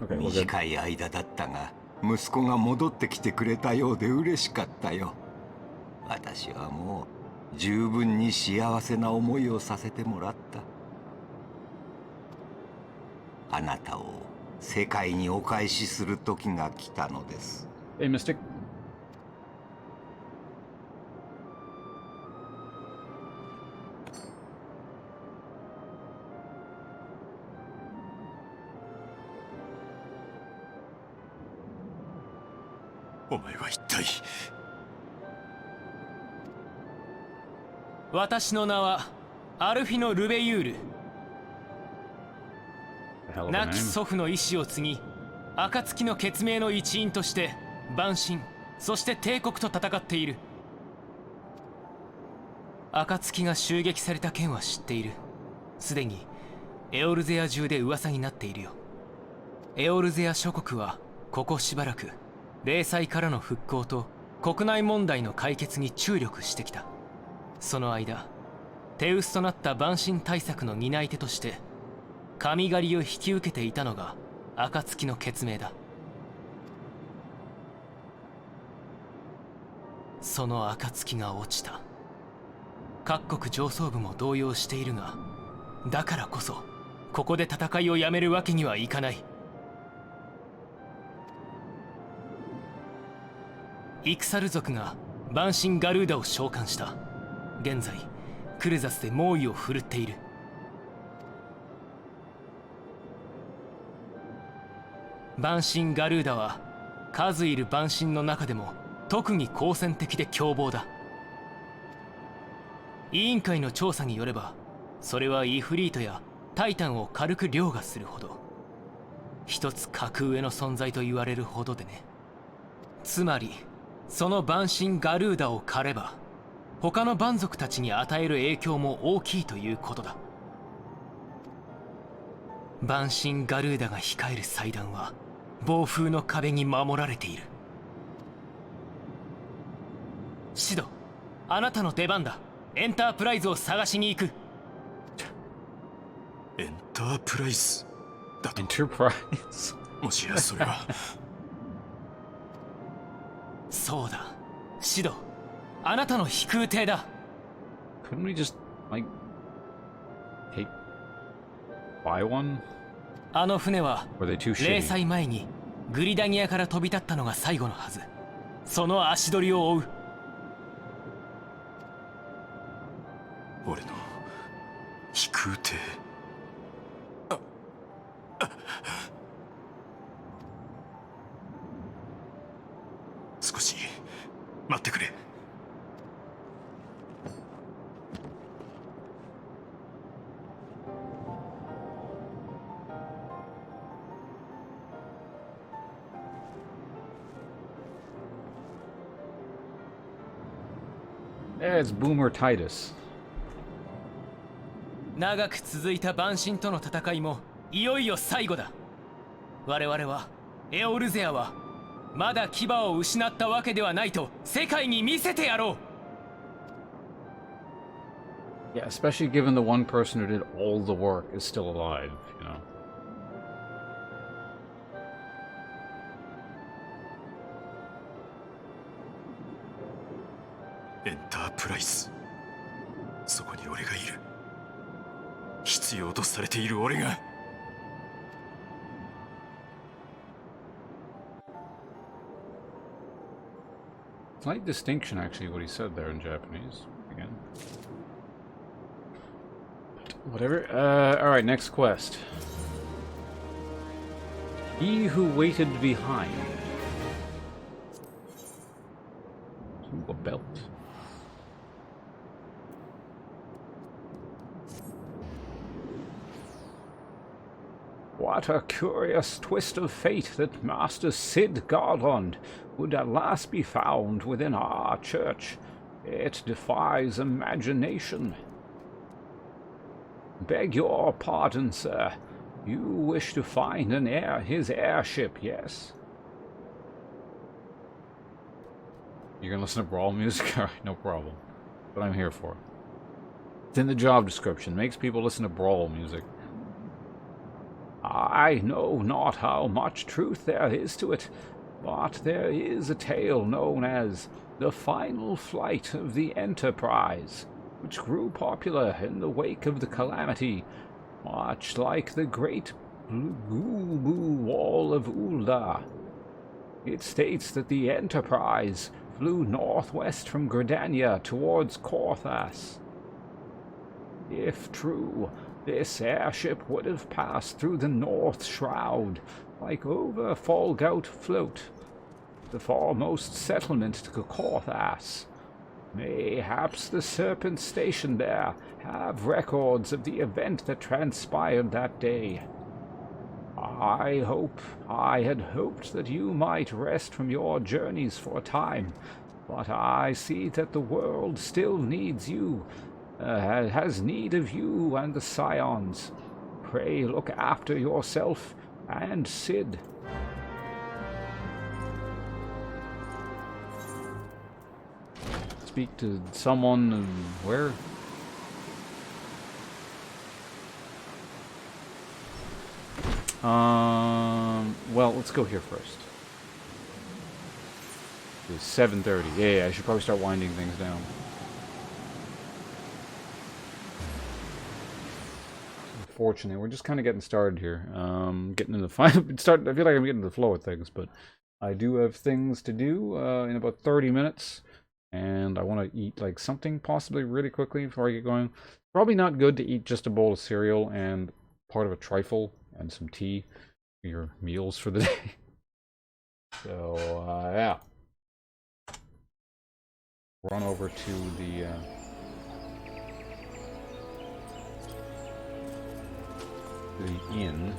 Okay, we're good. 短い間だったが、息子が戻ってきてくれたようで嬉しかったよ。私はもう十分に幸せな思いをさせてもらった。あなたを世界にお返しする時が来たのです。Hey, Mystic. お前は一体私の名はアルフィノ・ルベユール。 A hell of a 亡き name. 祖父の意志を継ぎ、暁の血盟の一員として蛮神、そして帝国と戦っている。暁が襲撃された件は知っている。すでにエオルゼア中で噂になっているよ。エオルゼア諸国はここしばらく霊災からの復興と国内問題の解決に注力してきた。その間、手薄となった蛮神対策の担い手として神狩りを引き受けていたのが暁の血盟だ。その暁が落ちた。各国上層部も動揺しているが、だからこそここで戦いをやめるわけにはいかない。イクサル族が蛮神ガルーダを召喚した。現在クルザスで猛威を振るっている。蛮神ガルーダは数いる蛮神の中でも特に好戦的で凶暴だ。委員会の調査によれば、それはイフリートやタイタンを軽く凌駕するほど、一つ格上の存在と言われるほどでね。つまりその蛮神ガルーダを狩れば他の蛮族たちに与える影響も大きいということだ。蛮神ガルーダが控える祭壇は暴風の壁に守られている。シド、あなたの出番だ。エンタープライズを探しに行く。エンタープライズだと。 Enterprise. もしやそれはそうだ、シド、あなたの飛空艇だ。 Couldn't we just, like, buy one? あの船は Or are they too 零 shitty? 歳前にグリダニアから飛び立ったのが最後のはず。その足取りを追う。俺の飛空艇。少し待ってくれ。Yeah, it's Boomer Titus. 長く続いた蛮神との戦いもいよいよ最後だ。我々はエオルゼアはまだ牙を失ったわけではないと世界に見せてやろう。 Yeah, especially given the one person who did all the work is still alive, you know. エンタープライズ、そこに俺がいる。必要とされている俺が。Slight distinction, actually, what he said there in Japanese. Again. But whatever. Alright, next quest. He who waited behind. Ooh, a belt. What a curious twist of fate that Master Sid Garland would at last be found within our church. It defies imagination. Beg your pardon, sir. You wish to find his airship, yes? You're gonna listen to brawl music? Alright, no problem. What I'm here for. It's in the job description. Makes people listen to brawl music. I know not how much truth there is to it, but there is a tale known as the Final Flight of the Enterprise, which grew popular in the wake of the calamity, much like the great Blue Wall of Ulda. It states that the Enterprise flew northwest from Gridania towards Korthas. If true, this airship would have passed through the North Shroud, like over Falgout Float, the foremost settlement to Korthas, Mayhaps the serpents stationed there have records of the event that transpired that day. I had hoped that you might rest from your journeys for a time, but I see that the world still needs you, has need of you and the Scions. Pray look after yourself and Sid. Speak to someone where? Well, let's go here first. It's 7:30. Yeah, I should probably start winding things down. Unfortunately, we're just kind of getting started here. Getting into the final. I feel like I'm getting into the flow of things, but I do have things to do in about 30 minutes. And I want to eat like something possibly really quickly before I get going. Probably not good to eat just a bowl of cereal and part of a trifle and some tea for your meals for the day. So, yeah. Run over to the inn.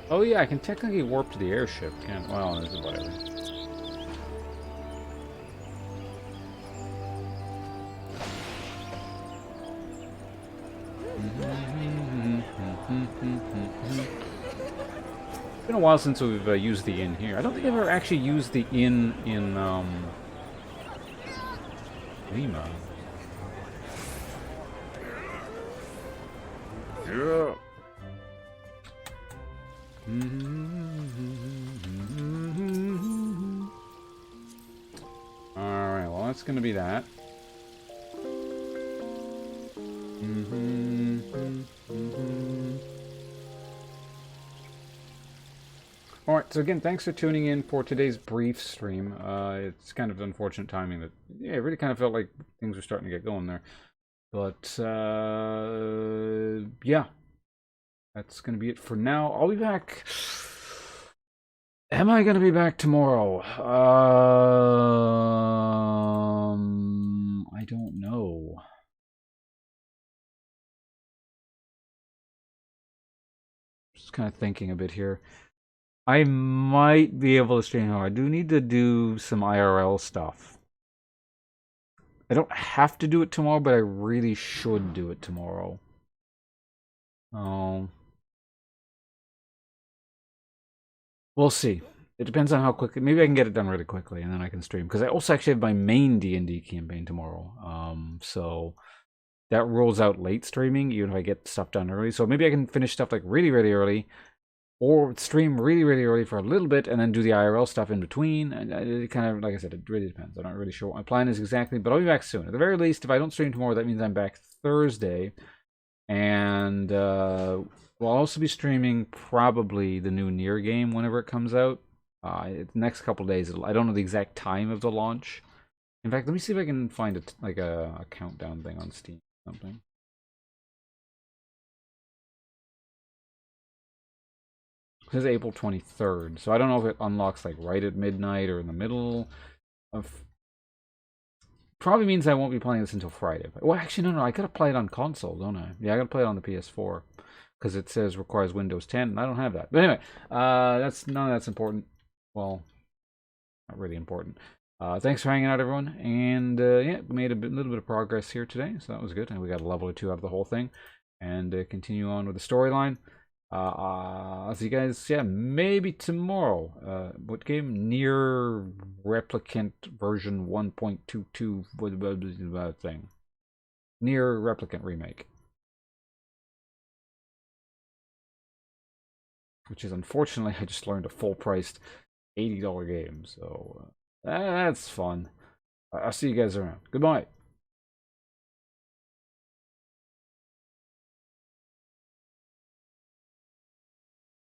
Oh yeah, I can technically warp to the airship, can't? Well, it's whatever. It's been a while since we've used the inn here. I don't think I've ever actually used the inn in Lima. Yeah. Alright, well that's gonna be that. Alright, so again, thanks for tuning in for today's brief stream. It's kind of unfortunate timing that, yeah, it really kind of felt like things were starting to get going there. But, yeah. That's going to be it for now. I'll be back. Am I going to be back tomorrow? I don't know. Just kind of thinking a bit here. I might be able to stream tomorrow. I do need to do some IRL stuff. I don't have to do it tomorrow, but I really should do it tomorrow. We'll see. It depends on how quickly. Maybe I can get it done really quickly, and then I can stream. Because I also actually have my main D&D campaign tomorrow. So that rolls out late streaming, even if I get stuff done early. So maybe I can finish stuff like really, really early, or stream really, really early for a little bit, and then do the IRL stuff in between. And it kind of, like I said, it really depends. I'm not really sure what my plan is exactly, but I'll be back soon. At the very least, if I don't stream tomorrow, that means I'm back Thursday. And we'll also be streaming probably the new Nier game whenever it comes out. The next couple days. I don't know the exact time of the launch. In fact, let me see if I can find a countdown thing on Steam or something. It says April 23rd, so I don't know if it unlocks like right at midnight or in the middle of... Probably means I won't be playing this until Friday. Well, actually, no, I gotta play it on console, don't I? Yeah, I gotta play it on the PS4 because it says requires Windows 10, and I don't have that. But anyway, none of that's important. Well, not really important. Thanks for hanging out, everyone, and yeah, made a little bit of progress here today, so that was good. And we got a level or two out of the whole thing, and continue on with the storyline. I'll see you guys, yeah, maybe tomorrow. What game? Nier Replicant version 1.22 thing. Nier Replicant remake. Which is, unfortunately, I just learned a full-priced $80 game, so that's fun. I'll see you guys around. Goodbye.